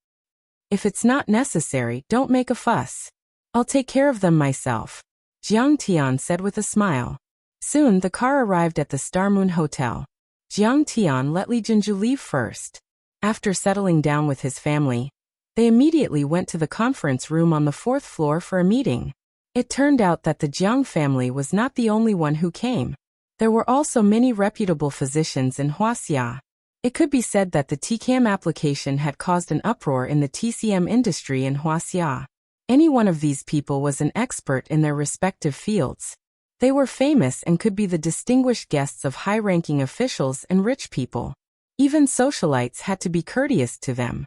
If it's not necessary, don't make a fuss. I'll take care of them myself, Jiang Tian said with a smile. Soon the car arrived at the Star Moon Hotel. Jiang Tian let Li Jinju leave first. After settling down with his family, they immediately went to the conference room on the 4th floor for a meeting. It turned out that the Jiang family was not the only one who came. There were also many reputable physicians in Wuxia. It could be said that the TKM application had caused an uproar in the TCM industry in Wuxia. Any one of these people was an expert in their respective fields. They were famous and could be the distinguished guests of high-ranking officials and rich people. Even socialites had to be courteous to them.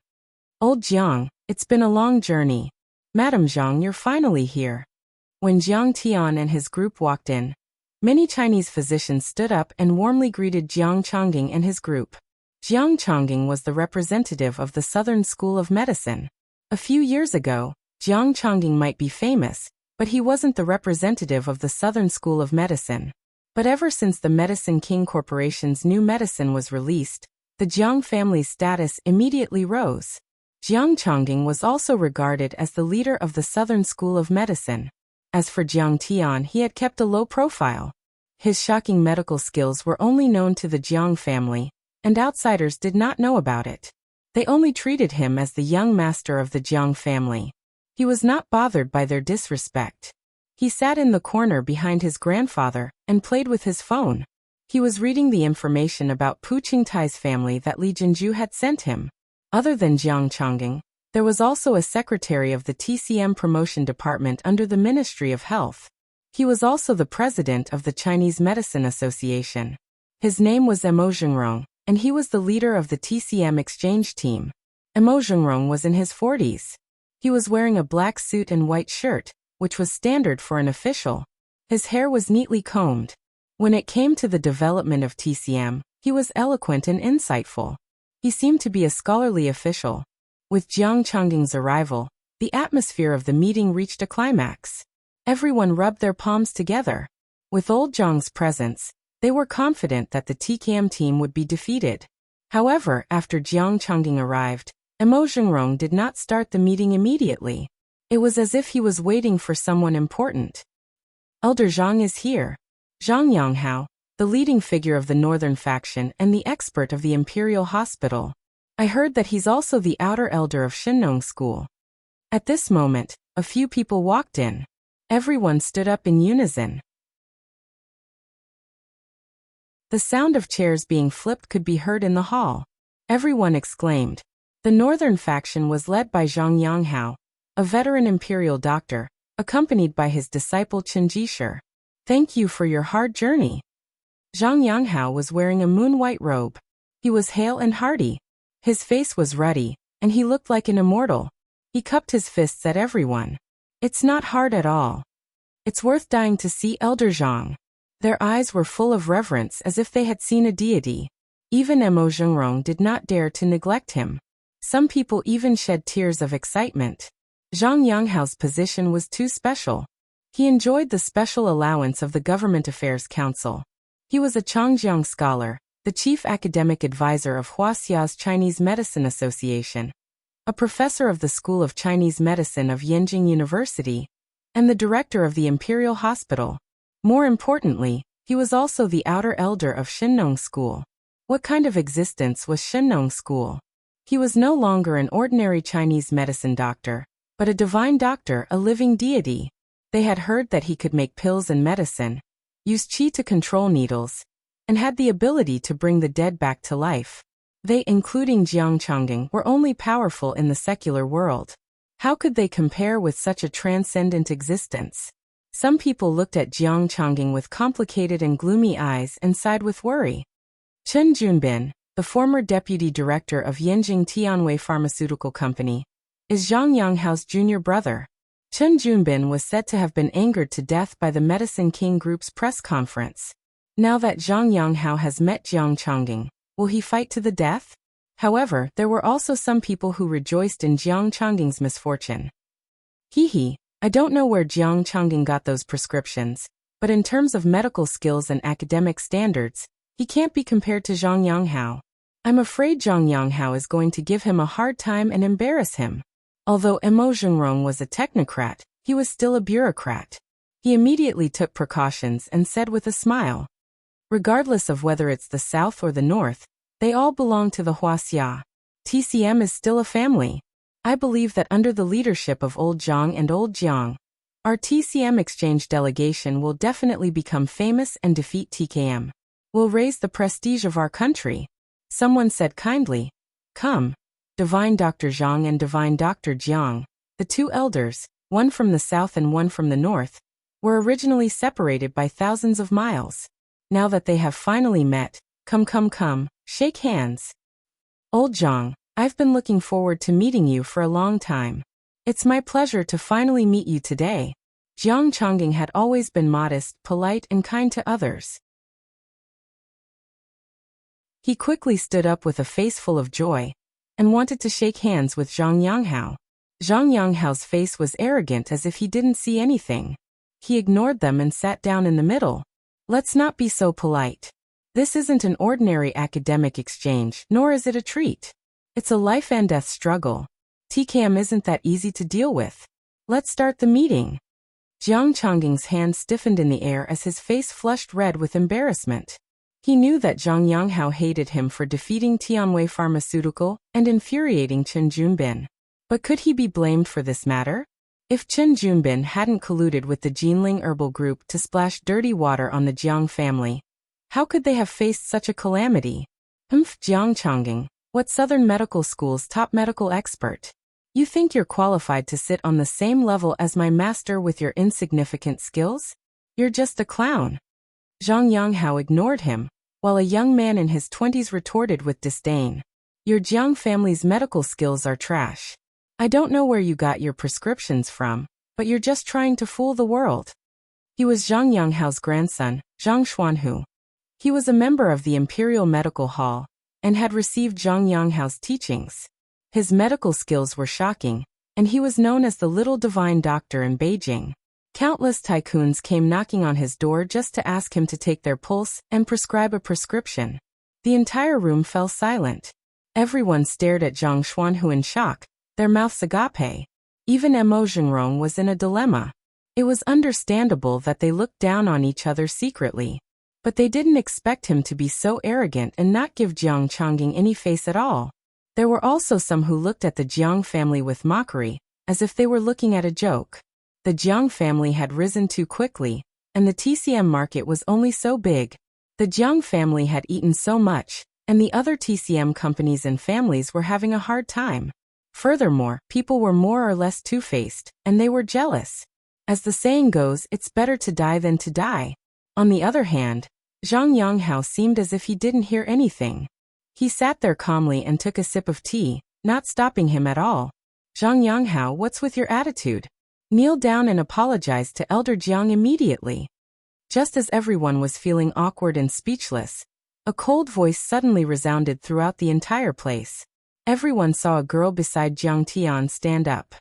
Old Jiang, it's been a long journey. Madam Jiang, you're finally here. When Jiang Tian and his group walked in, many Chinese physicians stood up and warmly greeted Jiang Chongqing and his group. Jiang Chongqing was the representative of the Southern School of Medicine. A few years ago, Jiang Chongqing might be famous, but he wasn't the representative of the Southern School of Medicine. But ever since the Medicine King Corporation's new medicine was released, the Jiang family's status immediately rose. Jiang Chongqing was also regarded as the leader of the Southern School of Medicine. As for Jiang Tian, he had kept a low profile. His shocking medical skills were only known to the Jiang family, and outsiders did not know about it. They only treated him as the young master of the Jiang family. He was not bothered by their disrespect. He sat in the corner behind his grandfather and played with his phone. He was reading the information about Pu Qingtai's family that Li Jinju had sent him. Other than Jiang Chongqing, there was also a secretary of the TCM promotion department under the Ministry of Health. He was also the president of the Chinese Medicine Association. His name was Mo Zhengrong, and he was the leader of the TCM exchange team. Mo Zhengrong was in his 40s. He was wearing a black suit and white shirt, which was standard for an official. His hair was neatly combed. When it came to the development of TCM, he was eloquent and insightful. He seemed to be a scholarly official. With Jiang Changging's arrival, the atmosphere of the meeting reached a climax. Everyone rubbed their palms together. With old Jiang's presence, they were confident that the TKM team would be defeated. However, after Jiang Changging arrived, Emo Zhengrong did not start the meeting immediately. It was as if he was waiting for someone important. Elder Zhang is here. Zhang Yanghao, the leading figure of the northern faction and the expert of the Imperial Hospital. I heard that he's also the outer elder of Shinnong School. At this moment, a few people walked in. Everyone stood up in unison. The sound of chairs being flipped could be heard in the hall. Everyone exclaimed. The northern faction was led by Zhang Yanghao, a veteran imperial doctor, accompanied by his disciple Chen Jisher. Thank you for your hard journey. Zhang Yanghao was wearing a moon-white robe. He was hale and hearty. His face was ruddy, and he looked like an immortal. He cupped his fists at everyone. It's not hard at all. It's worth dying to see Elder Zhang. Their eyes were full of reverence as if they had seen a deity. Even Emo Zhengrong did not dare to neglect him. Some people even shed tears of excitement. Zhang Yanghao's position was too special. He enjoyed the special allowance of the Government Affairs Council. He was a Changjiang scholar, the chief academic advisor of Wuxia's Chinese Medicine Association, a professor of the School of Chinese Medicine of Yenjing University, and the director of the Imperial Hospital. More importantly, he was also the outer elder of Shinnong School. What kind of existence was Shinnong School? He was no longer an ordinary Chinese medicine doctor, but a divine doctor, a living deity. They had heard that he could make pills and medicine, use qi to control needles, and had the ability to bring the dead back to life. They, including Jiang Changging, were only powerful in the secular world. How could they compare with such a transcendent existence? Some people looked at Jiang Changging with complicated and gloomy eyes and sighed with worry. Chen Junbin, the former deputy director of Yenjing Tianwei Pharmaceutical Company, is Zhang Yanghao's junior brother. Chen Junbin was said to have been angered to death by the Medicine King Group's press conference. Now that Zhang Yanghao has met Jiang Changging, will he fight to the death? However, there were also some people who rejoiced in Jiang Changging's misfortune. Hee. I don't know where Jiang Changging got those prescriptions, but in terms of medical skills and academic standards, he can't be compared to Zhang Yanghao. I'm afraid Zhang Yanghao is going to give him a hard time and embarrass him. Although Emo Zhengrong was a technocrat, he was still a bureaucrat. He immediately took precautions and said with a smile, regardless of whether it's the south or the north, they all belong to the Wuxia. TCM is still a family. I believe that under the leadership of Old Zhang and Old Jiang, our TCM exchange delegation will definitely become famous and defeat TKM. We'll raise the prestige of our country. Someone said kindly, come. Divine Dr. Zhang and Divine Dr. Jiang, the two elders, one from the south and one from the north, were originally separated by thousands of miles. Now that they have finally met, come, shake hands. Old Zhang, I've been looking forward to meeting you for a long time. It's my pleasure to finally meet you today. Jiang Changging had always been modest, polite, and kind to others. He quickly stood up with a face full of joy and wanted to shake hands with Zhang Yanghao. Zhang Yanghao's face was arrogant as if he didn't see anything. He ignored them and sat down in the middle. Let's not be so polite. This isn't an ordinary academic exchange, nor is it a treat. It's a life and death struggle. TKM isn't that easy to deal with. Let's start the meeting. Jiang Changging's hand stiffened in the air as his face flushed red with embarrassment. He knew that Zhang Yanghao hated him for defeating Tianwei Pharmaceutical and infuriating Chen Junbin. But could he be blamed for this matter? If Chen Junbin hadn't colluded with the Jinling Herbal Group to splash dirty water on the Jiang family, how could they have faced such a calamity? Jiang Changging, what Southern Medical School's top medical expert? You think you're qualified to sit on the same level as my master with your insignificant skills? You're just a clown. Zhang Yanghao ignored him, while a young man in his 20s retorted with disdain. Your Jiang family's medical skills are trash. I don't know where you got your prescriptions from, but you're just trying to fool the world. He was Zhang Yanghao's grandson, Zhang Xuanhu. He was a member of the Imperial Medical Hall and had received Zhang Yanghao's teachings. His medical skills were shocking, and he was known as the Little Divine Doctor in Beijing. Countless tycoons came knocking on his door just to ask him to take their pulse and prescribe a prescription. The entire room fell silent. Everyone stared at Zhang Xuanhu in shock, their mouths agape. Even Emo Zhengrong was in a dilemma. It was understandable that they looked down on each other secretly. But they didn't expect him to be so arrogant and not give Jiang Chongjing any face at all. There were also some who looked at the Jiang family with mockery, as if they were looking at a joke. The Jiang family had risen too quickly, and the TCM market was only so big. The Jiang family had eaten so much, and the other TCM companies and families were having a hard time. Furthermore, people were more or less two-faced, and they were jealous. As the saying goes, it's better to die than to die. On the other hand, Zhang Yanghao seemed as if he didn't hear anything. He sat there calmly and took a sip of tea, not stopping him at all. Zhang Yanghao, what's with your attitude? Kneel down and apologize to Elder Jiang immediately. Just as everyone was feeling awkward and speechless, a cold voice suddenly resounded throughout the entire place. Everyone saw a girl beside Jiang Tian stand up.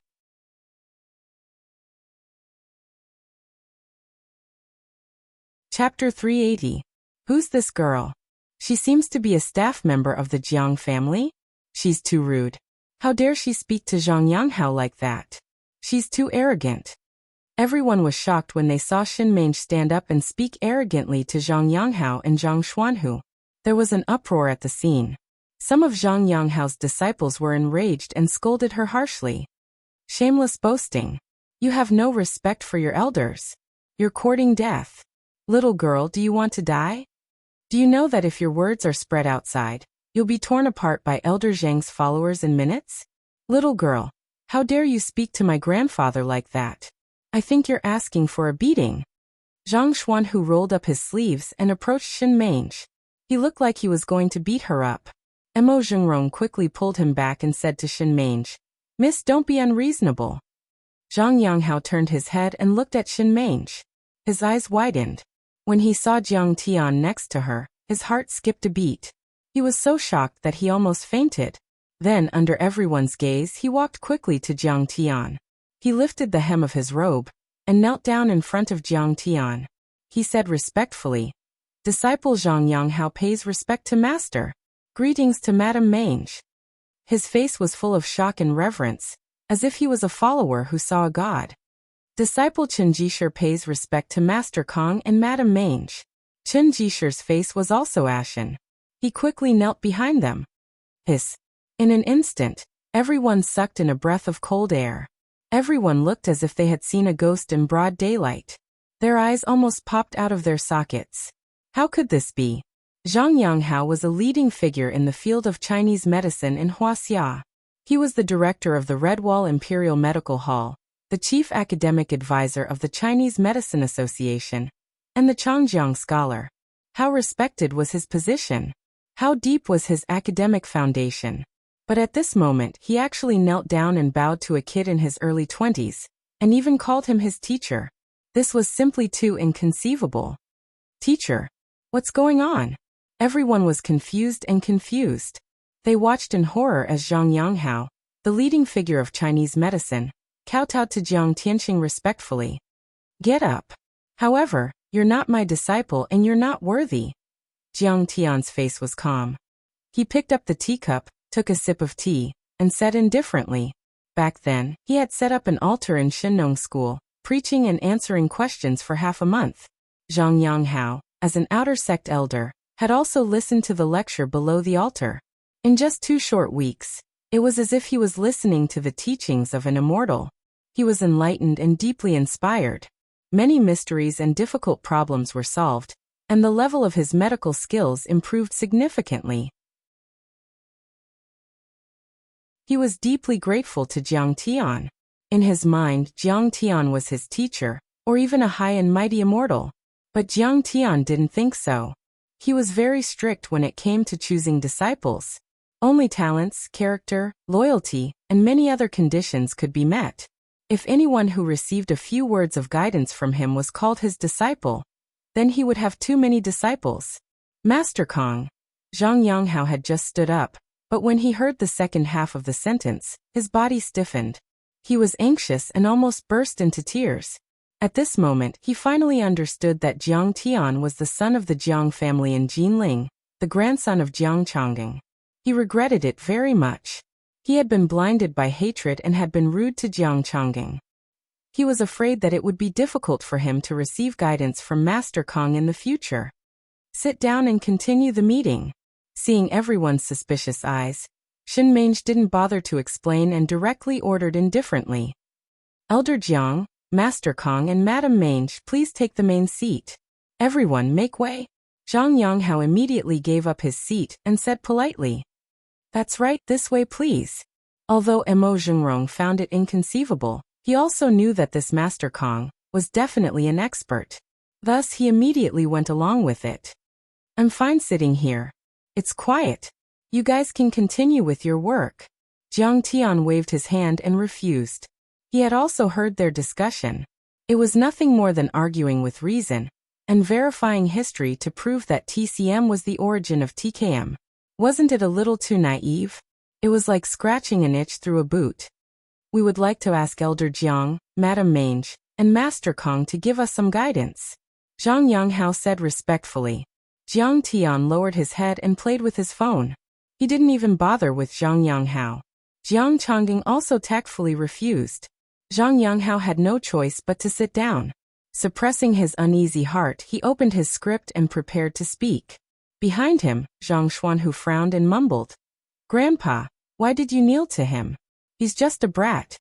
Chapter 380. Who's this girl? She seems to be a staff member of the Jiang family? She's too rude. How dare she speak to Zhang Yanghao like that? She's too arrogant. Everyone was shocked when they saw Xin Mange stand up and speak arrogantly to Zhang Yanghao and Zhang Xuanhu. There was an uproar at the scene. Some of Zhang Yanghao's disciples were enraged and scolded her harshly. Shameless boasting. You have no respect for your elders. You're courting death. Little girl, do you want to die? Do you know that if your words are spread outside, you'll be torn apart by Elder Zhang's followers in minutes? Little girl, how dare you speak to my grandfather like that? I think you're asking for a beating. Zhang Xuanhu rolled up his sleeves and approached Xin Mange. He looked like he was going to beat her up. Emo Zhengrong quickly pulled him back and said to Xin Mange, Miss, don't be unreasonable. Zhang Yanghao turned his head and looked at Xin Mange. His eyes widened. When he saw Jiang Tian next to her, his heart skipped a beat. He was so shocked that he almost fainted. Then, under everyone's gaze, he walked quickly to Jiang Tian. He lifted the hem of his robe and knelt down in front of Jiang Tian. He said respectfully, Disciple Zhang Yanghao pays respect to Master. Greetings to Madame Mange. His face was full of shock and reverence, as if he was a follower who saw a god. Disciple Chen Jisher pays respect to Master Kong and Madame Mange. Chen Jisher's face was also ashen. He quickly knelt behind them. Hiss. In an instant, everyone sucked in a breath of cold air. Everyone looked as if they had seen a ghost in broad daylight. Their eyes almost popped out of their sockets. How could this be? Zhang Yanghao was a leading figure in the field of Chinese medicine in Wuxia. He was the director of the Redwall Imperial Medical Hall, the chief academic advisor of the Chinese Medicine Association, and the Changjiang scholar. How respected was his position? How deep was his academic foundation? But at this moment, he actually knelt down and bowed to a kid in his early 20s, and even called him his teacher. This was simply too inconceivable. Teacher, what's going on? Everyone was confused. They watched in horror as Zhang Yanghao, the leading figure of Chinese medicine, kowtowed to Jiang Tianxing respectfully. Get up. However, you're not my disciple and you're not worthy. Jiang Tian's face was calm. He picked up the teacup, took a sip of tea, and said indifferently. Back then, he had set up an altar in Shinnong School, preaching and answering questions for half a month. Zhang Yanghao, as an outer sect elder, had also listened to the lecture below the altar. In just 2 short weeks, it was as if he was listening to the teachings of an immortal. He was enlightened and deeply inspired. Many mysteries and difficult problems were solved, and the level of his medical skills improved significantly. He was deeply grateful to Jiang Tian. In his mind, Jiang Tian was his teacher, or even a high and mighty immortal. But Jiang Tian didn't think so. He was very strict when it came to choosing disciples. Only talents, character, loyalty, and many other conditions could be met. If anyone who received a few words of guidance from him was called his disciple, then he would have too many disciples. Master Kong. Zhang Yonghao had just stood up, but when he heard the second half of the sentence, his body stiffened. He was anxious and almost burst into tears. At this moment, he finally understood that Jiang Tian was the son of the Jiang family in Jinling, the grandson of Jiang Changgang. He regretted it very much. He had been blinded by hatred and had been rude to Jiang Changgang. He was afraid that it would be difficult for him to receive guidance from Master Kong in the future. Sit down and continue the meeting. Seeing everyone's suspicious eyes, Shen Mange didn't bother to explain and directly ordered indifferently. Elder Jiang, Master Kong and Madam Mange, please take the main seat. Everyone make way. Zhang Yonghao immediately gave up his seat and said politely, "That's right, this way please." Although Mo Zhengrong found it inconceivable, he also knew that this Master Kong was definitely an expert. Thus he immediately went along with it. "I'm fine sitting here. It's quiet. You guys can continue with your work." Jiang Tian waved his hand and refused. He had also heard their discussion. It was nothing more than arguing with reason and verifying history to prove that TCM was the origin of TKM. Wasn't it a little too naive? It was like scratching an itch through a boot. "We would like to ask Elder Jiang, Madam Mange, and Master Kong to give us some guidance," Zhang Yonghao said respectfully. Jiang Tian lowered his head and played with his phone. He didn't even bother with Zhang Yonghao. Jiang Changgang also tactfully refused. Zhang Yonghao had no choice but to sit down. Suppressing his uneasy heart, he opened his script and prepared to speak. Behind him, Zhang Xuanhu frowned and mumbled, "Grandpa, why did you kneel to him? He's just a brat."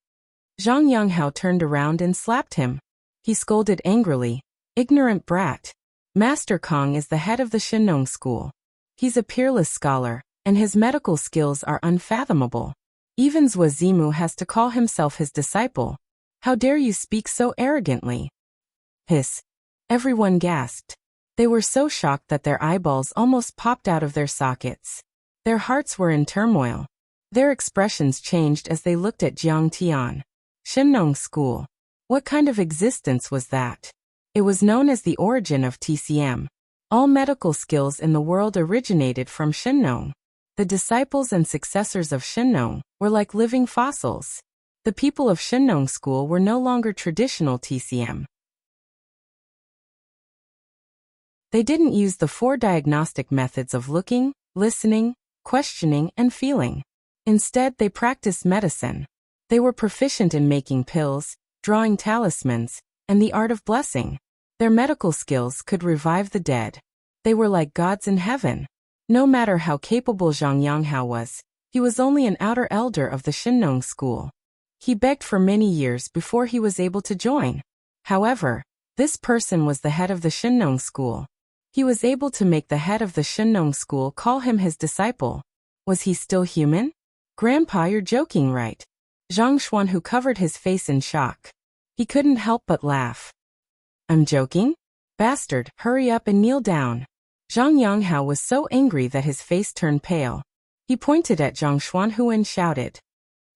Zhang Yonghao turned around and slapped him. He scolded angrily, "Ignorant brat. Master Kong is the head of the Shinong school. He's a peerless scholar, and his medical skills are unfathomable. Even Zhuo Zimu has to call himself his disciple. How dare you speak so arrogantly?" Hiss. Everyone gasped. They were so shocked that their eyeballs almost popped out of their sockets. Their hearts were in turmoil. Their expressions changed as they looked at Jiang Tian. Shinong School. What kind of existence was that? It was known as the origin of TCM. All medical skills in the world originated from Shinong. The disciples and successors of Shinong were like living fossils. The people of Shinong School were no longer traditional TCM. They didn't use the 4 diagnostic methods of looking, listening, questioning, and feeling. Instead, they practiced medicine. They were proficient in making pills, drawing talismans, and the art of blessing. Their medical skills could revive the dead. They were like gods in heaven. No matter how capable Zhang Yonghao was, he was only an outer elder of the Shinong school. He begged for many years before he was able to join. However, this person was the head of the Shinong school. He was able to make the head of the Shinong school call him his disciple. Was he still human? "Grandpa, you're joking, right?" Zhang Xuanhu covered his face in shock. He couldn't help but laugh. "I'm joking? Bastard, hurry up and kneel down." Zhang Yonghao was so angry that his face turned pale. He pointed at Zhang Xuanhu and shouted,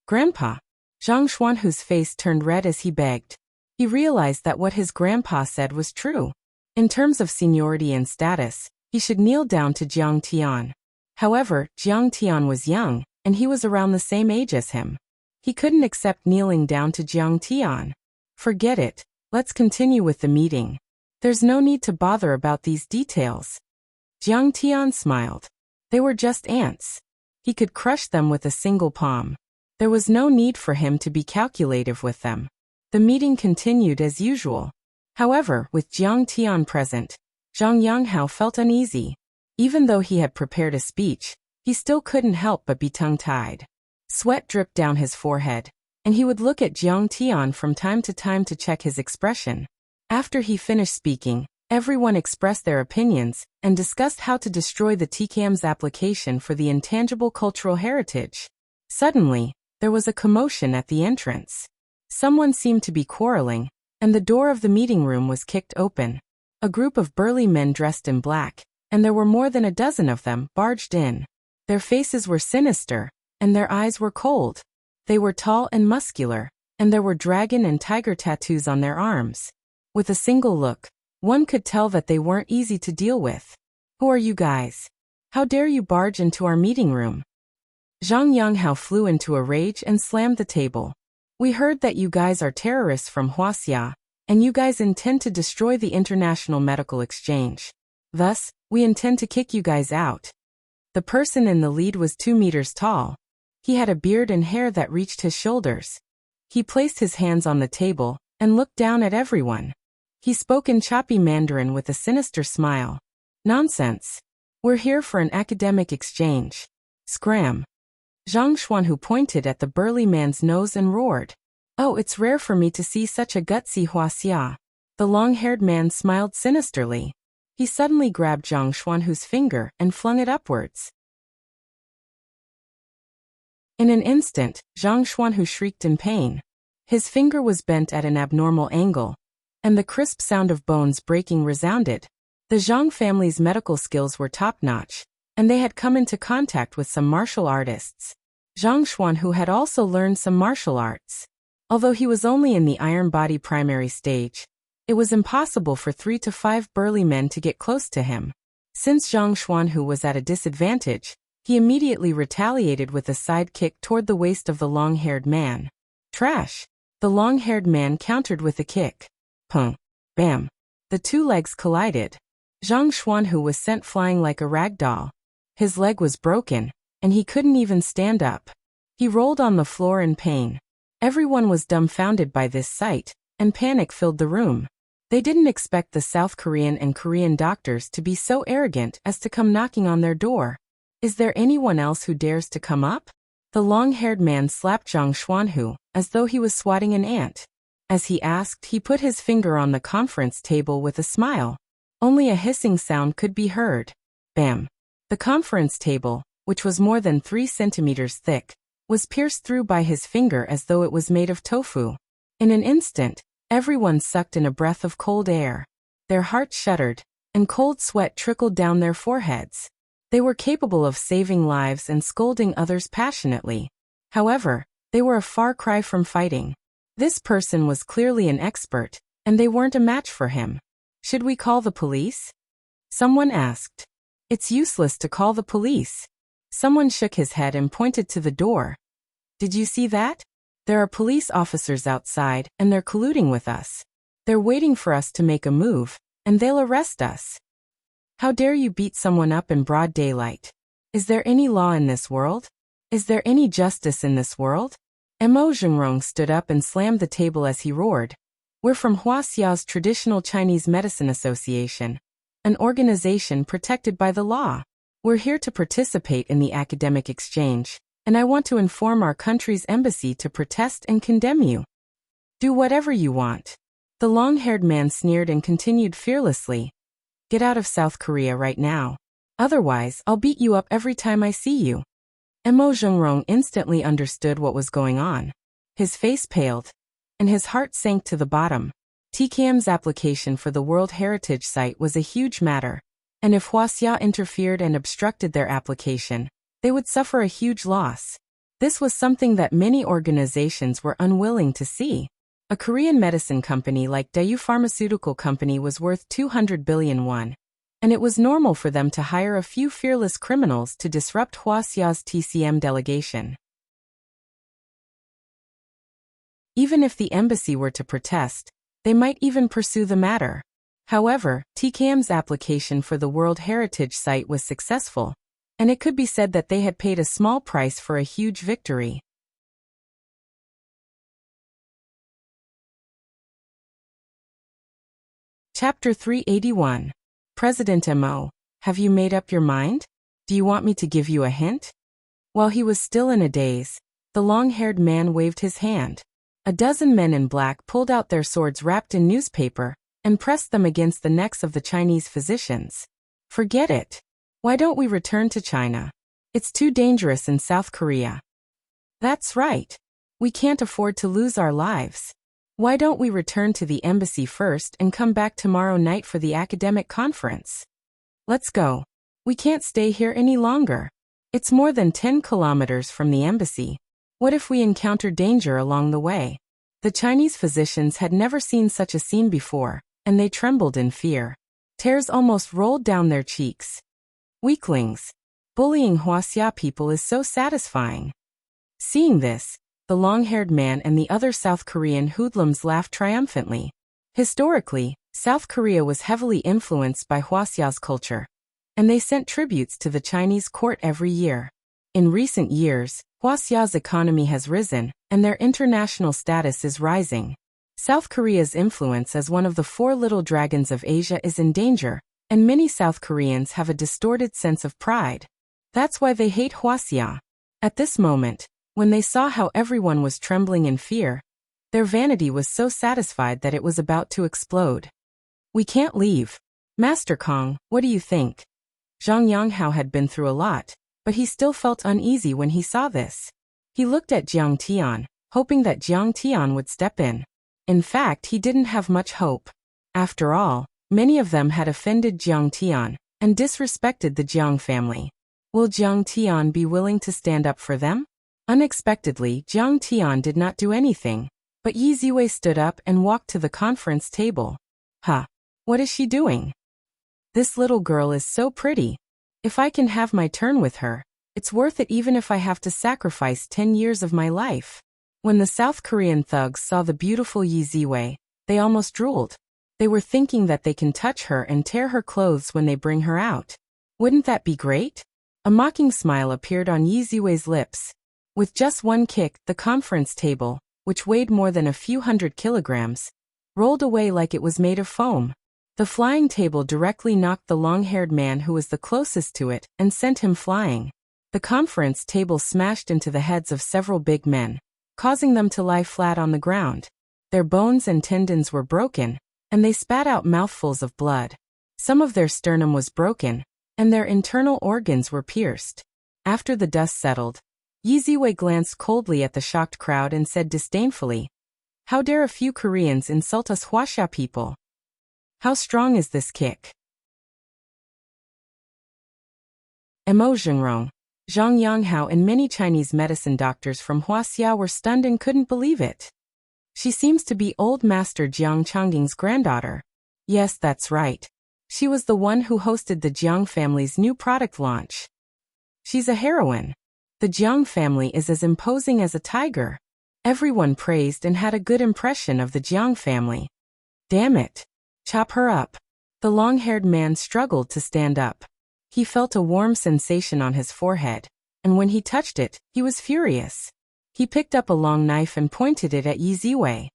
"Grandpa." Zhang Xuanhu's face turned red as he begged. He realized that what his grandpa said was true. In terms of seniority and status, he should kneel down to Jiang Tian. However, Jiang Tian was young, and he was around the same age as him. He couldn't accept kneeling down to Jiang Tian. "Forget it, let's continue with the meeting. There's no need to bother about these details." Jiang Tian smiled. They were just ants. He could crush them with a single palm. There was no need for him to be calculative with them. The meeting continued as usual. However, with Jiang Tian present, Zhang Yonghao felt uneasy. Even though he had prepared a speech, he still couldn't help but be tongue-tied. Sweat dripped down his forehead, and he would look at Jiang Tian from time to check his expression. After he finished speaking, everyone expressed their opinions and discussed how to destroy the TKM's application for the intangible cultural heritage. Suddenly, there was a commotion at the entrance. Someone seemed to be quarreling, and the door of the meeting room was kicked open. A group of burly men dressed in black, and there were more than a dozen of them, barged in. Their faces were sinister, and their eyes were cold. They were tall and muscular, and there were dragon and tiger tattoos on their arms. With a single look, one could tell that they weren't easy to deal with. Who are you guys? How dare you barge into our meeting room? Zhang Yonghao flew into a rage and slammed the table. We heard that you guys are terrorists from Wuxia, and you guys intend to destroy the international medical exchange. Thus, we intend to kick you guys out. The person in the lead was 2 meters tall. He had a beard and hair that reached his shoulders. He placed his hands on the table and looked down at everyone. He spoke in choppy Mandarin with a sinister smile. Nonsense. We're here for an academic exchange. Scram. Zhang Xuanhu pointed at the burly man's nose and roared. Oh, it's rare for me to see such a gutsy Wuxia. The long-haired man smiled sinisterly. He suddenly grabbed Zhang Xuanhu's finger and flung it upwards. In an instant, Zhang Xuanhu shrieked in pain. His finger was bent at an abnormal angle, and the crisp sound of bones breaking resounded. The Zhang family's medical skills were top-notch, and they had come into contact with some martial artists. Zhang Xuanhu had also learned some martial arts. Although he was only in the iron body primary stage, it was impossible for 3 to 5 burly men to get close to him. Since Zhang Xuanhu was at a disadvantage, he immediately retaliated with a side kick toward the waist of the long-haired man. Trash! The long-haired man countered with a kick. Pum! Bam! The 2 legs collided. Zhang Xuanhu was sent flying like a rag doll. His leg was broken, and he couldn't even stand up. He rolled on the floor in pain. Everyone was dumbfounded by this sight, and panic filled the room. They didn't expect the South Korean and Korean doctors to be so arrogant as to come knocking on their door. Is there anyone else who dares to come up? The long-haired man slapped Zhang Xuanhu, as though he was swatting an ant. As he asked, he put his finger on the conference table with a smile. Only a hissing sound could be heard. Bam! The conference table, which was more than 3 centimeters thick, was pierced through by his finger as though it was made of tofu. In an instant, everyone sucked in a breath of cold air. Their hearts shuddered, and cold sweat trickled down their foreheads. They were capable of saving lives and scolding others passionately. However, they were a far cry from fighting. This person was clearly an expert, and they weren't a match for him. Should we call the police? Someone asked. It's useless to call the police. Someone shook his head and pointed to the door. Did you see that? There are police officers outside, and they're colluding with us. They're waiting for us to make a move, and they'll arrest us. How dare you beat someone up in broad daylight? Is there any law in this world? Is there any justice in this world? Mo Zhengrong stood up and slammed the table as he roared. We're from Huaxia's Traditional Chinese Medicine Association, an organization protected by the law. We're here to participate in the academic exchange, and I want to inform our country's embassy to protest and condemn you. Do whatever you want. The long-haired man sneered and continued fearlessly. Get out of South Korea right now. Otherwise, I'll beat you up every time I see you. Mo Zhengrong instantly understood what was going on. His face paled, and his heart sank to the bottom. TKM's application for the World Heritage Site was a huge matter, and if Wuxia interfered and obstructed their application, they would suffer a huge loss. This was something that many organizations were unwilling to see. A Korean medicine company like Daewoo Pharmaceutical Company was worth 200 billion won, and it was normal for them to hire a few fearless criminals to disrupt Huaxia's TCM delegation. Even if the embassy were to protest, they might even pursue the matter. However, TKM's application for the World Heritage Site was successful, and it could be said that they had paid a small price for a huge victory. Chapter 381. President Mo, have you made up your mind? Do you want me to give you a hint? While he was still in a daze, the long-haired man waved his hand. A dozen men in black pulled out their swords wrapped in newspaper and pressed them against the necks of the Chinese physicians. Forget it. Why don't we return to China? It's too dangerous in South Korea. That's right. We can't afford to lose our lives. Why don't we return to the embassy first and come back tomorrow night for the academic conference? Let's go. We can't stay here any longer. It's more than 10 kilometers from the embassy. What if we encounter danger along the way? The Chinese physicians had never seen such a scene before, and they trembled in fear. Tears almost rolled down their cheeks. Weaklings. Bullying Wuxia people is so satisfying. Seeing this, the long-haired man and the other South Korean hoodlums laughed triumphantly. Historically, South Korea was heavily influenced by Wuxia's culture, and they sent tributes to the Chinese court every year. In recent years, Wuxia's economy has risen, and their international status is rising. South Korea's influence as one of the four little dragons of Asia is in danger, and many South Koreans have a distorted sense of pride. That's why they hate Wuxia. At this moment, when they saw how everyone was trembling in fear, their vanity was so satisfied that it was about to explode. We can't leave. Master Kong, what do you think? Zhang Yanghao had been through a lot, but he still felt uneasy when he saw this. He looked at Jiang Tian, hoping that Jiang Tian would step in. In fact, he didn't have much hope. After all, many of them had offended Jiang Tian and disrespected the Jiang family. Will Jiang Tian be willing to stand up for them? Unexpectedly, Jiang Tian did not do anything, but Yi Ziwei stood up and walked to the conference table. Huh. What is she doing? This little girl is so pretty. If I can have my turn with her, it's worth it even if I have to sacrifice 10 years of my life. When the South Korean thugs saw the beautiful Yi Ziwei, they almost drooled. They were thinking that they can touch her and tear her clothes when they bring her out. Wouldn't that be great? A mocking smile appeared on Yi Ziwei's lips. With just one kick, the conference table, which weighed more than a few hundred kilograms, rolled away like it was made of foam. The flying table directly knocked the long-haired man who was the closest to it and sent him flying. The conference table smashed into the heads of several big men, causing them to lie flat on the ground. Their bones and tendons were broken, and they spat out mouthfuls of blood. Some of their sternum was broken, and their internal organs were pierced. After the dust settled, Yi Ziwei glanced coldly at the shocked crowd and said disdainfully, "How dare a few Koreans insult us Wuxia people? How strong is this kick?" Emo Zhengrong, Zhang Yanghao and many Chinese medicine doctors from Wuxia were stunned and couldn't believe it. She seems to be old Master Jiang Changging's granddaughter. Yes, that's right. She was the one who hosted the Jiang family's new product launch. She's a heroine. The Jiang family is as imposing as a tiger. Everyone praised and had a good impression of the Jiang family. Damn it. Chop her up. The long-haired man struggled to stand up. He felt a warm sensation on his forehead, and when he touched it, he was furious. He picked up a long knife and pointed it at Yi Ziwei.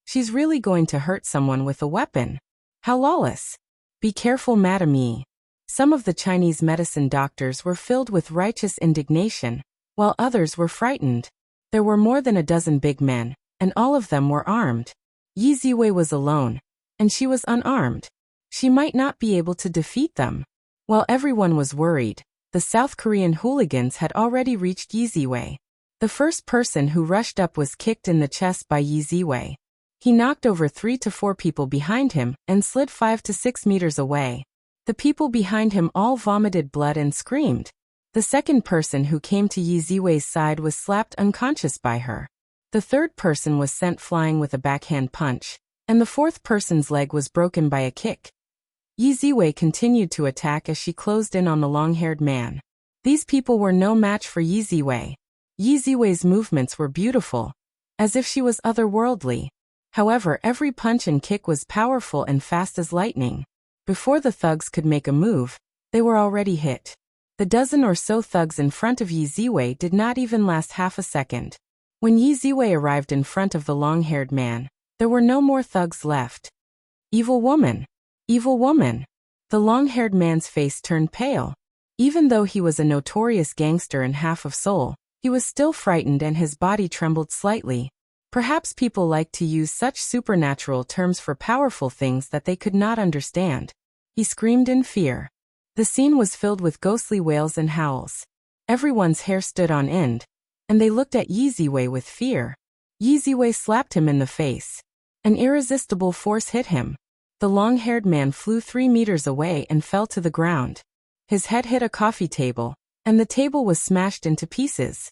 She's really going to hurt someone with a weapon. How lawless. Be careful, Madame Yi. Some of the Chinese medicine doctors were filled with righteous indignation, while others were frightened. There were more than a dozen big men, and all of them were armed. Yi Ziwei was alone, and she was unarmed. She might not be able to defeat them. While everyone was worried, the South Korean hooligans had already reached Yi Ziwei. The first person who rushed up was kicked in the chest by Yi Ziwei. He knocked over 3 to 4 people behind him and slid 5 to 6 meters away. The people behind him all vomited blood and screamed. The second person who came to Yi Ziwei's side was slapped unconscious by her. The third person was sent flying with a backhand punch, and the fourth person's leg was broken by a kick. Yi Ziwei continued to attack as she closed in on the long-haired man. These people were no match for Yi Ziwei. Yi Ziwei's movements were beautiful, as if she was otherworldly. However, every punch and kick was powerful and fast as lightning. Before the thugs could make a move, they were already hit. The dozen or so thugs in front of Yi Ziwei did not even last half a second. When Yi Ziwei arrived in front of the long-haired man, there were no more thugs left. Evil woman! Evil woman! The long-haired man's face turned pale. Even though he was a notorious gangster and half of soul, he was still frightened and his body trembled slightly. Perhaps people like to use such supernatural terms for powerful things that they could not understand. He screamed in fear. The scene was filled with ghostly wails and howls. Everyone's hair stood on end, and they looked at Yi Ziwei with fear. Yi Ziwei slapped him in the face. An irresistible force hit him. The long-haired man flew 3 meters away and fell to the ground. His head hit a coffee table, and the table was smashed into pieces.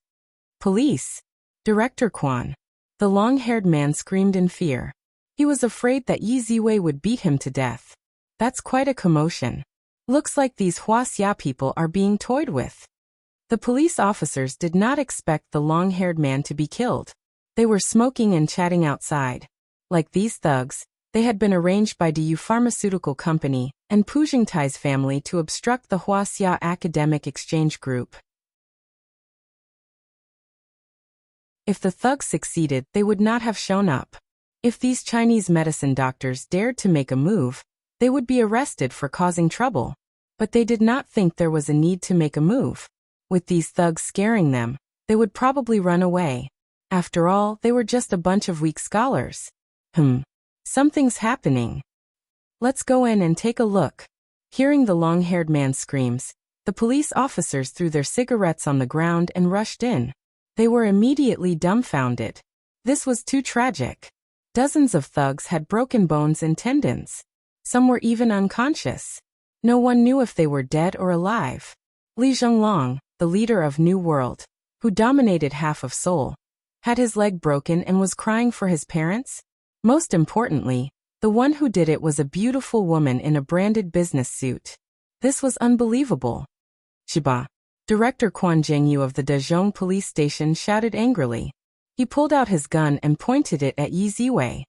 Police. Director Quan. The long-haired man screamed in fear. He was afraid that Yi Ziwei would beat him to death. That's quite a commotion. Looks like these Wuxia people are being toyed with. The police officers did not expect the long-haired man to be killed. They were smoking and chatting outside. Like these thugs, they had been arranged by DU Pharmaceutical Company and Pu Jingtai's family to obstruct the Wuxia Academic Exchange Group. If the thugs succeeded, they would not have shown up. If these Chinese medicine doctors dared to make a move, they would be arrested for causing trouble. But they did not think there was a need to make a move. With these thugs scaring them, they would probably run away. After all, they were just a bunch of weak scholars. Something's happening. Let's go in and take a look. Hearing the long-haired man's screams, the police officers threw their cigarettes on the ground and rushed in. They were immediately dumbfounded. This was too tragic. Dozens of thugs had broken bones and tendons. Some were even unconscious. No one knew if they were dead or alive. Li Zhonglong, the leader of New World, who dominated half of Seoul, had his leg broken and was crying for his parents. Most importantly, the one who did it was a beautiful woman in a branded business suit. This was unbelievable. Shiba. Director Quan Zhengyu of the Dezhong police station shouted angrily. He pulled out his gun and pointed it at Yi Ziwei.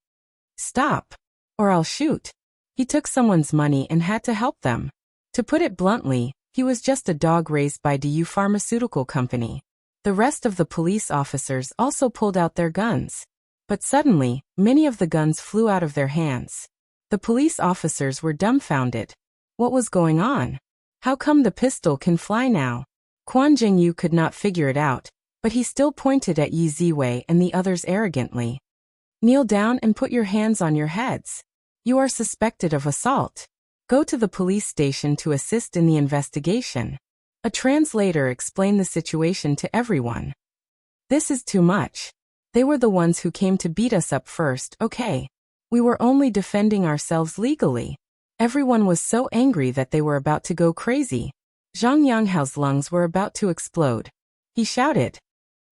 Stop, or I'll shoot. He took someone's money and had to help them. To put it bluntly, he was just a dog raised by DU Pharmaceutical Company. The rest of the police officers also pulled out their guns. But suddenly, many of the guns flew out of their hands. The police officers were dumbfounded. What was going on? How come the pistol can fly now? Quan Zhengyu could not figure it out, but he still pointed at Yi Ziwei and the others arrogantly. Kneel down and put your hands on your heads. You are suspected of assault. Go to the police station to assist in the investigation. A translator explained the situation to everyone. This is too much. They were the ones who came to beat us up first, okay? We were only defending ourselves legally. Everyone was so angry that they were about to go crazy. Zhang Yanghao's lungs were about to explode. He shouted.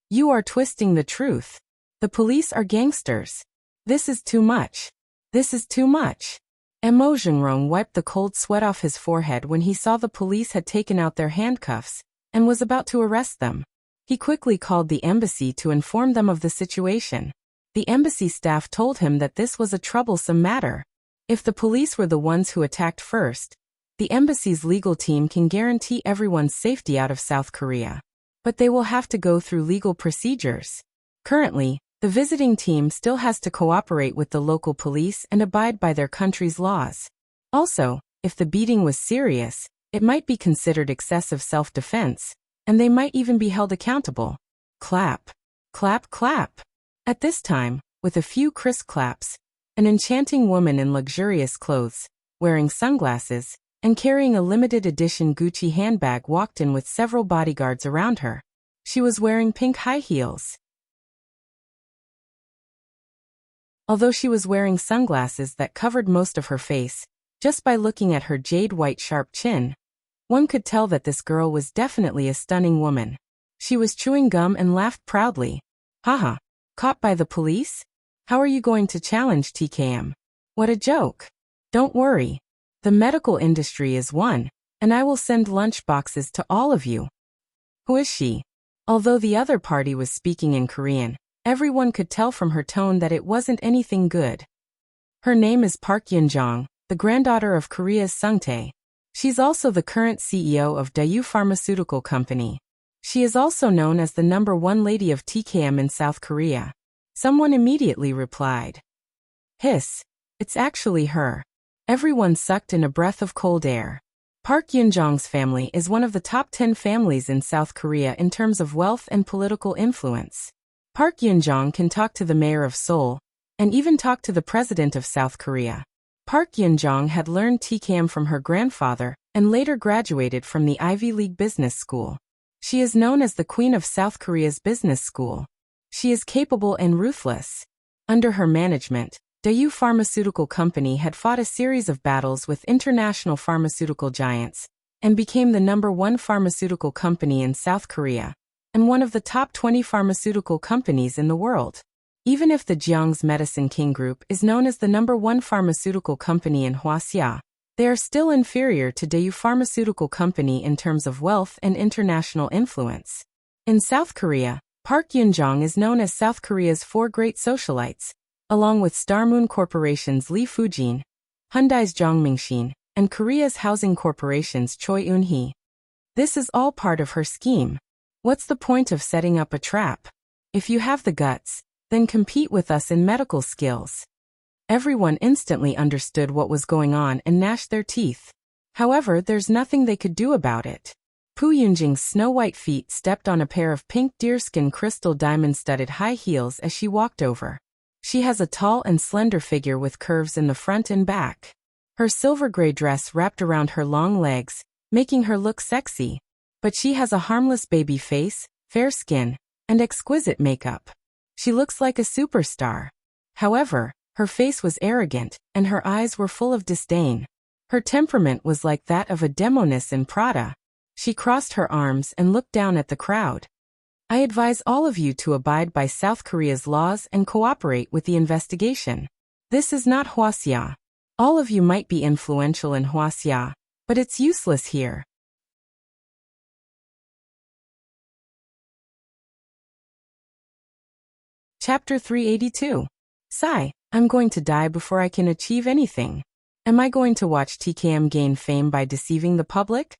You are twisting the truth. The police are gangsters. This is too much. This is too much. Mo Zhengrong wiped the cold sweat off his forehead when he saw the police had taken out their handcuffs and was about to arrest them. He quickly called the embassy to inform them of the situation. The embassy staff told him that this was a troublesome matter. If the police were the ones who attacked first, the embassy's legal team can guarantee everyone's safety out of South Korea. But they will have to go through legal procedures. Currently, the visiting team still has to cooperate with the local police and abide by their country's laws. Also, if the beating was serious, it might be considered excessive self-defense, and they might even be held accountable. Clap. Clap, clap. At this time, with a few crisp claps, an enchanting woman in luxurious clothes, wearing sunglasses, and carrying a limited edition Gucci handbag walked in with several bodyguards around her. She was wearing pink high heels. Although she was wearing sunglasses that covered most of her face, just by looking at her jade-white sharp chin, one could tell that this girl was definitely a stunning woman. She was chewing gum and laughed proudly. Haha, caught by the police? How are you going to challenge TKM? What a joke. Don't worry. The medical industry is one, and I will send lunch boxes to all of you. Who is she? Although the other party was speaking in Korean, everyone could tell from her tone that it wasn't anything good. Her name is Park Yunjong, the granddaughter of Korea's Sungtae. She's also the current CEO of Daewoo Pharmaceutical Company. She is also known as the #1 lady of TKM in South Korea. Someone immediately replied. Hiss. It's actually her. Everyone sucked in a breath of cold air. Park Yunjong's family is one of the top 10 families in South Korea in terms of wealth and political influence. Park Yunjong can talk to the mayor of Seoul, and even talk to the president of South Korea. Park Yunjong had learned TKM from her grandfather, and later graduated from the Ivy League Business School. She is known as the Queen of South Korea's business school. She is capable and ruthless. Under her management, Daewoo Pharmaceutical Company had fought a series of battles with international pharmaceutical giants, and became the #1 pharmaceutical company in South Korea, and one of the top 20 pharmaceutical companies in the world. Even if the Jiang's Medicine King Group is known as the #1 pharmaceutical company in Wuxia, they are still inferior to Daewoo Pharmaceutical Company in terms of wealth and international influence. In South Korea, Park Yun-jong is known as South Korea's 4 great socialites, along with Star Moon Corporation's Lee Fujin, Hyundai's Jong Mingshin, and Korea's Housing Corporation's Choi Eun-hee. This is all part of her scheme. What's the point of setting up a trap? If you have the guts, then compete with us in medical skills. Everyone instantly understood what was going on and gnashed their teeth. However, there's nothing they could do about it. Pu Yunjing's snow-white feet stepped on a pair of pink deerskin crystal diamond-studded high heels as she walked over. She has a tall and slender figure with curves in the front and back. Her silver-gray dress wrapped around her long legs, making her look sexy. But she has a harmless baby face, fair skin, and exquisite makeup. She looks like a superstar. However, her face was arrogant, and her eyes were full of disdain. Her temperament was like that of a demoness in Prada. She crossed her arms and looked down at the crowd. I advise all of you to abide by South Korea's laws and cooperate with the investigation. This is not Wuxia. All of you might be influential in Wuxia, but it's useless here. Chapter 382. Sigh, I'm going to die before I can achieve anything. Am I going to watch TKM gain fame by deceiving the public?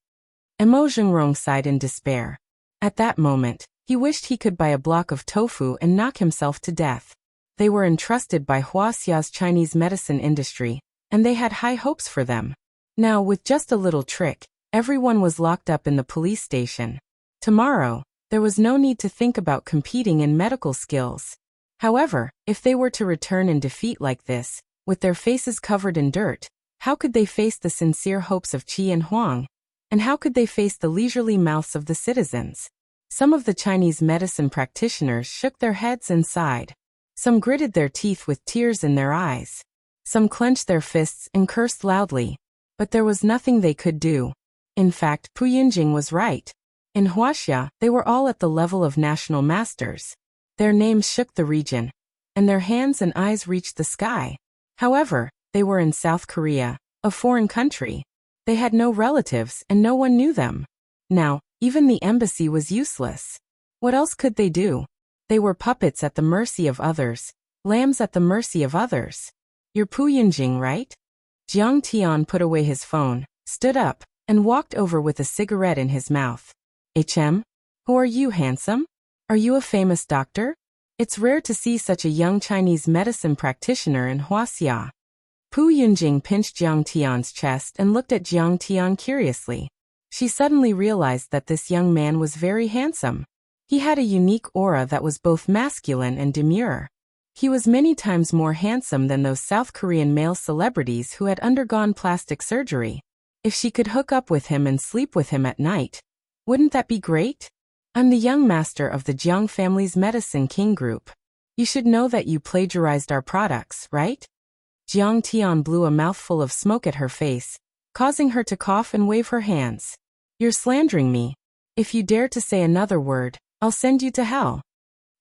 Mo Zhengrong sighed in despair. At that moment, he wished he could buy a block of tofu and knock himself to death. They were entrusted by Huaxia's Chinese medicine industry, and they had high hopes for them. Now, with just a little trick, everyone was locked up in the police station. Tomorrow, there was no need to think about competing in medical skills. However, if they were to return in defeat like this, with their faces covered in dirt, how could they face the sincere hopes of Qi and Huang? And how could they face the leisurely mouths of the citizens? Some of the Chinese medicine practitioners shook their heads and sighed. Some gritted their teeth with tears in their eyes. Some clenched their fists and cursed loudly. But there was nothing they could do. In fact, Pu Yunjing was right. In Wuxia, they were all at the level of national masters. Their names shook the region, and their hands and eyes reached the sky. However, they were in South Korea, a foreign country. They had no relatives and no one knew them. Now, even the embassy was useless. What else could they do? They were puppets at the mercy of others, lambs at the mercy of others. You're Pu Yunjing, right? Jiang Tian put away his phone, stood up, and walked over with a cigarette in his mouth. Who are you, handsome? Are you a famous doctor? It's rare to see such a young Chinese medicine practitioner in Wuxia. Pu Yunjing pinched Jiang Tian's chest and looked at Jiang Tian curiously. She suddenly realized that this young man was very handsome. He had a unique aura that was both masculine and demure. He was many times more handsome than those South Korean male celebrities who had undergone plastic surgery. If she could hook up with him and sleep with him at night, wouldn't that be great? I'm the young master of the Jiang family's Medicine King Group. You should know that you plagiarized our products, right? Jiang Tian blew a mouthful of smoke at her face, causing her to cough and wave her hands. You're slandering me. If you dare to say another word, I'll send you to hell.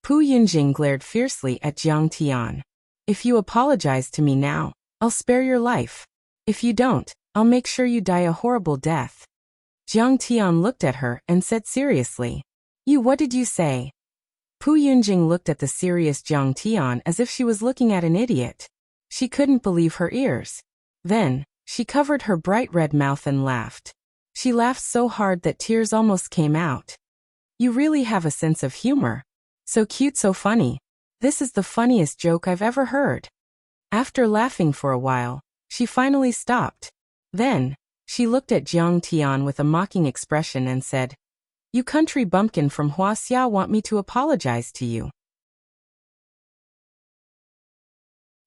Pu Yunjing glared fiercely at Jiang Tian. If you apologize to me now, I'll spare your life. If you don't, I'll make sure you die a horrible death. Jiang Tian looked at her and said seriously, what did you say? Pu Yunjing looked at the serious Jiang Tian as if she was looking at an idiot. She couldn't believe her ears. Then, she covered her bright red mouth and laughed. She laughed so hard that tears almost came out. You really have a sense of humor. So cute, so funny. This is the funniest joke I've ever heard. After laughing for a while, she finally stopped. Then, she looked at Jiang Tian with a mocking expression and said, You country bumpkin from Wuxia want me to apologize to you.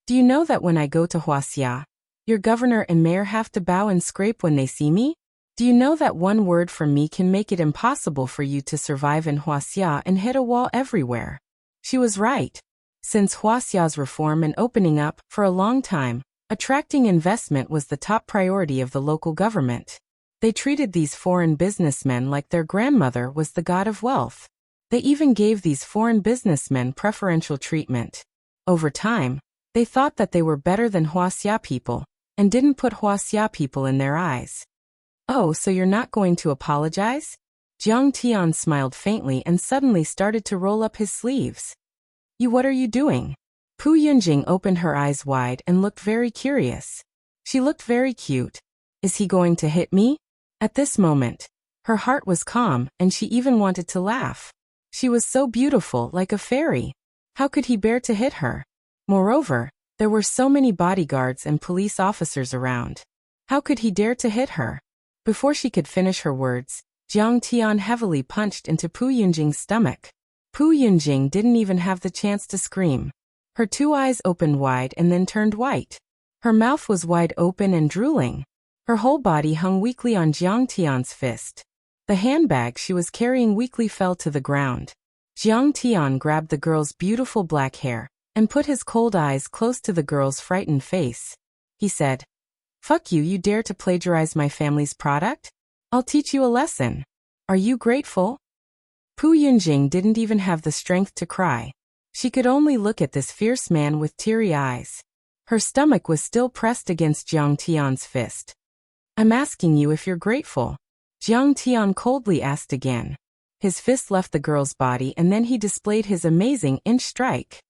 Do you know that when I go to Wuxia, your governor and mayor have to bow and scrape when they see me? Do you know that one word from me can make it impossible for you to survive in Wuxia and hit a wall everywhere? She was right. Since Huaxia's reform and opening up for a long time, attracting investment was the top priority of the local government. They treated these foreign businessmen like their grandmother was the god of wealth. They even gave these foreign businessmen preferential treatment. Over time, they thought that they were better than Wuxia people, and didn't put Wuxia people in their eyes. Oh, so you're not going to apologize? Jiang Tian smiled faintly and suddenly started to roll up his sleeves. What are you doing? Pu Yunjing opened her eyes wide and looked very curious. She looked very cute. Is he going to hit me? At this moment, her heart was calm and she even wanted to laugh. She was so beautiful, like a fairy. How could he bear to hit her? Moreover, there were so many bodyguards and police officers around. How could he dare to hit her? Before she could finish her words, Jiang Tian heavily punched into Pu Yunjing's stomach. Pu Yunjing didn't even have the chance to scream. Her two eyes opened wide and then turned white. Her mouth was wide open and drooling. Her whole body hung weakly on Jiang Tian's fist. The handbag she was carrying weakly fell to the ground. Jiang Tian grabbed the girl's beautiful black hair and put his cold eyes close to the girl's frightened face. He said, "Fuck you, you dare to plagiarize my family's product? I'll teach you a lesson. Are you grateful?" Pu Yunjing didn't even have the strength to cry. She could only look at this fierce man with teary eyes. Her stomach was still pressed against Jiang Tian's fist. "I'm asking you if you're grateful." Jiang Tian coldly asked again. His fist left the girl's body and then he displayed his amazing inch strike.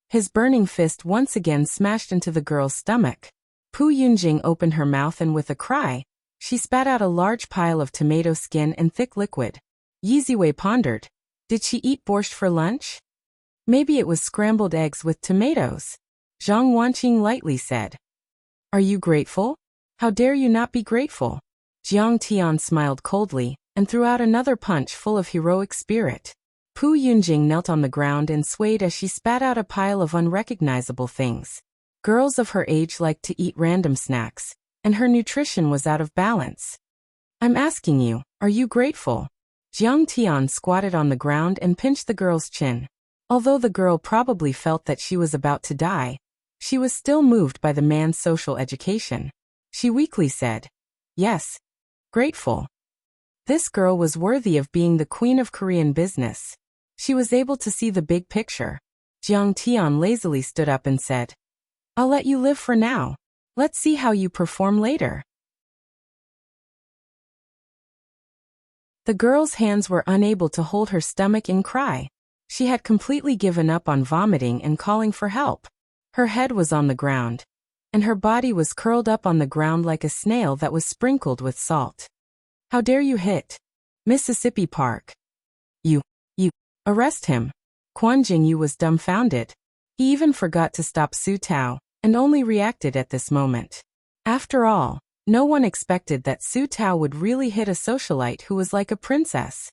His burning fist once again smashed into the girl's stomach. Pu Yunjing opened her mouth and with a cry, she spat out a large pile of tomato skin and thick liquid. Yi Ziwei pondered. Did she eat borscht for lunch? Maybe it was scrambled eggs with tomatoes. Zhang Wanqing lightly said. Are you grateful? How dare you not be grateful? Jiang Tian smiled coldly and threw out another punch full of heroic spirit. Pu Yunjing knelt on the ground and swayed as she spat out a pile of unrecognizable things. Girls of her age liked to eat random snacks, and her nutrition was out of balance. I'm asking you, are you grateful? Jiang Tian squatted on the ground and pinched the girl's chin. Although the girl probably felt that she was about to die, she was still moved by the man's social education. She weakly said, yes, grateful. This girl was worthy of being the queen of Korean business. She was able to see the big picture. Jiang Tian lazily stood up and said, I'll let you live for now. Let's see how you perform later. The girl's hands were unable to hold her stomach and cry. She had completely given up on vomiting and calling for help. Her head was on the ground, and her body was curled up on the ground like a snail that was sprinkled with salt. How dare you hit Mississippi Park? You arrest him. Quan Jingyu was dumbfounded. He even forgot to stop Su Tao, and only reacted at this moment. After all, no one expected that Su Tao would really hit a socialite who was like a princess.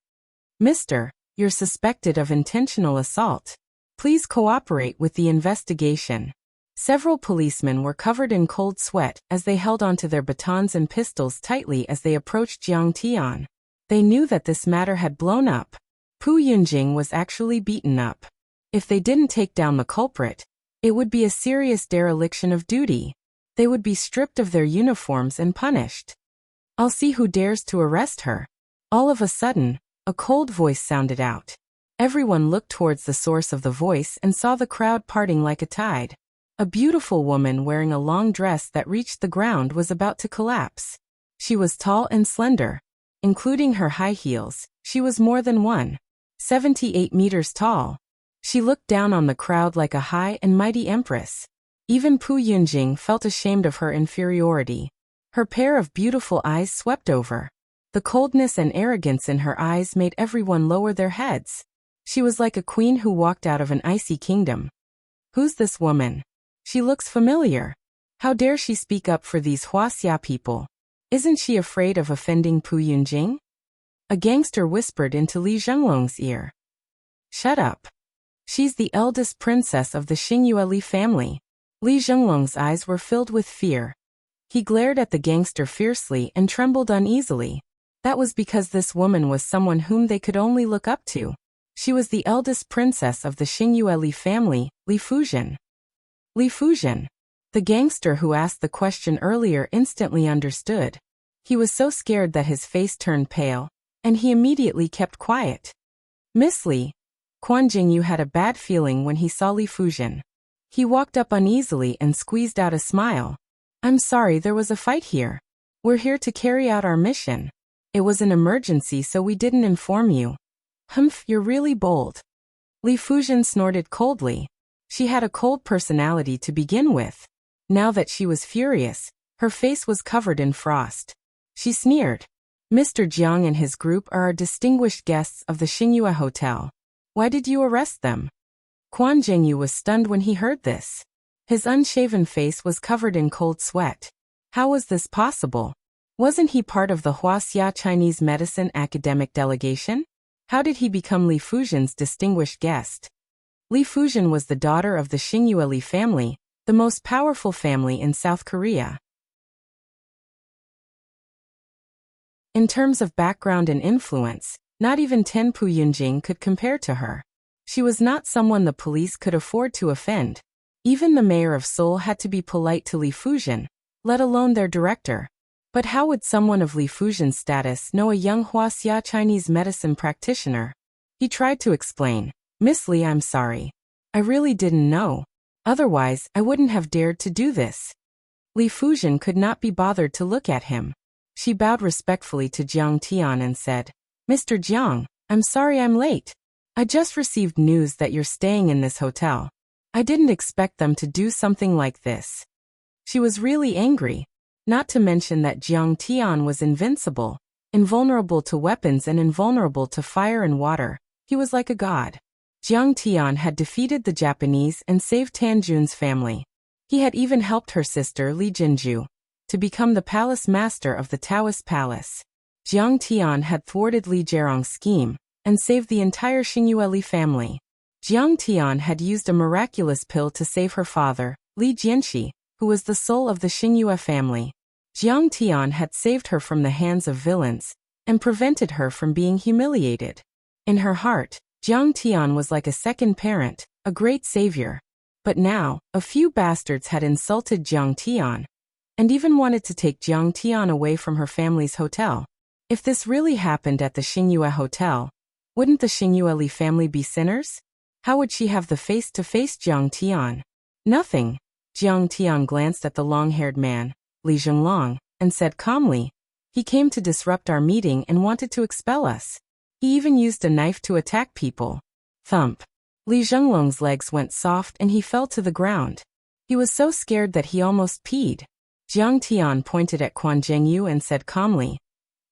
Mister, you're suspected of intentional assault. Please cooperate with the investigation. Several policemen were covered in cold sweat as they held onto their batons and pistols tightly as they approached Jiang Tian. They knew that this matter had blown up. Pu Yunjing was actually beaten up. If they didn't take down the culprit, it would be a serious dereliction of duty. They would be stripped of their uniforms and punished. I'll see who dares to arrest her. All of a sudden, a cold voice sounded out. Everyone looked towards the source of the voice and saw the crowd parting like a tide. A beautiful woman wearing a long dress that reached the ground was about to collapse. She was tall and slender. Including her high heels, she was more than 1.78 meters tall. She looked down on the crowd like a high and mighty empress. Even Pu Yunjing felt ashamed of her inferiority. Her pair of beautiful eyes swept over. The coldness and arrogance in her eyes made everyone lower their heads. She was like a queen who walked out of an icy kingdom. Who's this woman? She looks familiar. How dare she speak up for these Wuxia people? Isn't she afraid of offending Pu Yunjing? A gangster whispered into Li Zhenglong's ear. Shut up. She's the eldest princess of the Xingyue Li family. Li Zhenglong's eyes were filled with fear. He glared at the gangster fiercely and trembled uneasily. That was because this woman was someone whom they could only look up to. She was the eldest princess of the Xingyue Li family, Li Fuzhen. Li Fuzhen. The gangster who asked the question earlier instantly understood. He was so scared that his face turned pale, and he immediately kept quiet. Miss Li. Quan Jingyu had a bad feeling when he saw Li Fuzhen. He walked up uneasily and squeezed out a smile. I'm sorry there was a fight here. We're here to carry out our mission. It was an emergency so we didn't inform you. Humph, you're really bold. Li Fuzhen snorted coldly. She had a cold personality to begin with. Now that she was furious, her face was covered in frost. She sneered. Mr. Jiang and his group are our distinguished guests of the Xingyue Hotel. Why did you arrest them? Quan Zhengyu was stunned when he heard this. His unshaven face was covered in cold sweat. How was this possible? Wasn't he part of the Wuxia Chinese medicine academic delegation? How did he become Li Fuzhen's distinguished guest? Li Fuzhen was the daughter of the Xingyue Li family, the most powerful family in South Korea. In terms of background and influence, not even Tenpu Yunjing could compare to her. She was not someone the police could afford to offend. Even the mayor of Seoul had to be polite to Li Fuzhen, let alone their director. But how would someone of Li Fuzhen's status know a young Wuxia Chinese medicine practitioner? He tried to explain. Miss Li, I'm sorry. I really didn't know. Otherwise, I wouldn't have dared to do this. Li Fuzhen could not be bothered to look at him. She bowed respectfully to Jiang Tian and said, Mr. Jiang, I'm sorry I'm late. I just received news that you're staying in this hotel. I didn't expect them to do something like this. She was really angry. Not to mention that Jiang Tian was invincible, invulnerable to weapons and invulnerable to fire and water. He was like a god. Jiang Tian had defeated the Japanese and saved Tanjun's family. He had even helped her sister Li Jinju to become the palace master of the Taoist palace. Jiang Tian had thwarted Li Zherong's scheme and saved the entire Xingyue Li family. Jiang Tian had used a miraculous pill to save her father, Li Jianxi, who was the soul of the Xingyue family. Jiang Tian had saved her from the hands of villains and prevented her from being humiliated. In her heart, Jiang Tian was like a second parent, a great savior. But now, a few bastards had insulted Jiang Tian and even wanted to take Jiang Tian away from her family's hotel. If this really happened at the Xingyue Hotel, wouldn't the Xingyue Li family be sinners? How would she have the face to face Jiang Tian? Nothing. Jiang Tian glanced at the long-haired man, Li Zhenglong, and said calmly, he came to disrupt our meeting and wanted to expel us. He even used a knife to attack people. Thump. Li Zhenglong's legs went soft and he fell to the ground. He was so scared that he almost peed. Jiang Tian pointed at Quan Zhengyu and said calmly,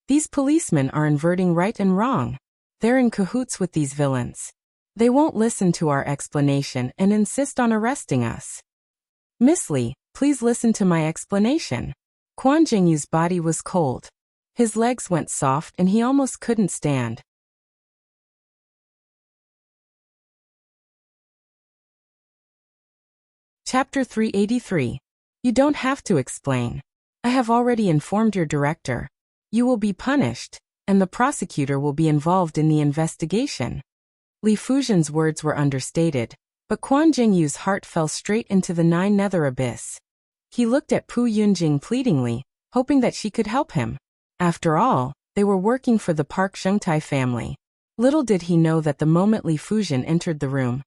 these policemen are inverting right and wrong. They're in cahoots with these villains. They won't listen to our explanation and insist on arresting us. Miss Li, please listen to my explanation. Quan Zhengyu's body was cold. His legs went soft and he almost couldn't stand. Chapter 383. You don't have to explain. I have already informed your director. You will be punished, and the prosecutor will be involved in the investigation. Li Fuzhen's words were understated, but Quan Zhengyu's heart fell straight into the nine nether abyss. He looked at Pu Yunjing pleadingly, hoping that she could help him. After all, they were working for the Park Zhengtai family. Little did he know that the moment Li Fuzhen entered the room,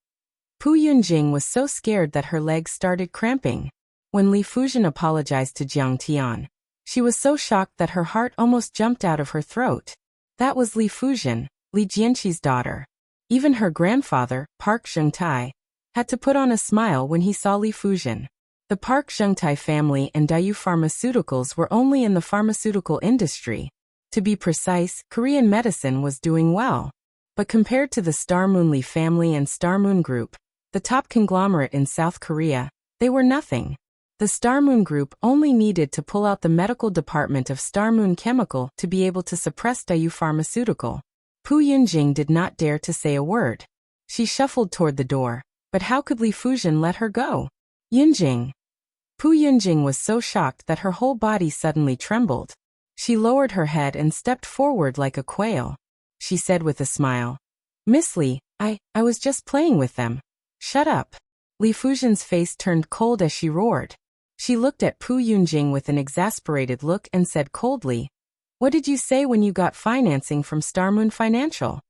Pu Yunjing was so scared that her legs started cramping. When Li Fuzhen apologized to Jiang Tian, she was so shocked that her heart almost jumped out of her throat. That was Li Fuzhen, Li Jianxi's daughter. Even her grandfather, Park Zhengtai, had to put on a smile when he saw Li Fuzhen. The Park Zhengtai family and Dayu Pharmaceuticals were only in the pharmaceutical industry. To be precise, Korean medicine was doing well. But compared to the Star Moon Li family and Star Moon Group, the top conglomerate in South Korea, they were nothing. The Star Moon Group only needed to pull out the medical department of Star Moon Chemical to be able to suppress Dayu Pharmaceutical. Pu Yunjing did not dare to say a word. She shuffled toward the door, but how could Li Fuzhen let her go? Yunjing. Pu Yunjing was so shocked that her whole body suddenly trembled. She lowered her head and stepped forward like a quail. She said with a smile, Miss Li, I was just playing with them. Shut up. Li Fuzhen's face turned cold as she roared. She looked at Pu Yunjing with an exasperated look and said coldly, what did you say when you got financing from Star Moon Financial?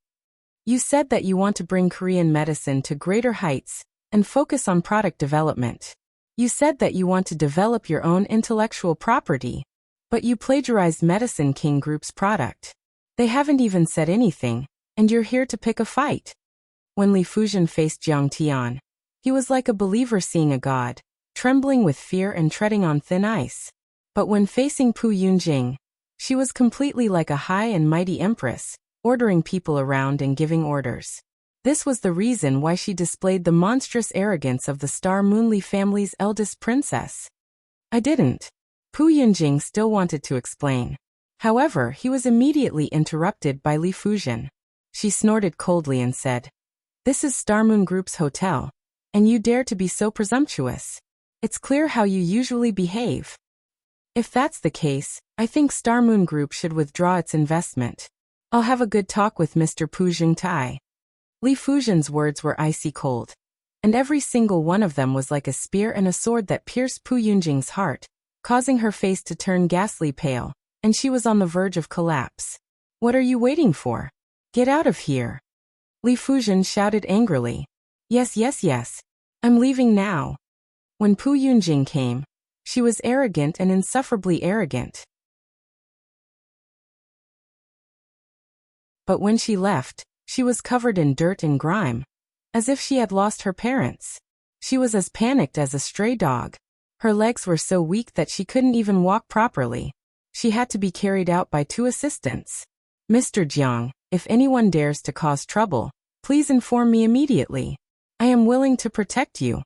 You said that you want to bring Korean medicine to greater heights, and focus on product development. You said that you want to develop your own intellectual property, but you plagiarized Medicine King Group's product. They haven't even said anything, and you're here to pick a fight. When Li Fuzhen faced Jiang Tian, he was like a believer seeing a god, trembling with fear and treading on thin ice. But when facing Pu Yunjing, she was completely like a high and mighty empress, ordering people around and giving orders. This was the reason why she displayed the monstrous arrogance of the Star Moonli family's eldest princess. I didn't. Pu Yunjing still wanted to explain. However, he was immediately interrupted by Li Fuzhen. She snorted coldly and said, "This is Star Moon Group's hotel, and you dare to be so presumptuous. It's clear how you usually behave. If that's the case, I think Star Moon Group should withdraw its investment. I'll have a good talk with Mr. Pu Jingtai." Li Fuzhen's words were icy cold, and every single one of them was like a spear and a sword that pierced Pu Yunjing's heart, causing her face to turn ghastly pale, and she was on the verge of collapse. "What are you waiting for? Get out of here!" Li Fuzhen shouted angrily. Yes, I'm leaving now." When Pu Yunjing came, she was arrogant and insufferably arrogant. But when she left, she was covered in dirt and grime, as if she had lost her parents. She was as panicked as a stray dog. Her legs were so weak that she couldn't even walk properly. She had to be carried out by 2 assistants. "Mr. Jiang, if anyone dares to cause trouble, please inform me immediately. I am willing to protect you."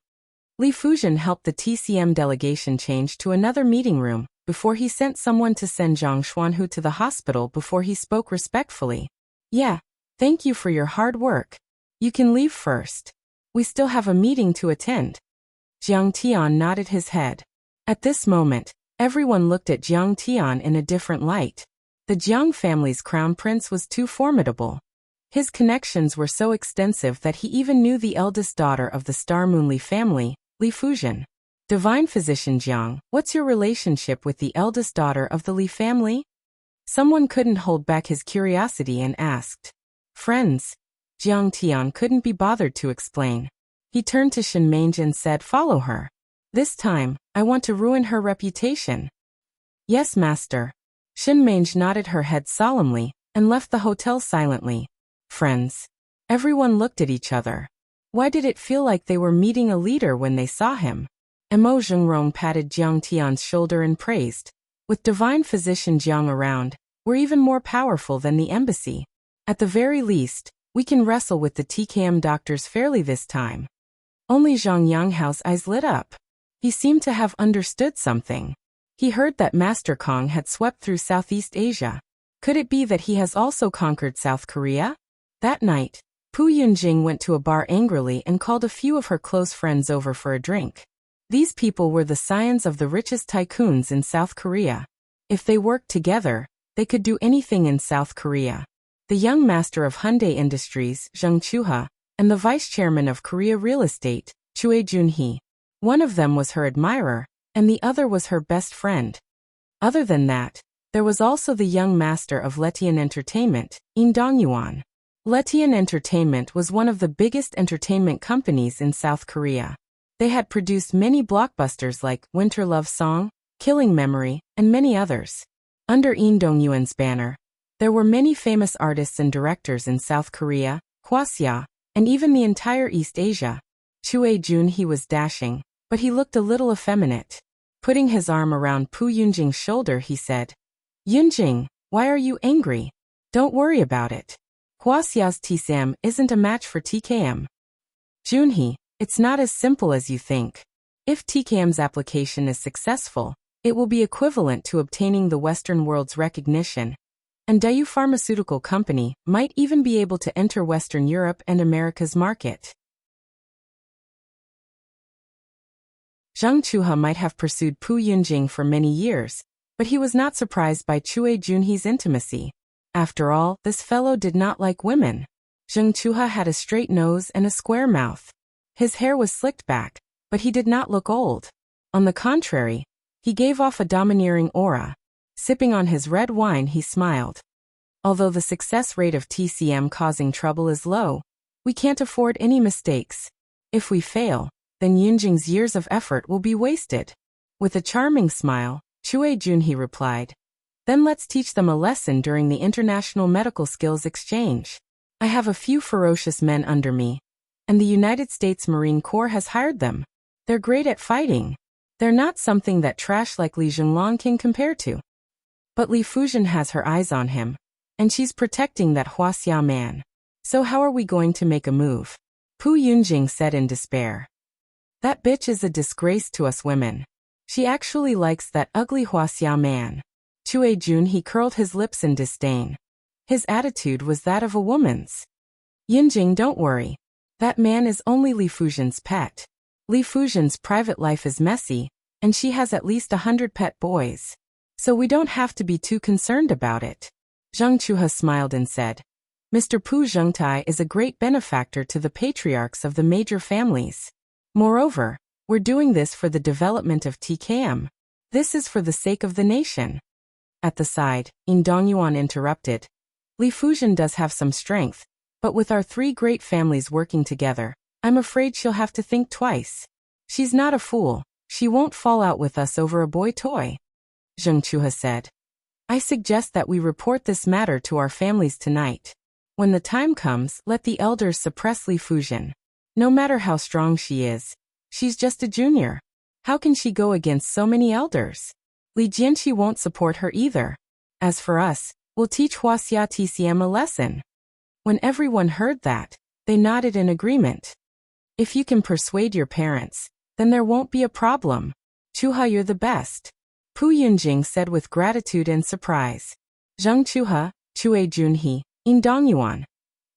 Li Fuzhen helped the TCM delegation change to another meeting room before he sent someone to send Zhang Xuanhu to the hospital before he spoke respectfully. "Yeah, thank you for your hard work. You can leave first. We still have a meeting to attend." Jiang Tian nodded his head. At this moment, everyone looked at Jiang Tian in a different light. The Jiang family's crown prince was too formidable. His connections were so extensive that he even knew the eldest daughter of the Star Moonli family, Li Fuzhen. "Divine Physician Jiang, what's your relationship with the eldest daughter of the Li family?" Someone couldn't hold back his curiosity and asked. "Friends." Jiang Tian couldn't be bothered to explain. He turned to Shen Mange and said, "Follow her. This time, I want to ruin her reputation." "Yes, master." Shen Mange nodded her head solemnly and left the hotel silently. Friends. Everyone looked at each other. Why did it feel like they were meeting a leader when they saw him? Mo Zhengrong patted Jiang Tian's shoulder and praised. "With Divine Physician Jiang around, we're even more powerful than the embassy. At the very least, we can wrestle with the TKM doctors fairly this time." Only Zhang Yanghao's eyes lit up. He seemed to have understood something. He heard that Master Kong had swept through Southeast Asia. Could it be that he has also conquered South Korea? That night, Pu Yunjing went to a bar angrily and called a few of her close friends over for a drink. These people were the scions of the richest tycoons in South Korea. If they worked together, they could do anything in South Korea. The young master of Hyundai Industries, Zheng Chuha, and the vice chairman of Korea Real Estate, Chue Junhee. One of them was her admirer, and the other was her best friend. Other than that, there was also the young master of Letian Entertainment, In Dongyuan. Letian Entertainment was one of the biggest entertainment companies in South Korea. They had produced many blockbusters like Winter Love Song, Killing Memory, and many others. Under In Dongyuan's banner, there were many famous artists and directors in South Korea, Wuxia, and even the entire East Asia. Chue Junhee was dashing, but he looked a little effeminate. Putting his arm around Pu Yunjing's shoulder, he said, "Yunjing, why are you angry? Don't worry about it. Wuxia's TCM isn't a match for TKM. Junhee, it's not as simple as you think. If TKM's application is successful, it will be equivalent to obtaining the Western world's recognition, and Daewoo Pharmaceutical Company might even be able to enter Western Europe and America's market." Zheng Chuha might have pursued Pu Yunjing for many years, but he was not surprised by Chue Junhee's intimacy. After all, this fellow did not like women. Zheng Chuha had a straight nose and a square mouth. His hair was slicked back, but he did not look old. On the contrary, he gave off a domineering aura. Sipping on his red wine, he smiled. "Although the success rate of TCM causing trouble is low, we can't afford any mistakes. If we fail, then Yunjing's years of effort will be wasted. With a charming smile, Chue Junhee replied. Then let's teach them a lesson during the International Medical Skills Exchange. I have a few ferocious men under me, and the United States Marine Corps has hired them. They're great at fighting. They're not something that trash like Li Jinglong can compare to. But Li Fuzhen has her eyes on him, and she's protecting that Wuxia man. So how are we going to make a move? Pu Yunjing said in despair. That bitch is a disgrace to us women. She actually likes that ugly Wuxia man. Chue Junhee curled his lips in disdain. His attitude was that of a woman's. Yunjing, don't worry. That man is only Li Fuzhen's pet. Li Fuzhen's private life is messy, and she has at least 100 pet boys. So we don't have to be too concerned about it. Zhang Chuha smiled and said, Mr. Pu Zhengtai is a great benefactor to the patriarchs of the major families. Moreover, we're doing this for the development of TKM. This is for the sake of the nation. At the side, Yin Dongyuan interrupted. Li Fuzhen does have some strength, but with our 3 great families working together, I'm afraid she'll have to think twice. She's not a fool. She won't fall out with us over a boy toy. Zheng Chuha said. I suggest that we report this matter to our families tonight. When the time comes, let the elders suppress Li Fuzhen. No matter how strong she is, she's just a junior. How can she go against so many elders? Li Jianqi won't support her either. As for us, we'll teach Wuxia TCM a lesson. When everyone heard that, they nodded in agreement. If you can persuade your parents, then there won't be a problem. Chuha, you're the best. Pu Yunjing said with gratitude and surprise. Zhang Chuha, Chue Junhee, Yin Dongyuan.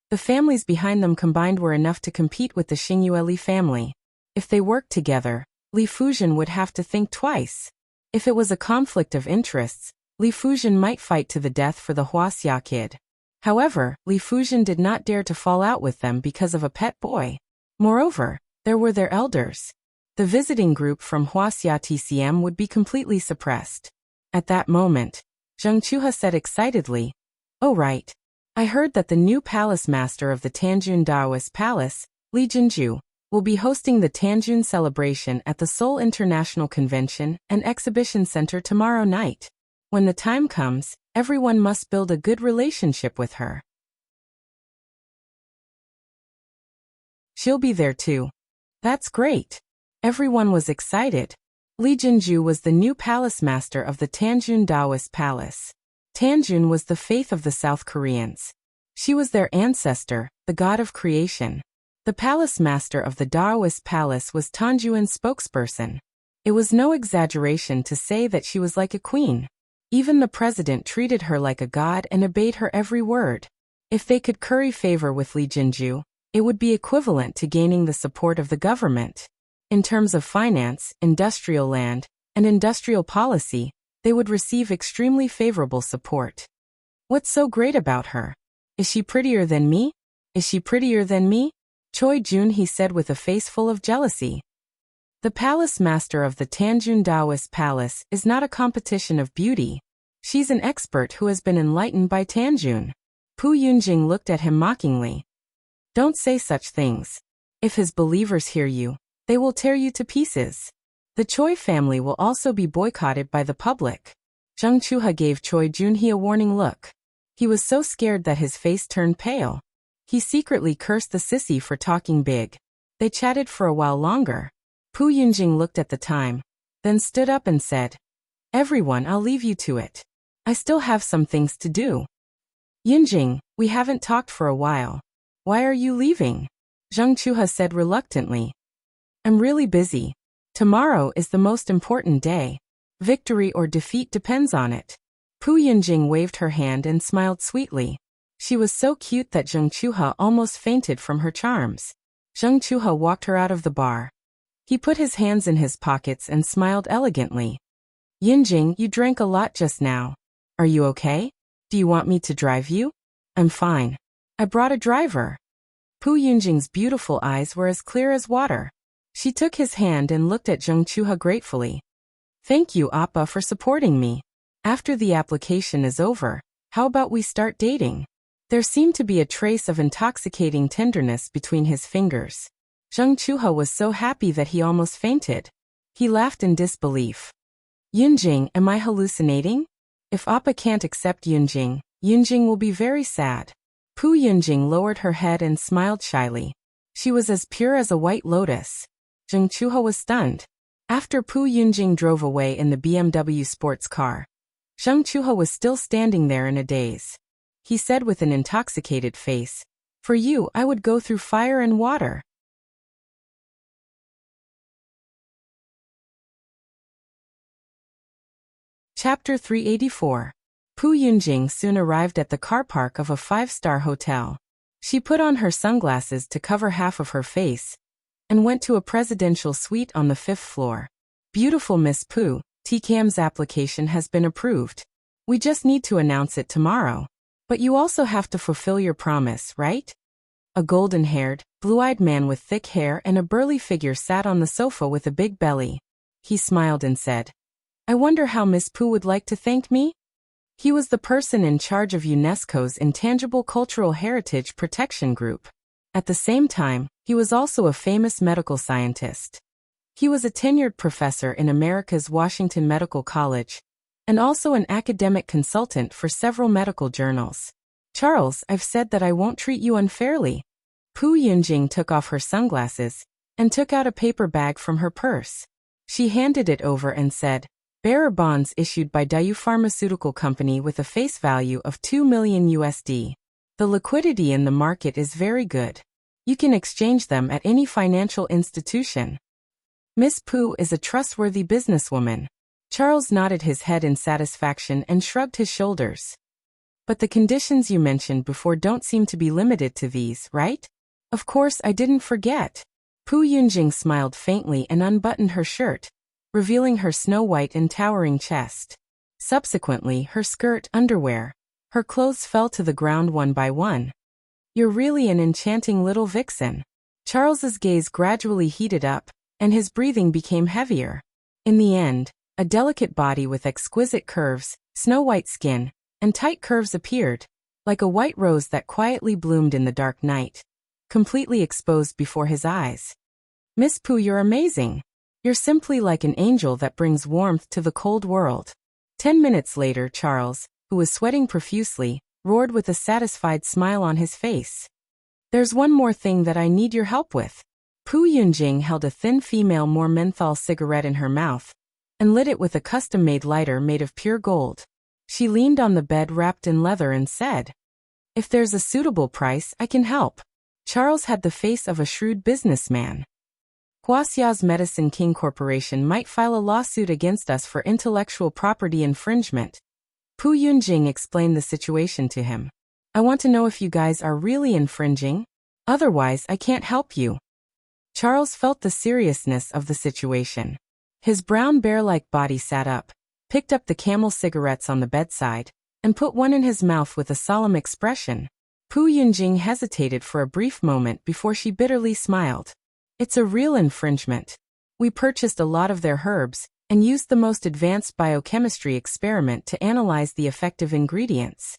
The families behind them combined were enough to compete with the Xingyue Li family. If they worked together, Li Fuzhen would have to think twice. If it was a conflict of interests, Li Fuzhen might fight to the death for the Wuxia kid. However, Li Fuzhen did not dare to fall out with them because of a pet boy. Moreover, there were their elders. The visiting group from Wuxia TCM would be completely suppressed. At that moment, Zheng Chuha said excitedly, Oh right. I heard that the new palace master of the Tanjun Daoist Palace, Li Jinju, will be hosting the Tanjun celebration at the Seoul International Convention and Exhibition Center tomorrow night. When the time comes, everyone must build a good relationship with her. She'll be there too. That's great. Everyone was excited. Li Jinju was the new palace master of the Tanjun Daoist Palace. Tanjun was the faith of the South Koreans. She was their ancestor, the god of creation. The palace master of the Daoist Palace was Tanjuan's spokesperson. It was no exaggeration to say that she was like a queen. Even the president treated her like a god and obeyed her every word. If they could curry favor with Li Jinju, it would be equivalent to gaining the support of the government. In terms of finance, industrial land, and industrial policy, they would receive extremely favorable support. What's so great about her? Is she prettier than me? Is she prettier than me? Choi Junhee said with a face full of jealousy. The palace master of the Tanjun Daoist Palace is not a competition of beauty. She's an expert who has been enlightened by Tanjun. Pu Yunjing looked at him mockingly. Don't say such things. If his believers hear you, they will tear you to pieces. The Choi family will also be boycotted by the public. Zheng Chuha gave Choi Junhee a warning look. He was so scared that his face turned pale. He secretly cursed the sissy for talking big. They chatted for a while longer. Pu Yunjing looked at the time, then stood up and said, Everyone, I'll leave you to it. I still have some things to do. Yunjing, we haven't talked for a while. Why are you leaving? Zheng Chuha said reluctantly. I'm really busy. Tomorrow is the most important day. Victory or defeat depends on it. Pu Yunjing waved her hand and smiled sweetly. She was so cute that Zheng Chuha almost fainted from her charms. Zheng Chuha walked her out of the bar. He put his hands in his pockets and smiled elegantly. Yunjing, you drank a lot just now. Are you okay? Do you want me to drive you? I'm fine. I brought a driver. Pu Yunjing's beautiful eyes were as clear as water. She took his hand and looked at Zheng Chuha gratefully. Thank you, Appa, for supporting me. After the application is over, how about we start dating? There seemed to be a trace of intoxicating tenderness between his fingers. Zheng Chuhe was so happy that he almost fainted. He laughed in disbelief. Yunjing, am I hallucinating? If Appa can't accept Yunjing, Yunjing will be very sad. Pu Yunjing lowered her head and smiled shyly. She was as pure as a white lotus. Zheng Chuhe was stunned. After Pu Yunjing drove away in the BMW sports car, Zheng Chuhe was still standing there in a daze. He said with an intoxicated face, "For you, I would go through fire and water." Chapter 384. Pu Yunjing soon arrived at the car park of a 5-star hotel. She put on her sunglasses to cover half of her face and went to a presidential suite on the 5th floor. Beautiful Miss Pu, TCAM's application has been approved. We just need to announce it tomorrow. But you also have to fulfill your promise, right? A golden-haired, blue-eyed man with thick hair and a burly figure sat on the sofa with a big belly. He smiled and said, "I wonder how Miss Pu would like to thank me?" He was the person in charge of UNESCO's Intangible Cultural Heritage Protection Group. At the same time, he was also a famous medical scientist. He was a tenured professor in America's Washington Medical College, and also an academic consultant for several medical journals. "Charles, I've said that I won't treat you unfairly." Pu Yunjing took off her sunglasses and took out a paper bag from her purse. She handed it over and said, "Bearer bonds issued by Dayu Pharmaceutical Company with a face value of $2 million USD. The liquidity in the market is very good. You can exchange them at any financial institution." Miss Pu is a trustworthy businesswoman. Charles nodded his head in satisfaction and shrugged his shoulders. "But the conditions you mentioned before don't seem to be limited to these, right?" "Of course, I didn't forget." Pu Yunjing smiled faintly and unbuttoned her shirt, revealing her snow-white and towering chest. Subsequently, her skirt, underwear, her clothes fell to the ground one by one. "You're really an enchanting little vixen." Charles's gaze gradually heated up, and his breathing became heavier. In the end, a delicate body with exquisite curves, snow-white skin, and tight curves appeared, like a white rose that quietly bloomed in the dark night, completely exposed before his eyes. "Miss Pu, you're amazing. You're simply like an angel that brings warmth to the cold world." 10 minutes later, Charles, who was sweating profusely, roared with a satisfied smile on his face. "There's one more thing that I need your help with." Pu Yunjing held a thin female more menthol cigarette in her mouth and lit it with a custom-made lighter made of pure gold. She leaned on the bed wrapped in leather and said, "If there's a suitable price, I can help." Charles had the face of a shrewd businessman. "Wuxia's Medicine King Corporation might file a lawsuit against us for intellectual property infringement." Pu Yunjing explained the situation to him. "I want to know if you guys are really infringing. Otherwise, I can't help you." Charles felt the seriousness of the situation. His brown bear-like body sat up, picked up the Camel cigarettes on the bedside, and put one in his mouth with a solemn expression. Pu Yunjing hesitated for a brief moment before she bitterly smiled. "It's a real infringement. We purchased a lot of their herbs and used the most advanced biochemistry experiment to analyze the effective ingredients.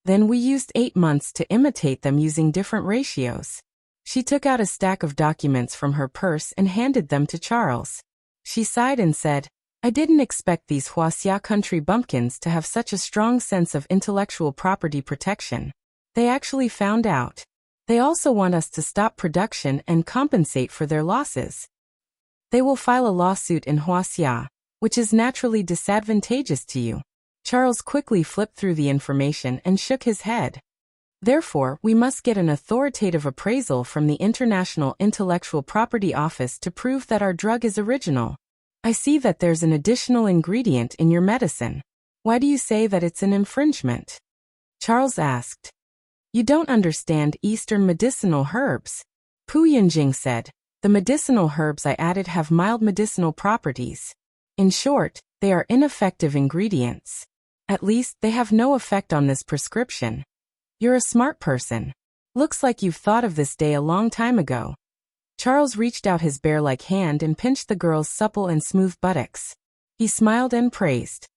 Then we used 8 months to imitate them using different ratios." She took out a stack of documents from her purse and handed them to Charles. She sighed and said, "I didn't expect these Wuxia country bumpkins to have such a strong sense of intellectual property protection. They actually found out. They also want us to stop production and compensate for their losses. They will file a lawsuit in Wuxia, which is naturally disadvantageous to you." Charles quickly flipped through the information and shook his head. "Therefore, we must get an authoritative appraisal from the International Intellectual Property Office to prove that our drug is original. I see that there's an additional ingredient in your medicine. Why do you say that it's an infringement?" Charles asked. "You don't understand Eastern medicinal herbs." Pu Yunjing said, "The medicinal herbs I added have mild medicinal properties. In short, they are ineffective ingredients. At least, they have no effect on this prescription. You're a smart person. Looks like you've thought of this day a long time ago." Charles reached out his bear-like hand and pinched the girl's supple and smooth buttocks. He smiled and praised.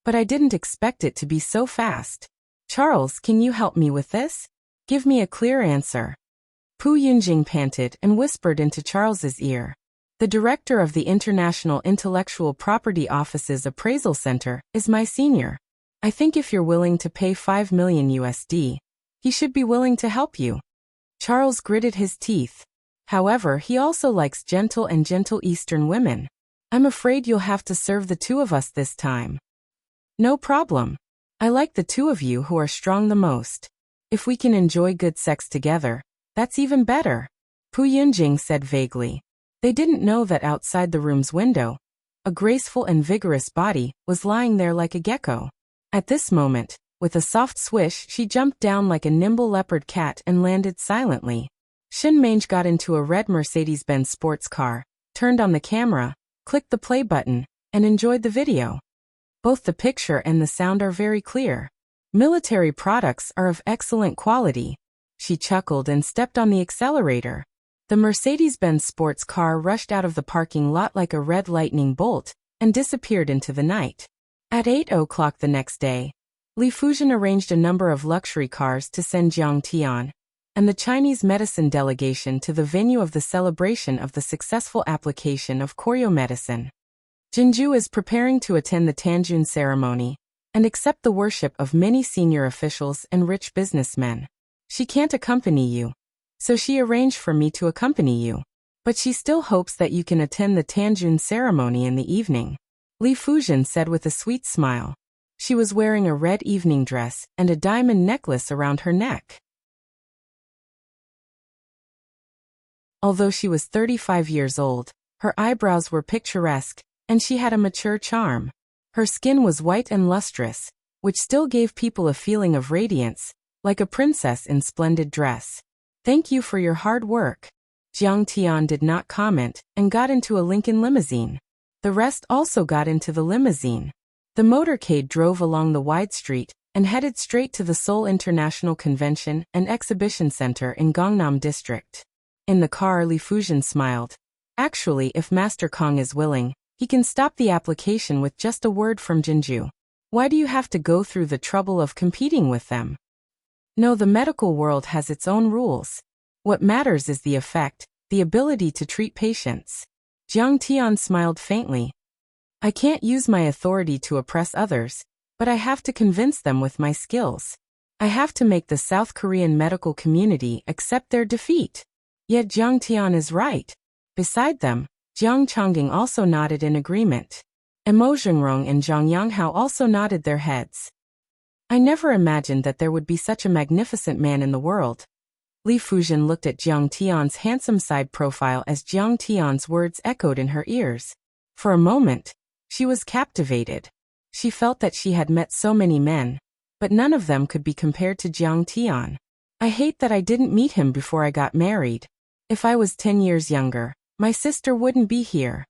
"But I didn't expect it to be so fast. Charles, can you help me with this?" Give me a clear answer. Pu Yunjing panted and whispered into Charles's ear. The director of the International Intellectual Property Office's Appraisal Center is my senior. I think if you're willing to pay 5 million USD, he should be willing to help you. Charles gritted his teeth. However, he also likes gentle Eastern women. I'm afraid you'll have to serve the two of us this time. No problem. I like the two of you who are strong the most. If we can enjoy good sex together, that's even better, Pu Yunjing said vaguely. They didn't know that outside the room's window, a graceful and vigorous body was lying there like a gecko. At this moment, with a soft swish, she jumped down like a nimble leopard cat and landed silently. Shin Mange got into a red Mercedes-Benz sports car, turned on the camera, clicked the play button, and enjoyed the video. Both the picture and the sound are very clear. Military products are of excellent quality. She chuckled and stepped on the accelerator. The Mercedes-Benz sports car rushed out of the parking lot like a red lightning bolt and disappeared into the night. At 8 o'clock the next day, Li Fuzhen arranged a number of luxury cars to send Jiang Tian and the Chinese medicine delegation to the venue of the celebration of the successful application of Koryo medicine. Jinju is preparing to attend the Tanjun ceremony and accept the worship of many senior officials and rich businessmen. She can't accompany you, so she arranged for me to accompany you. But she still hopes that you can attend the Tanjun ceremony in the evening, Li Fuzhen said with a sweet smile. She was wearing a red evening dress and a diamond necklace around her neck. Although she was 35 years old, her eyebrows were picturesque, and she had a mature charm. Her skin was white and lustrous, which still gave people a feeling of radiance, like a princess in splendid dress. Thank you for your hard work. Jiang Tian did not comment and got into a Lincoln limousine. The rest also got into the limousine. The motorcade drove along the wide street and headed straight to the Seoul International Convention and Exhibition Center in Gangnam District. In the car, Li Fuzhen smiled. Actually, if Master Kong is willing, he can stop the application with just a word from Jinju. Why do you have to go through the trouble of competing with them? No, the medical world has its own rules. What matters is the effect, the ability to treat patients. Jiang Tian smiled faintly. I can't use my authority to oppress others, but I have to convince them with my skills. I have to make the South Korean medical community accept their defeat. Yet Jiang Tian is right. Beside them, Jiang Chongjing also nodded in agreement. Mo Zhengrong and Zhang Yanghao also nodded their heads. I never imagined that there would be such a magnificent man in the world. Li Fuzhen looked at Jiang Tian's handsome side profile as Jiang Tian's words echoed in her ears. For a moment, she was captivated. She felt that she had met so many men, but none of them could be compared to Jiang Tian. I hate that I didn't meet him before I got married. If I was 10 years younger, my sister wouldn't be here.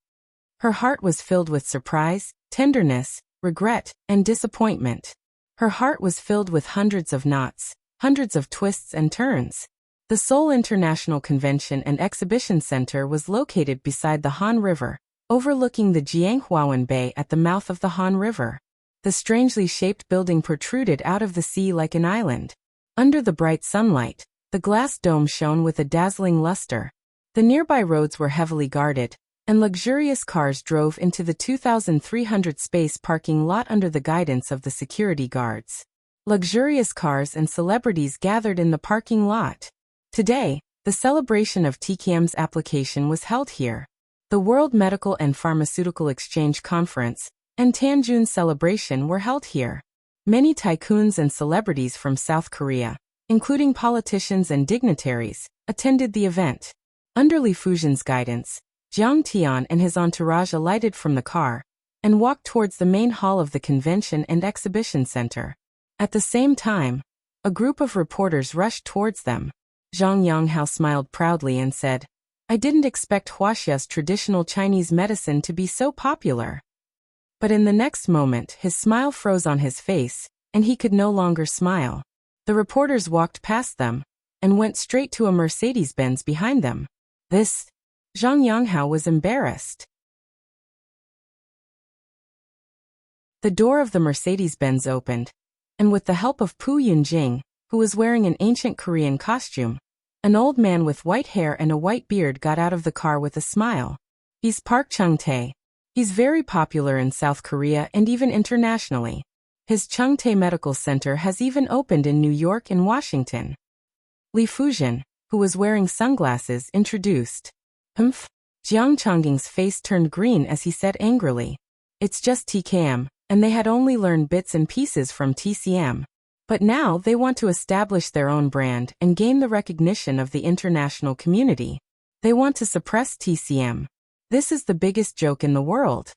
Her heart was filled with surprise, tenderness, regret, and disappointment. Her heart was filled with hundreds of knots, hundreds of twists and turns. The Seoul International Convention and Exhibition Center was located beside the Han River, overlooking the Jianghuawan Bay at the mouth of the Han River. The strangely shaped building protruded out of the sea like an island. Under the bright sunlight, the glass dome shone with a dazzling luster. The nearby roads were heavily guarded, and luxurious cars drove into the 2,300-space parking lot under the guidance of the security guards. Luxurious cars and celebrities gathered in the parking lot. Today, the celebration of TKM's application was held here. The World Medical and Pharmaceutical Exchange Conference and Tanjun celebration were held here. Many tycoons and celebrities from South Korea, including politicians and dignitaries, attended the event. Under Li Fuzhen's guidance, Jiang Tian and his entourage alighted from the car and walked towards the main hall of the Convention and Exhibition Center. At the same time, a group of reporters rushed towards them. Zhang Yanghao smiled proudly and said, I didn't expect Wuxia's traditional Chinese medicine to be so popular. But in the next moment, his smile froze on his face, and he could no longer smile. The reporters walked past them and went straight to a Mercedes-Benz behind them. Zhang Yanghao was embarrassed. The door of the Mercedes-Benz opened, and with the help of Pu Yunjing, who was wearing an ancient Korean costume. An old man with white hair and a white beard got out of the car with a smile. He's Park Chung-tae. He's very popular in South Korea and even internationally. His Chung-tae Medical Center has even opened in New York and Washington. Lee Fujian, who was wearing sunglasses, introduced. Humph. Jiang Chongging's face turned green as he said angrily. It's just TKM, and they had only learned bits and pieces from TCM. But now they want to establish their own brand and gain the recognition of the international community. They want to suppress TCM. This is the biggest joke in the world.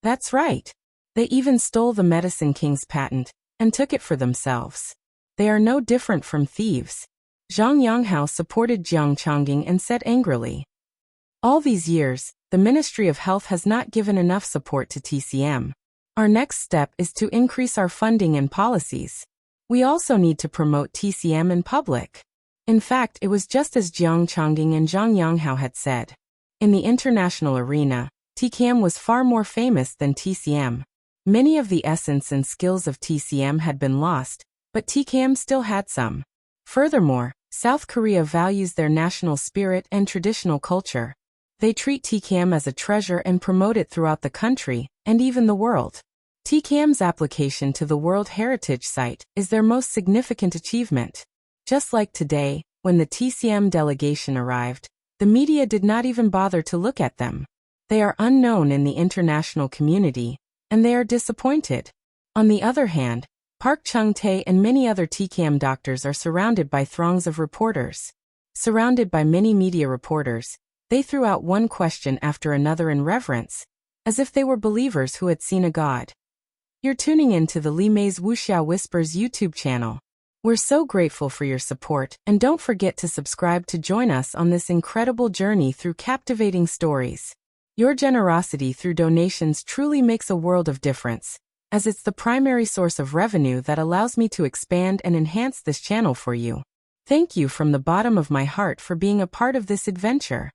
That's right. They even stole the Medicine King's patent and took it for themselves. They are no different from thieves. Zhang Yanghao supported Jiang Chongging and said angrily. All these years, the Ministry of Health has not given enough support to TCM. Our next step is to increase our funding and policies. We also need to promote TCM in public. In fact, it was just as Jiang Chongging and Zhang Yanghao had said. In the international arena, TCM was far more famous than TCM. Many of the essence and skills of TCM had been lost, but TCM still had some. Furthermore, South Korea values their national spirit and traditional culture. They treat TCM as a treasure and promote it throughout the country, and even the world. TCM's application to the World Heritage Site is their most significant achievement. Just like today, when the TCM delegation arrived, the media did not even bother to look at them. They are unknown in the international community, and they are disappointed. On the other hand, Park Chung-tae and many other TCM doctors are surrounded by throngs of reporters. Surrounded by many media reporters, they threw out one question after another in reverence, as if they were believers who had seen a god. You're tuning in to the Li Mei's Wuxia Whispers YouTube channel. We're so grateful for your support, and don't forget to subscribe to join us on this incredible journey through captivating stories. Your generosity through donations truly makes a world of difference, as it's the primary source of revenue that allows me to expand and enhance this channel for you. Thank you from the bottom of my heart for being a part of this adventure.